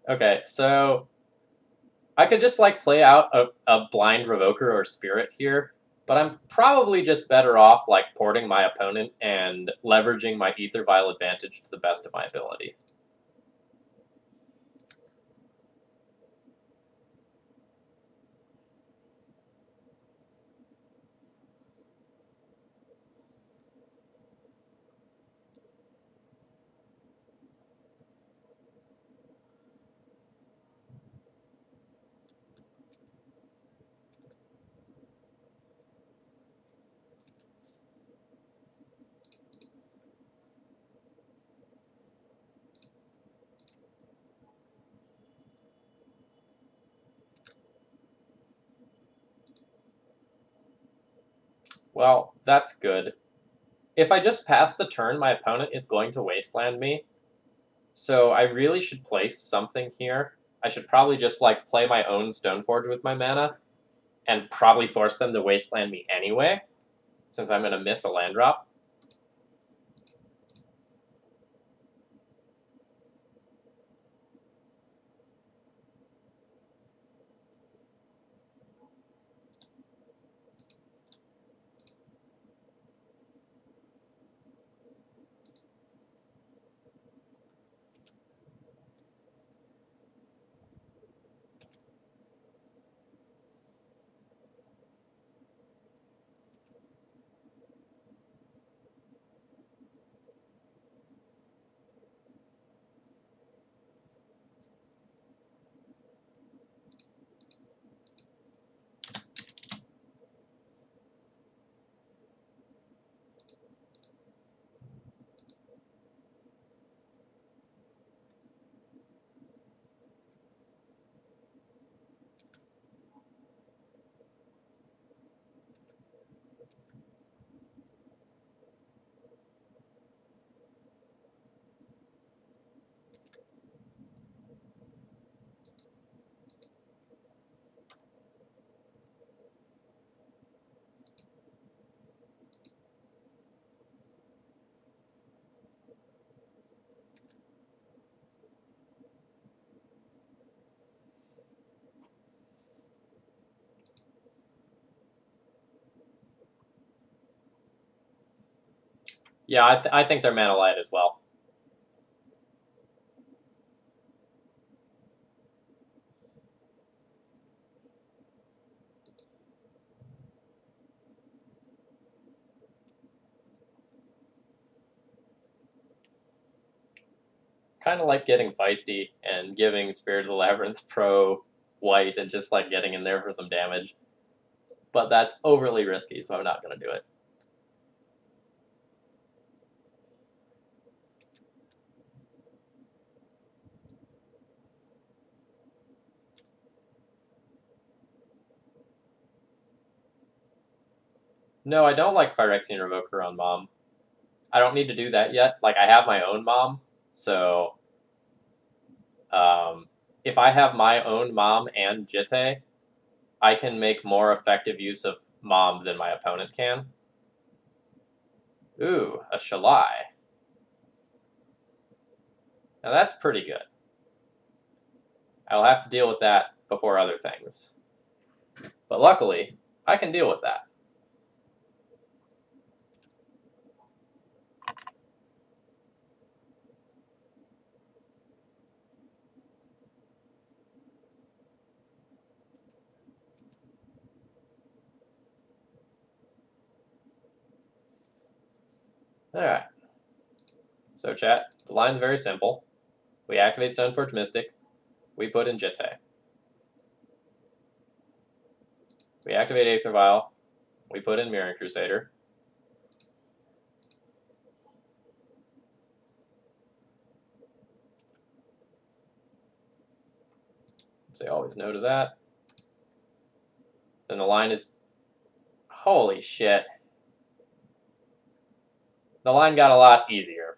A: Okay, so I could just like play out a blind Revoker or Spirit here, but I'm probably just better off like porting my opponent and leveraging my Ether Vial advantage to the best of my ability. Well, that's good. If I just pass the turn, my opponent is going to wasteland me. So I really should place something here. I should probably just, like, play my own Stoneforge with my mana, and probably force them to wasteland me anyway, since I'm going to miss a land drop. Yeah, I think they're mana light as well. Kind of like getting feisty and giving Spirit of the Labyrinth pro white and just like getting in there for some damage. But that's overly risky, so I'm not going to do it. No, I don't like Phyrexian Revoker on Mom. I don't need to do that yet. Like, I have my own Mom, so if I have my own Mom and Jitte, I can make more effective use of Mom than my opponent can. Ooh, a Shalai. Now that's pretty good. I'll have to deal with that before other things. But luckily, I can deal with that. Alright. So chat, the line's very simple. We activate Stoneforge Mystic. We put in Jitte. We activate Aether Vial. We put in Mirran Crusader. Say always no to that. Then the line is... Holy shit. The line got a lot easier.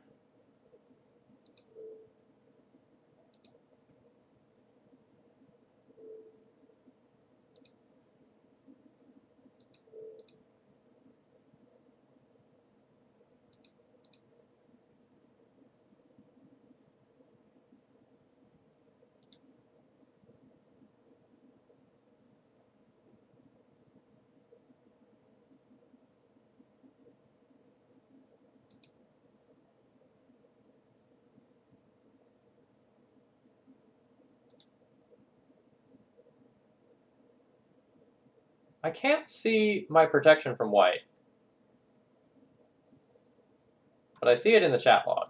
A: I can't see my protection from white. But I see it in the chat log.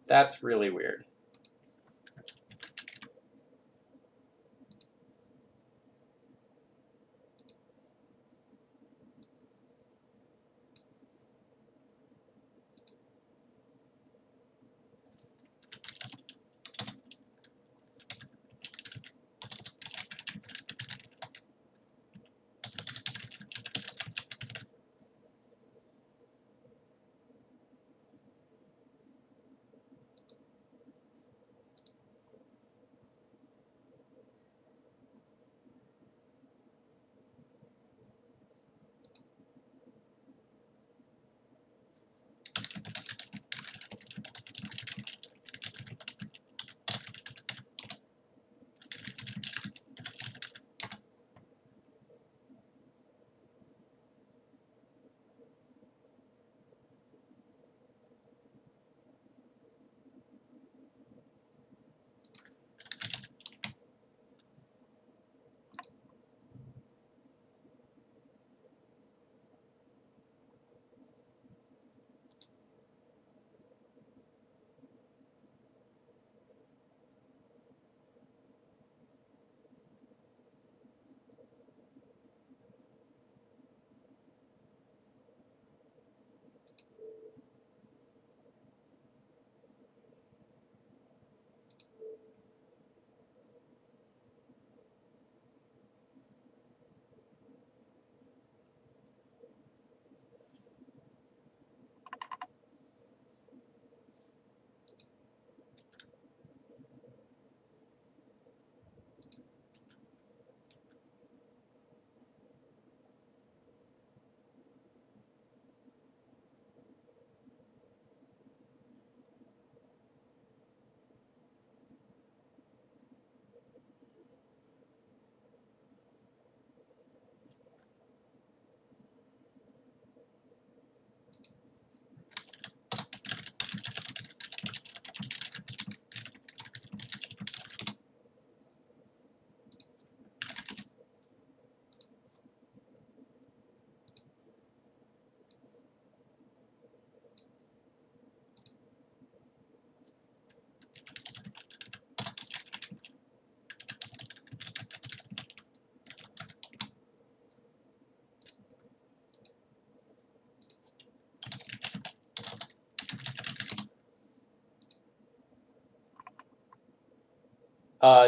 A: That's really weird.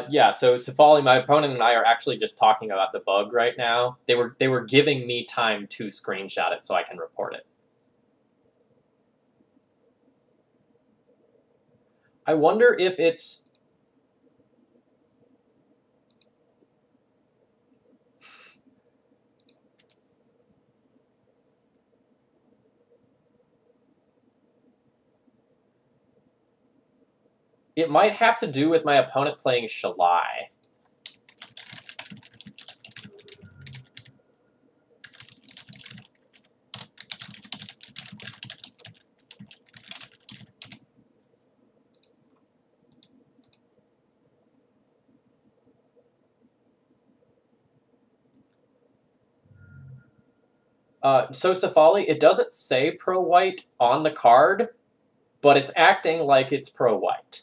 A: Yeah, so Safali, my opponent, and I are actually just talking about the bug right now. They were giving me time to screenshot it so I can report it. I wonder if it's... It might have to do with my opponent playing Shalai. So Safali, it doesn't say pro-white on the card, but it's acting like it's pro-white.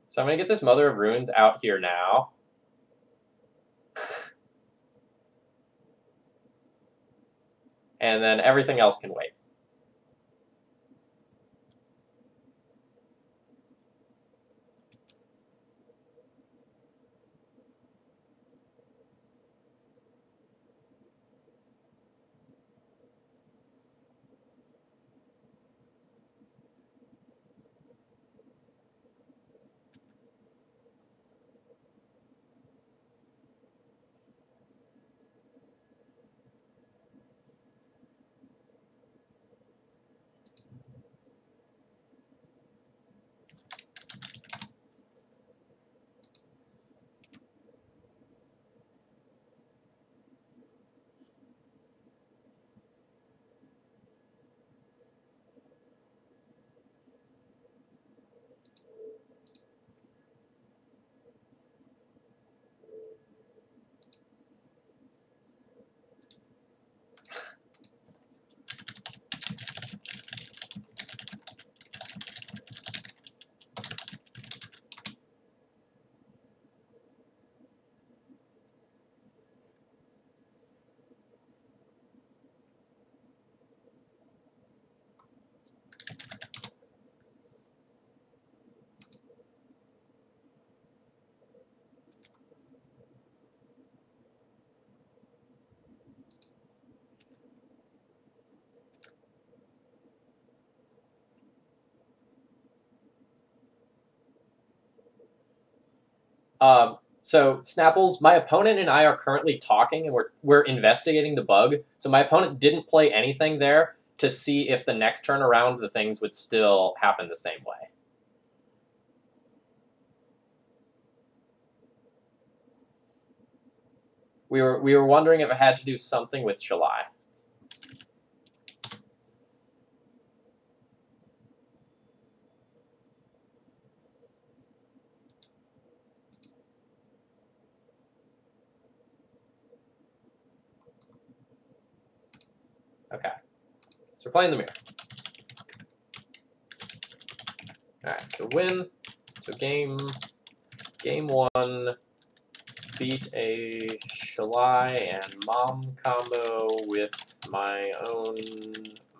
A: So I'm going to get this Mother of Runes out here now. And then everything else can wait. So Snapples, my opponent and I are currently talking, and we're investigating the bug. So my opponent didn't play anything there to see if the next turn around the things would still happen the same way. We were wondering if it had to do something with Shalai. Okay. So we're playing the mirror. Alright, so win. So game one, beat a Shalai and Mom combo with my own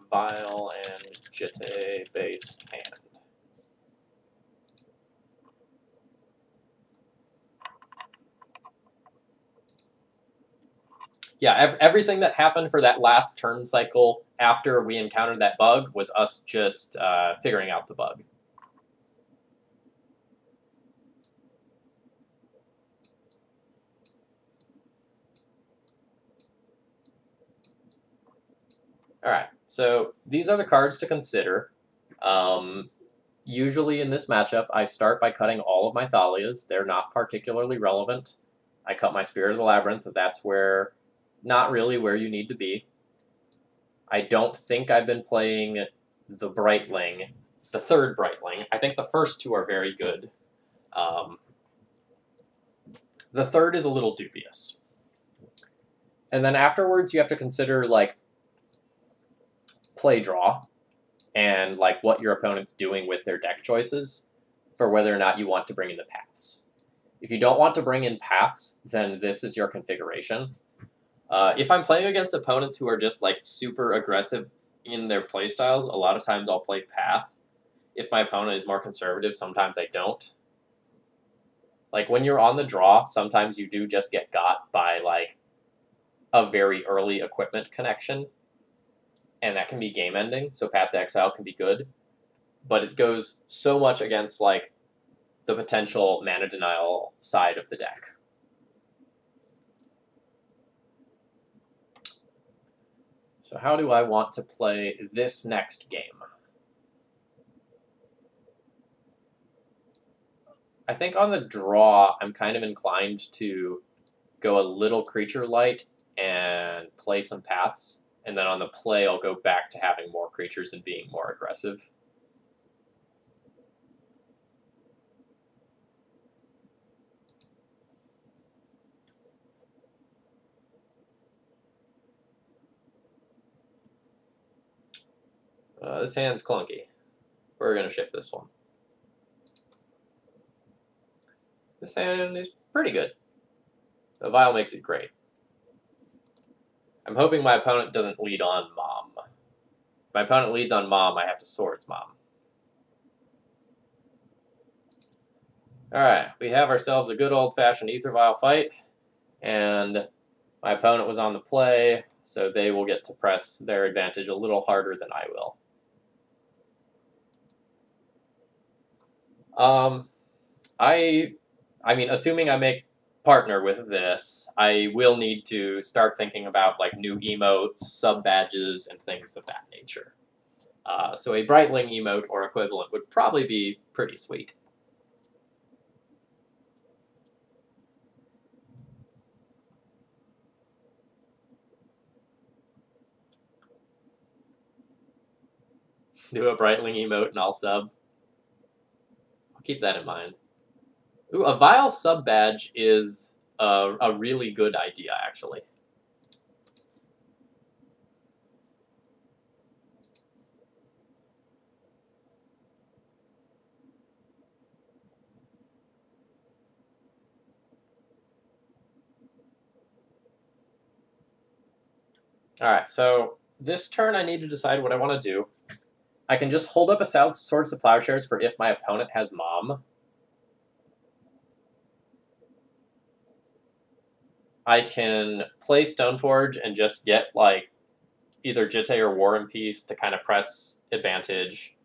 A: Vile and Jitte-based hand. Yeah, everything that happened for that last turn cycle after we encountered that bug was us just figuring out the bug. All right, so these are the cards to consider. Usually in this matchup, I start by cutting all of my Thalias. They're not particularly relevant. I cut my Spirit of the Labyrinth. That's where, not really where you need to be. I don't think I've been playing the Brightling, the third Brightling. I think the first two are very good. The third is a little dubious. And then afterwards, you have to consider, like, play draw and, like, what your opponent's doing with their deck choices for whether or not you want to bring in the paths. If you don't want to bring in paths, then this is your configuration. If I'm playing against opponents who are just like super aggressive in their playstyles, a lot of times I'll play path. If my opponent is more conservative, sometimes I don't. Like when you're on the draw, sometimes you do just get got by like a very early equipment connection, and that can be game ending. So Path to Exile can be good, but it goes so much against like the potential mana denial side of the deck. So how do I want to play this next game? I think on the draw, I'm kind of inclined to go a little creature light and play some paths, and then on the play, I'll go back to having more creatures and being more aggressive. This hand's clunky. We're going to ship this one. This hand is pretty good. The Vial makes it great. I'm hoping my opponent doesn't lead on Mom. If my opponent leads on Mom, I have to Swords Mom. Alright, we have ourselves a good old-fashioned Aether Vial fight, and my opponent was on the play, so they will get to press their advantage a little harder than I will. I mean, assuming I make partner with this, I will need to start thinking about like new emotes, sub badges, and things of that nature. So a Brightling emote or equivalent would probably be pretty sweet. Do a Brightling emote and I'll sub. I'll keep that in mind. Ooh, a Vial sub badge is a really good idea, actually. Alright, so this turn I need to decide what I want to do. I can just hold up a Swords to Plowshares for if my opponent has Mom. I can play Stoneforge and just get like either Jitte or War and Peace to kind of press advantage.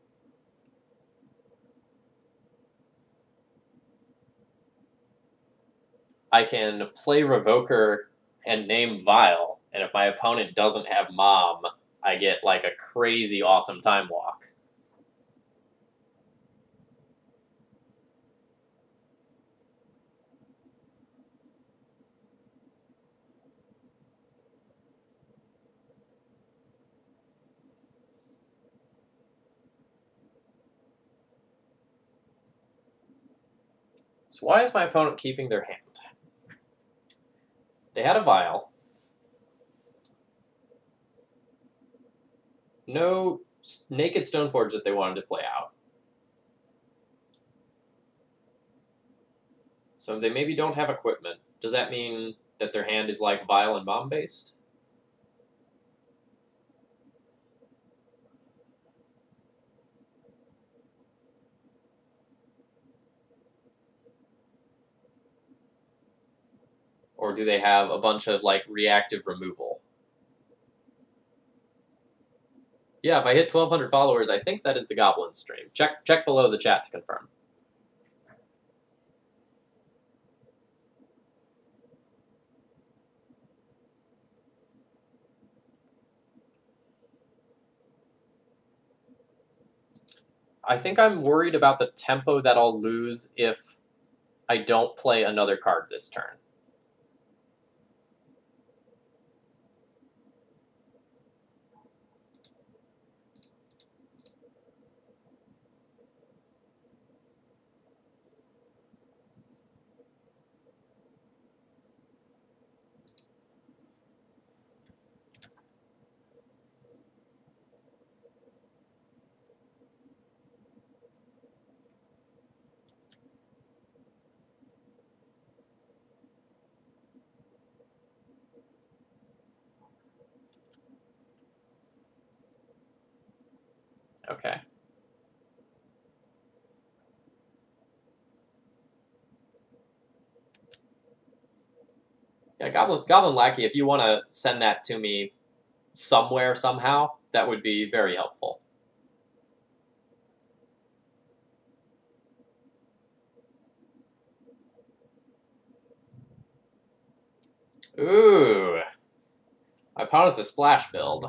A: I can play Revoker and name Vial, and if my opponent doesn't have Mom, I get like a crazy awesome Time Walk. So why is my opponent keeping their hand? They had a Vial. No naked Stoneforge that they wanted to play out. So they maybe don't have equipment. Does that mean that their hand is like Vial and Mom based? Or do they have a bunch of like reactive removal? Yeah, if I hit 1,200 followers, I think that is the Goblin stream. Check below the chat to confirm. I think I'm worried about the tempo that I'll lose if I don't play another card this turn. Okay. Yeah, Goblin Lackey, if you want to send that to me somewhere, somehow, that would be very helpful. Ooh. My opponent's a splash build.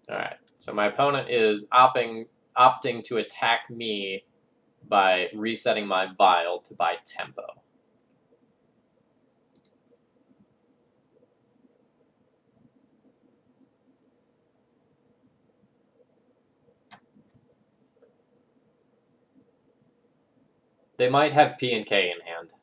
A: Alright, so my opponent is opting to attack me by resetting my Vial to buy tempo. They might have P and K in hand.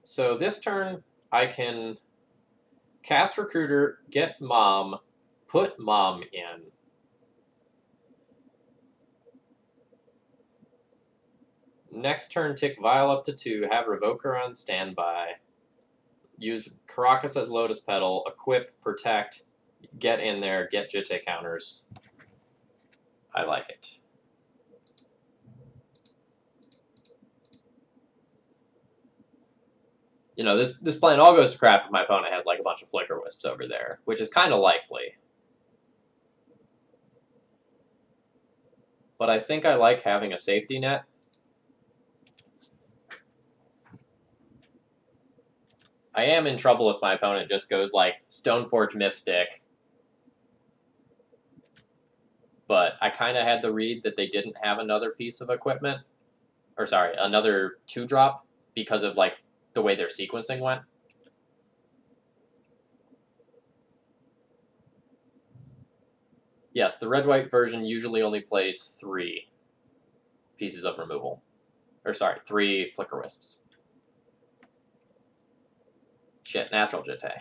A: So this turn, I can cast Recruiter, get Mom, put Mom in. Next turn, tick Vial up to 2, have Revoker on standby. Use Caracas as Lotus Petal, equip, protect, get in there, get Jitte counters. I like it. You know, this plan all goes to crap if my opponent has like a bunch of Flicker Wisps over there, which is kind of likely. But I think I like having a safety net. I am in trouble if my opponent just goes like Stoneforge Mystic. But I kind of had the read that they didn't have another piece of equipment. Or sorry, another 2-drop because of like the way their sequencing went. Yes, the red-white version usually only plays 3 pieces of removal. Or sorry, 3 Flicker Wisps. Shit, natural Jitte.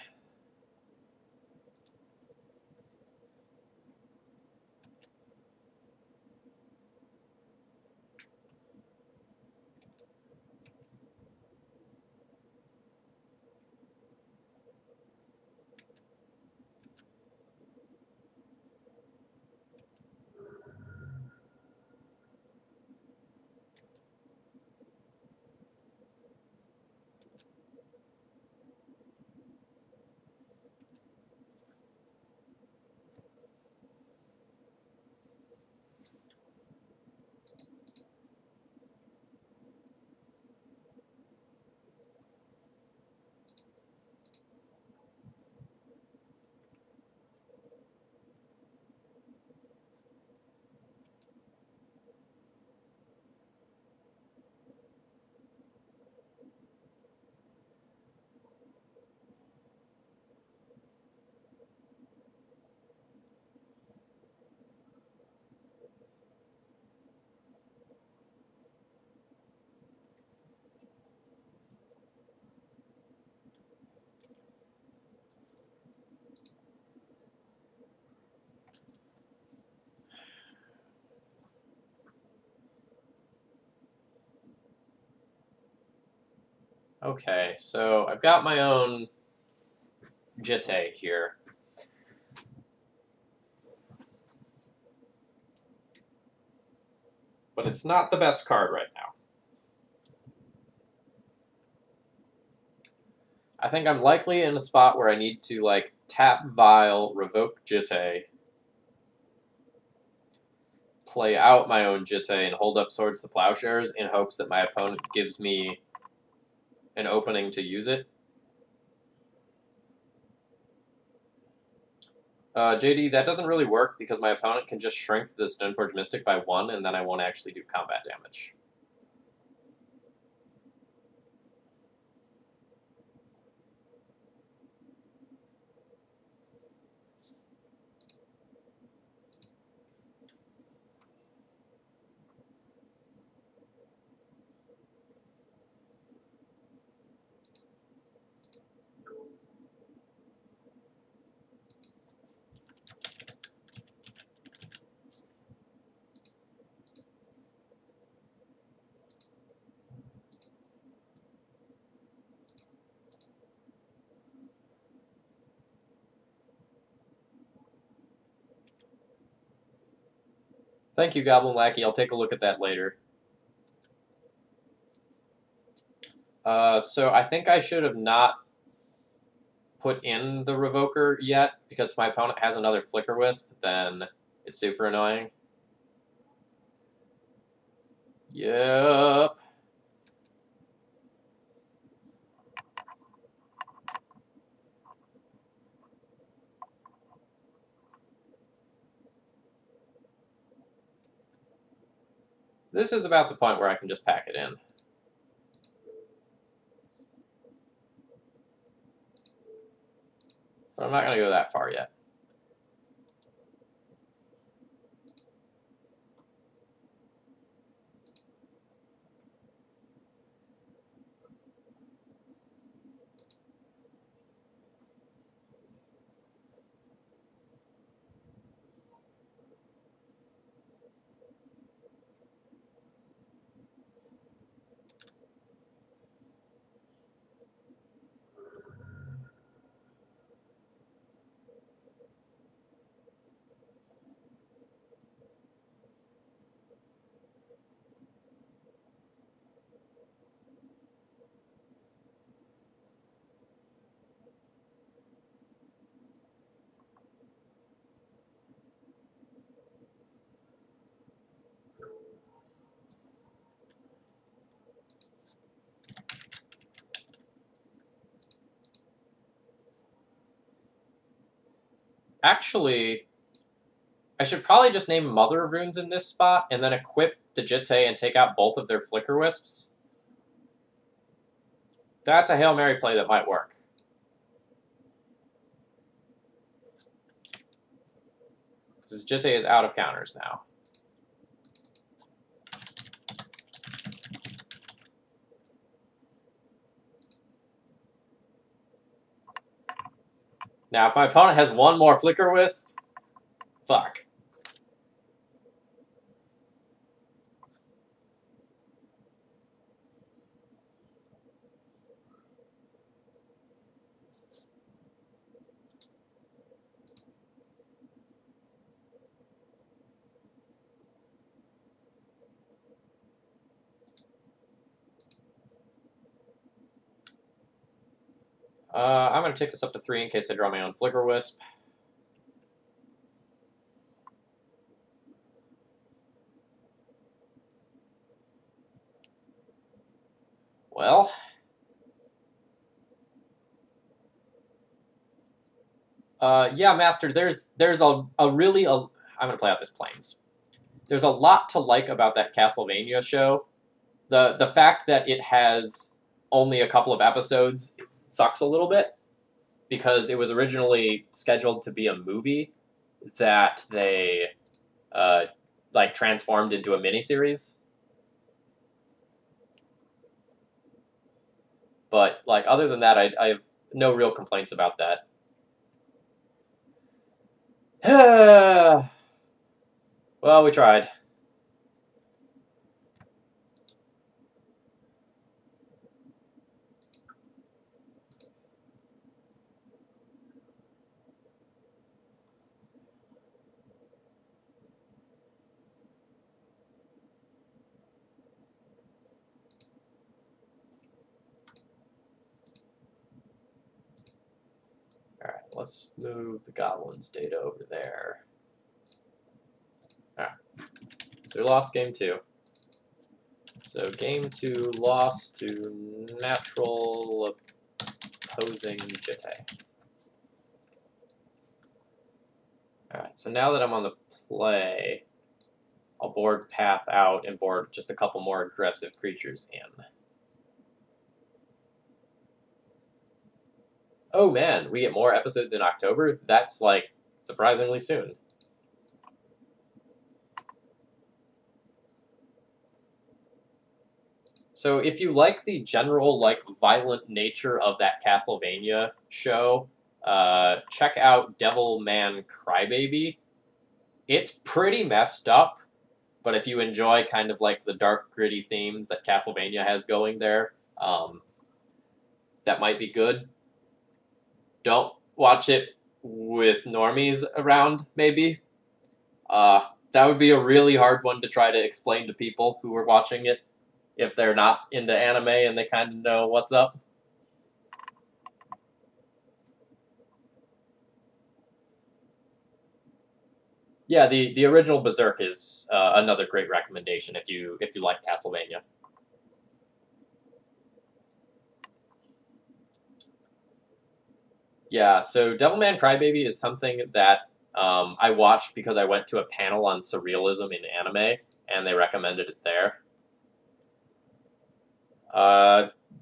A: Okay, so I've got my own Jitte here. But it's not the best card right now. I think I'm likely in a spot where I need to, like, tap Vial, revoke Jitte, play out my own Jitte, and hold up Swords to Plowshares in hopes that my opponent gives me an opening to use it. JD, that doesn't really work because my opponent can just shrink the Stoneforge Mystic by 1, and then I won't actually do combat damage. Thank you, Goblin Lackey. I'll take a look at that later. So I think I should have not put in the Revoker yet, because if my opponent has another Flicker Wisp, then it's super annoying. Yep. This is about the point where I can just pack it in. But I'm not going to go that far yet. Actually, I should probably just name Mother of Runes in this spot, and then equip the Jitte and take out both of their Flicker Wisps. That's a Hail Mary play that might work. Because Jitte is out of counters now. Now, if my opponent has one more Flicker Wisp, fuck. I'm going to take this up to 3 in case I draw my own Flicker Wisp. Well, yeah, Master, there's a really, I'm going to play out this Plains. There's a lot to like about that Castlevania show. The fact that it has only a couple of episodes sucks a little bit, because it was originally scheduled to be a movie that they like transformed into a miniseries. But like other than that, I have no real complaints about that. Well, we tried. Alright, let's move the Goblin's data over there. Alright. So we lost game 2. So game 2 lost to natural opposing Jitte. Alright, so now that I'm on the play, I'll board path out and board just a couple more aggressive creatures in. Oh man, we get more episodes in October? That's, like, surprisingly soon. So if you like the general, like, violent nature of that Castlevania show, check out Devilman Crybaby. It's pretty messed up, but if you enjoy kind of like the dark, gritty themes that Castlevania has going there, that might be good. Don't watch it with normies around, maybe. That would be a really hard one to try to explain to people who are watching it if they're not into anime and they kind of know what's up. Yeah, the original Berserk is another great recommendation if you like Castlevania. Yeah, so Devilman Crybaby is something that I watched because I went to a panel on surrealism in anime, and they recommended it there.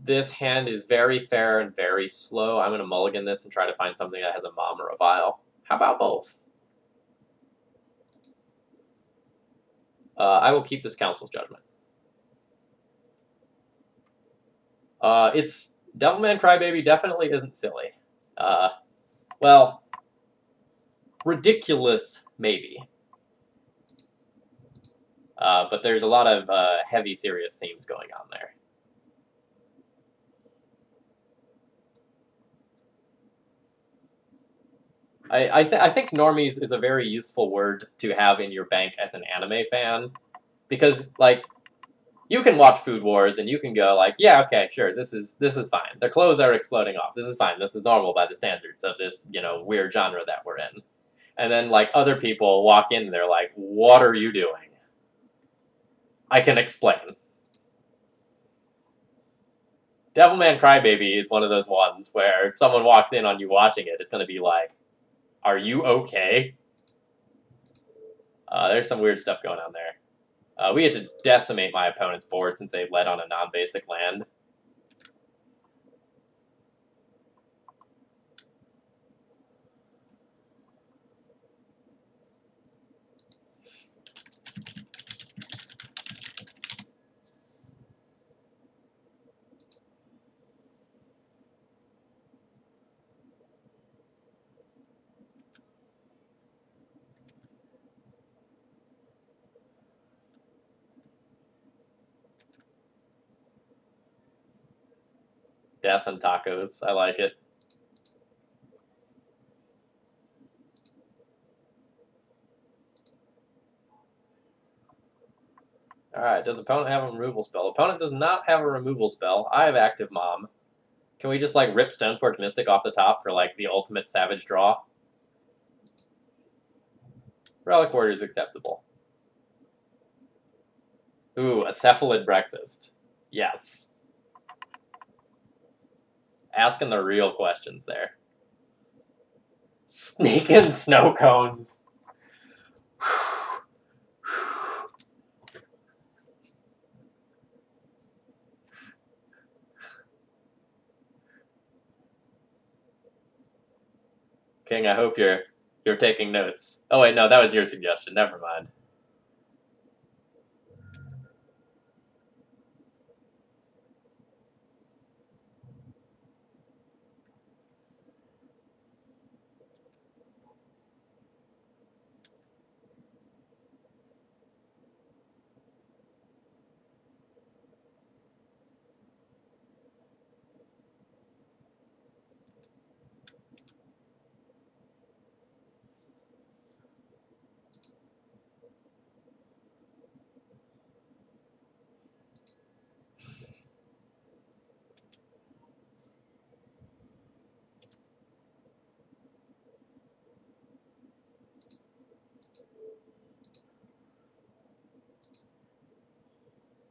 A: This hand is very fair and very slow. I'm going to mulligan this and try to find something that has a Mom or a Vial. How about both? I will keep this Council's Judgment. It's Devilman Crybaby definitely isn't silly. Well, ridiculous, maybe. But there's a lot of heavy, serious themes going on there. I think normies is a very useful word to have in your bank as an anime fan, because like you can watch Food Wars and you can go like, yeah, okay, sure, this is fine. Their clothes are exploding off. This is fine. This is normal by the standards of this weird genre that we're in. And then like other people walk in and they're like, what are you doing? I can explain. Devilman Crybaby is one of those ones where if someone walks in on you watching it, it's going to be like, are you okay? There's some weird stuff going on there. We had to decimate my opponent's board since they led on a non-basic land. Death and tacos. I like it. Alright, does opponent have a removal spell? Opponent does not have a removal spell. I have active Mom. Can we just, like, rip Stoneforge Mystic off the top for, like, the ultimate savage draw? Relic Warrior is acceptable. Ooh, a cephalid breakfast. Yes. Asking the real questions there. Sneaking snow cones. King, I hope you're taking notes. Oh wait, no, that was your suggestion. Never mind.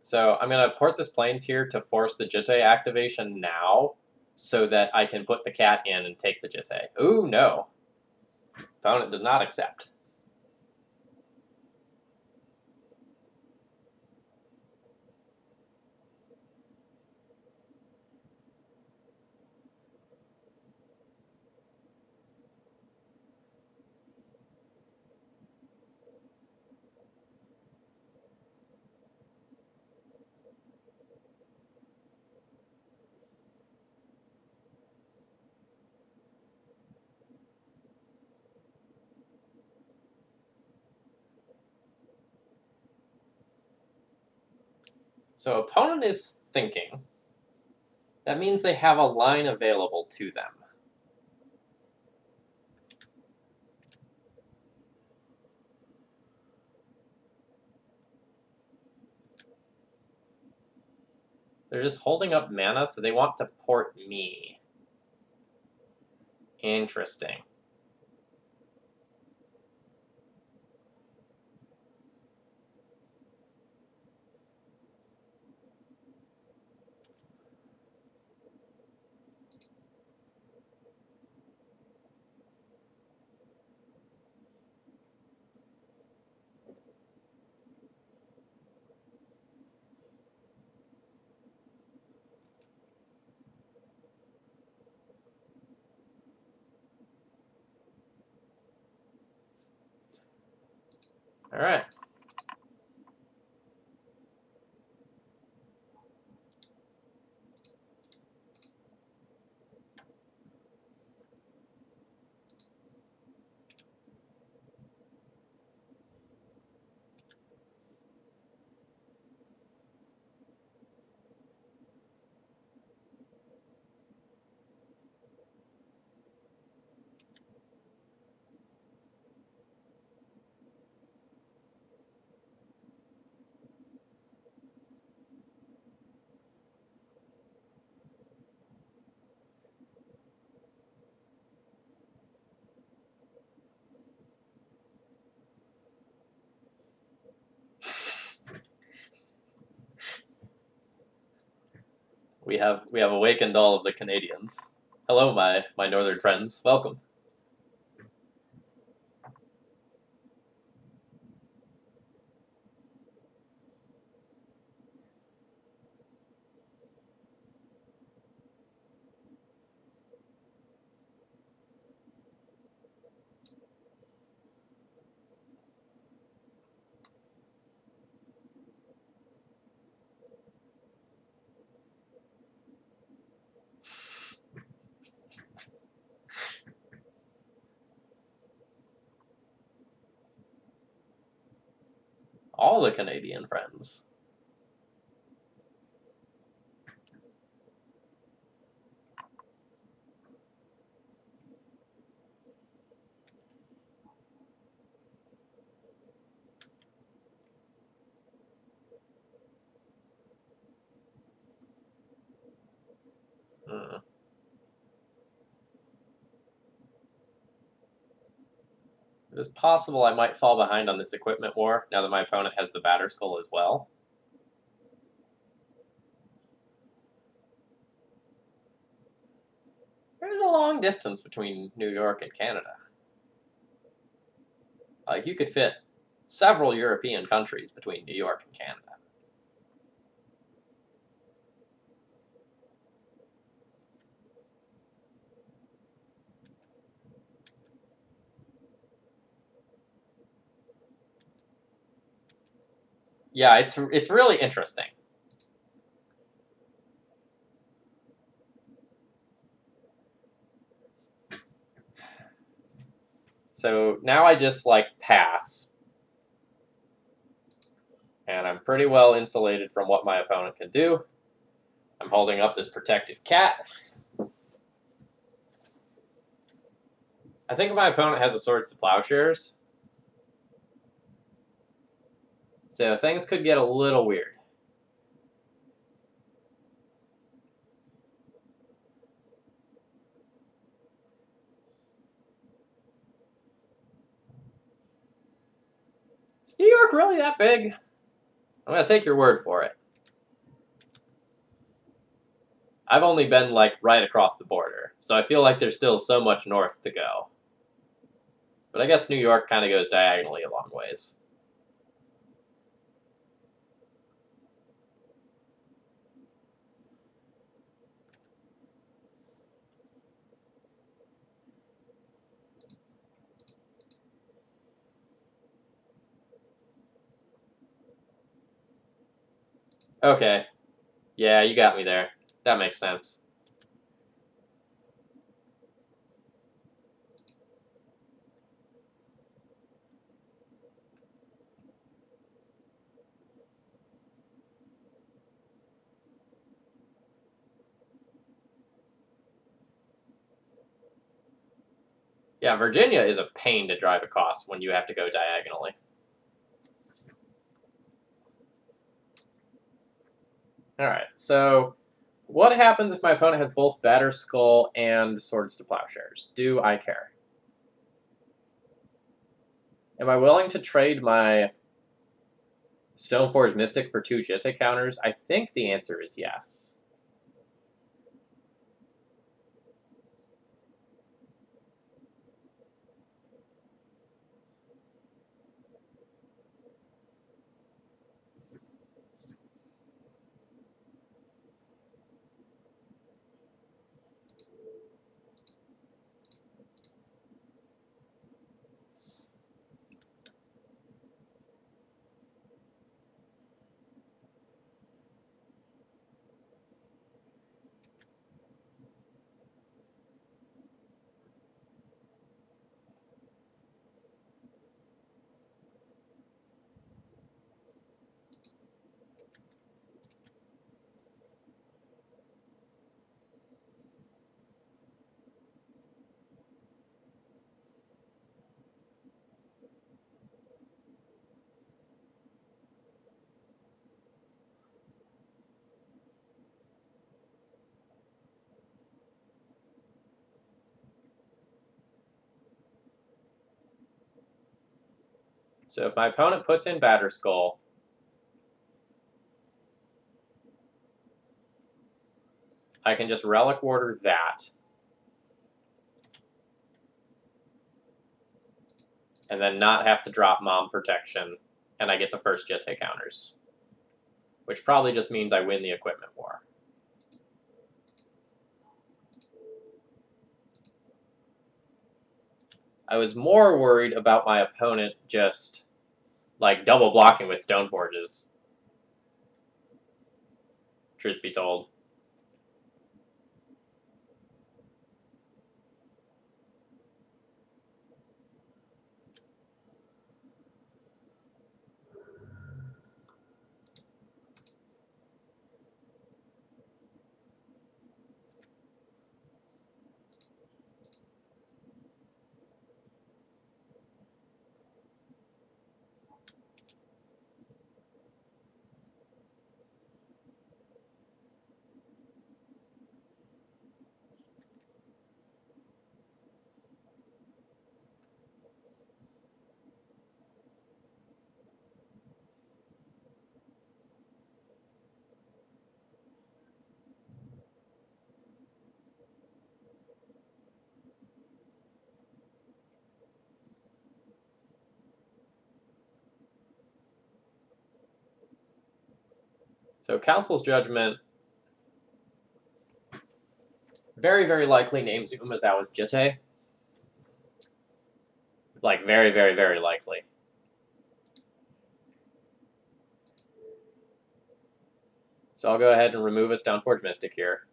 A: So I'm going to port this plains here to force the jitte activation now so that I can put the cat in and take the jitte. Ooh, no. Opponent does not accept. So opponent is thinking. That means they have a line available to them. They're just holding up mana, so they want to port me. Interesting. All right. We have awakened all of the Canadians. Hello, my northern friends. Welcome. All the Canadian friends. Hmm. It is possible I might fall behind on this equipment war now that my opponent has the batter skull as well. There's a long distance between New York and Canada. Like, you could fit several European countries between New York and Canada. Yeah, it's really interesting. So now I just, like, pass. And I'm pretty well insulated from what my opponent can do. I'm holding up this protected cat. I think my opponent has a Swords to Plowshares. So things could get a little weird. Is New York really that big? I'm going to take your word for it. I've only been, like, right across the border, so I feel like there's still so much north to go. But I guess New York kind of goes diagonally a long ways. Okay. Yeah, you got me there. That makes sense. Yeah, Virginia is a pain to drive across when you have to go diagonally. Alright, so what happens if my opponent has both Batter Skull and Swords to Plowshares? Do I care? Am I willing to trade my Stoneforge Mystic for 2 Jitte counters? I think the answer is yes. So if my opponent puts in Batter Skull, I can just Relic Order that, and then not have to drop Mom Protection, and I get the first Jitte counters. Which probably just means I win the equipment war. I was more worried about my opponent just, like, double blocking with Stoneforges. Truth be told. So Council's Judgment very, very likely names Umezawa's Jitte. Like, very, very, very likely. So I'll go ahead and remove a Stoneforge Mystic here.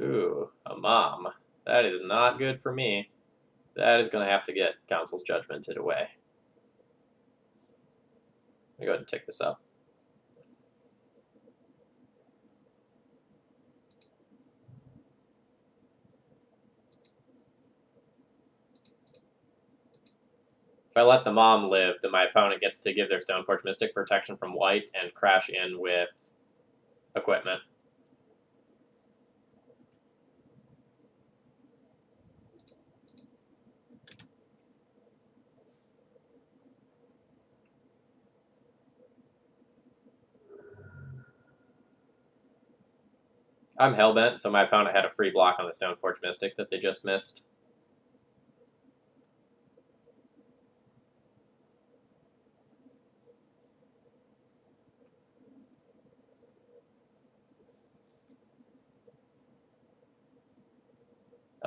A: Ooh, a Mom. That is not good for me. That is going to have to get Council's judgmented away. Let me go ahead and tick this up. If I let the mom live, then my opponent gets to give their Stoneforge Mystic protection from white and crash in with equipment. I'm hellbent, so my opponent had a free block on the Stoneforge Mystic that they just missed.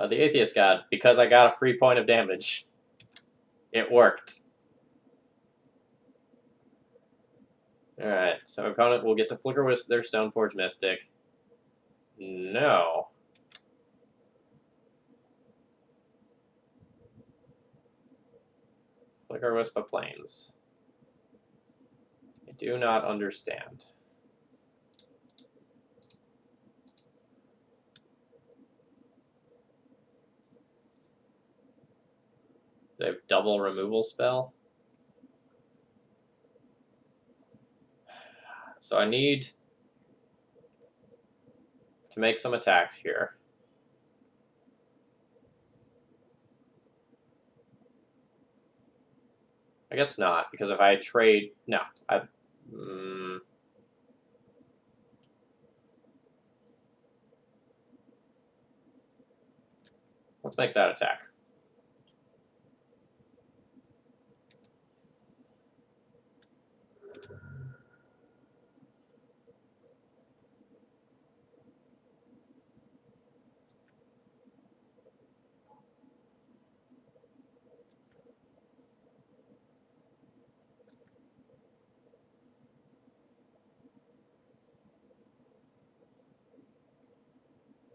A: The Atheist God, because I got a free point of damage. It worked. Alright, so my opponent will get to Flicker Wisp their Stoneforge Mystic. No. Flicker Wisp of Plains. I do not understand. They have double removal spell. So I need to make some attacks here. I guess not, because if I trade... No. Let's make that attack.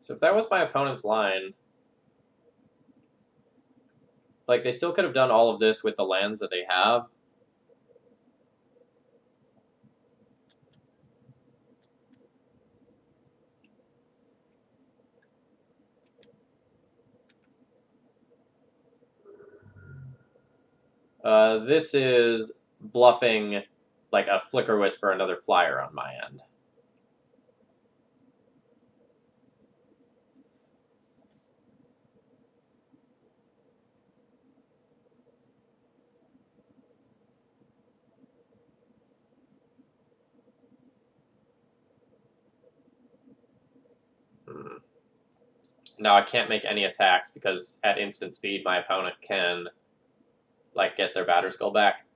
A: So if that was my opponent's line, like, they still could have done all of this with the lands that they have. This is bluffing, like, a Flicker Wisp or another flyer on my end. Now I can't make any attacks because at instant speed my opponent can, like, get their Batterskull back.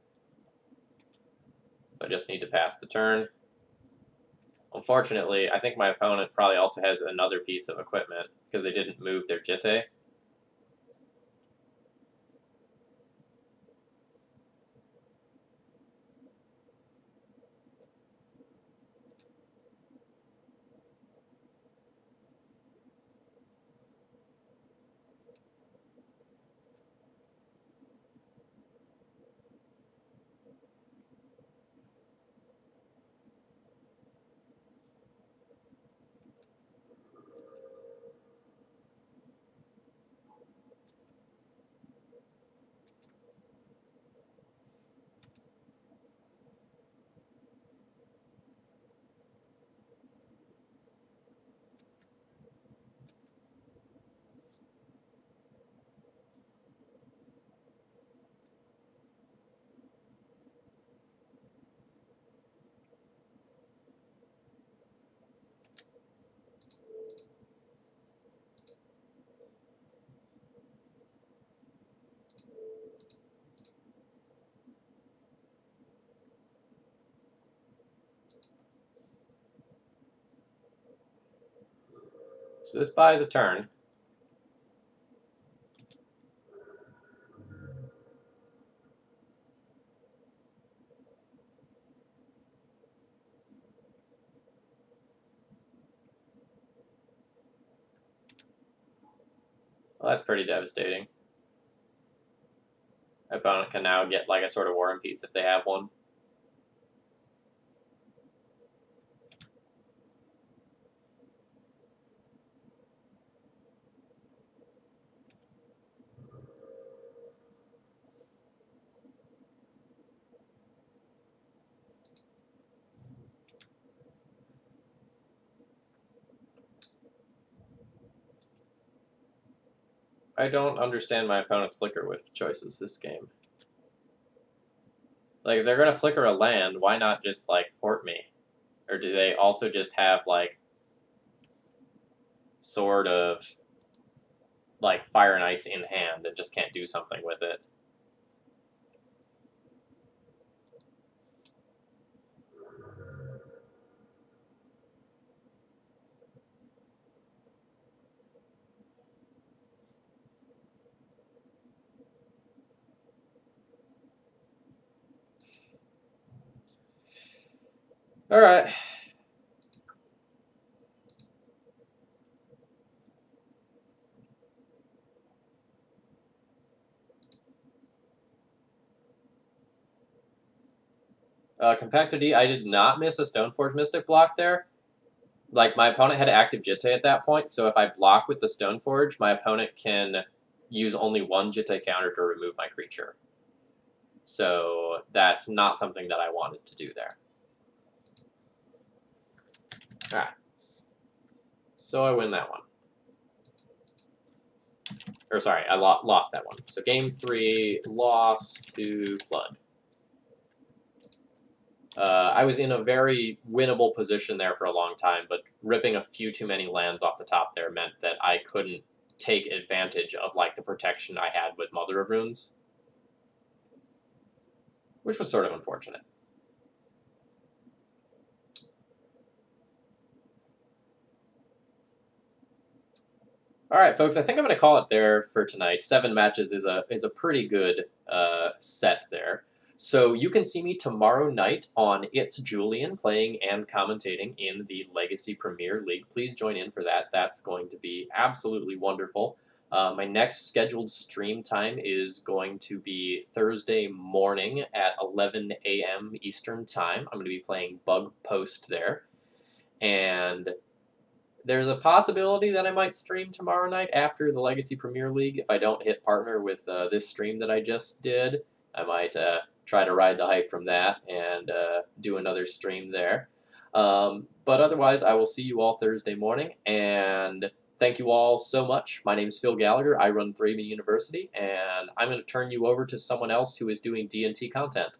A: So I just need to pass the turn. Unfortunately, I think my opponent probably also has another piece of equipment because they didn't move their Jitte. So this buys a turn. Well, that's pretty devastating. My opponent can now get like a sort of War and Peace if they have one. I don't understand my opponent's flicker with choices this game. Like, if they're gonna flicker a land, why not just, like, port me? Or do they also just have, like, sort of, like, Fire and Ice in hand and just can't do something with it? Alright. Compactity, I did not miss a Stoneforge Mystic block there. Like, my opponent had active Jitte at that point, so if I block with the Stoneforge, my opponent can use only one Jitte counter to remove my creature. So that's not something that I wanted to do there. Alright. So I win that one. Or sorry, I lost that one. So game 3, lost to Flood. I was in a very winnable position there for a long time, but ripping a few too many lands off the top there meant that I couldn't take advantage of like the protection I had with Mother of Runes, which was sort of unfortunate. All right, folks, I think I'm going to call it there for tonight. 7 matches is a pretty good set there. So you can see me tomorrow night on It's Julian playing and commentating in the Legacy Premier League. Please join in for that. That's going to be absolutely wonderful. My next scheduled stream time is going to be Thursday morning at 11 a.m. Eastern Time. I'm going to be playing Bug Post there. And there's a possibility that I might stream tomorrow night after the Legacy Premier League. If I don't hit partner with this stream that I just did, I might try to ride the hype from that and do another stream there. But otherwise, I will see you all Thursday morning, and thank you all so much. My name is Phil Gallagher. I run ThrabenU University, and I'm going to turn you over to someone else who is doing D&T content.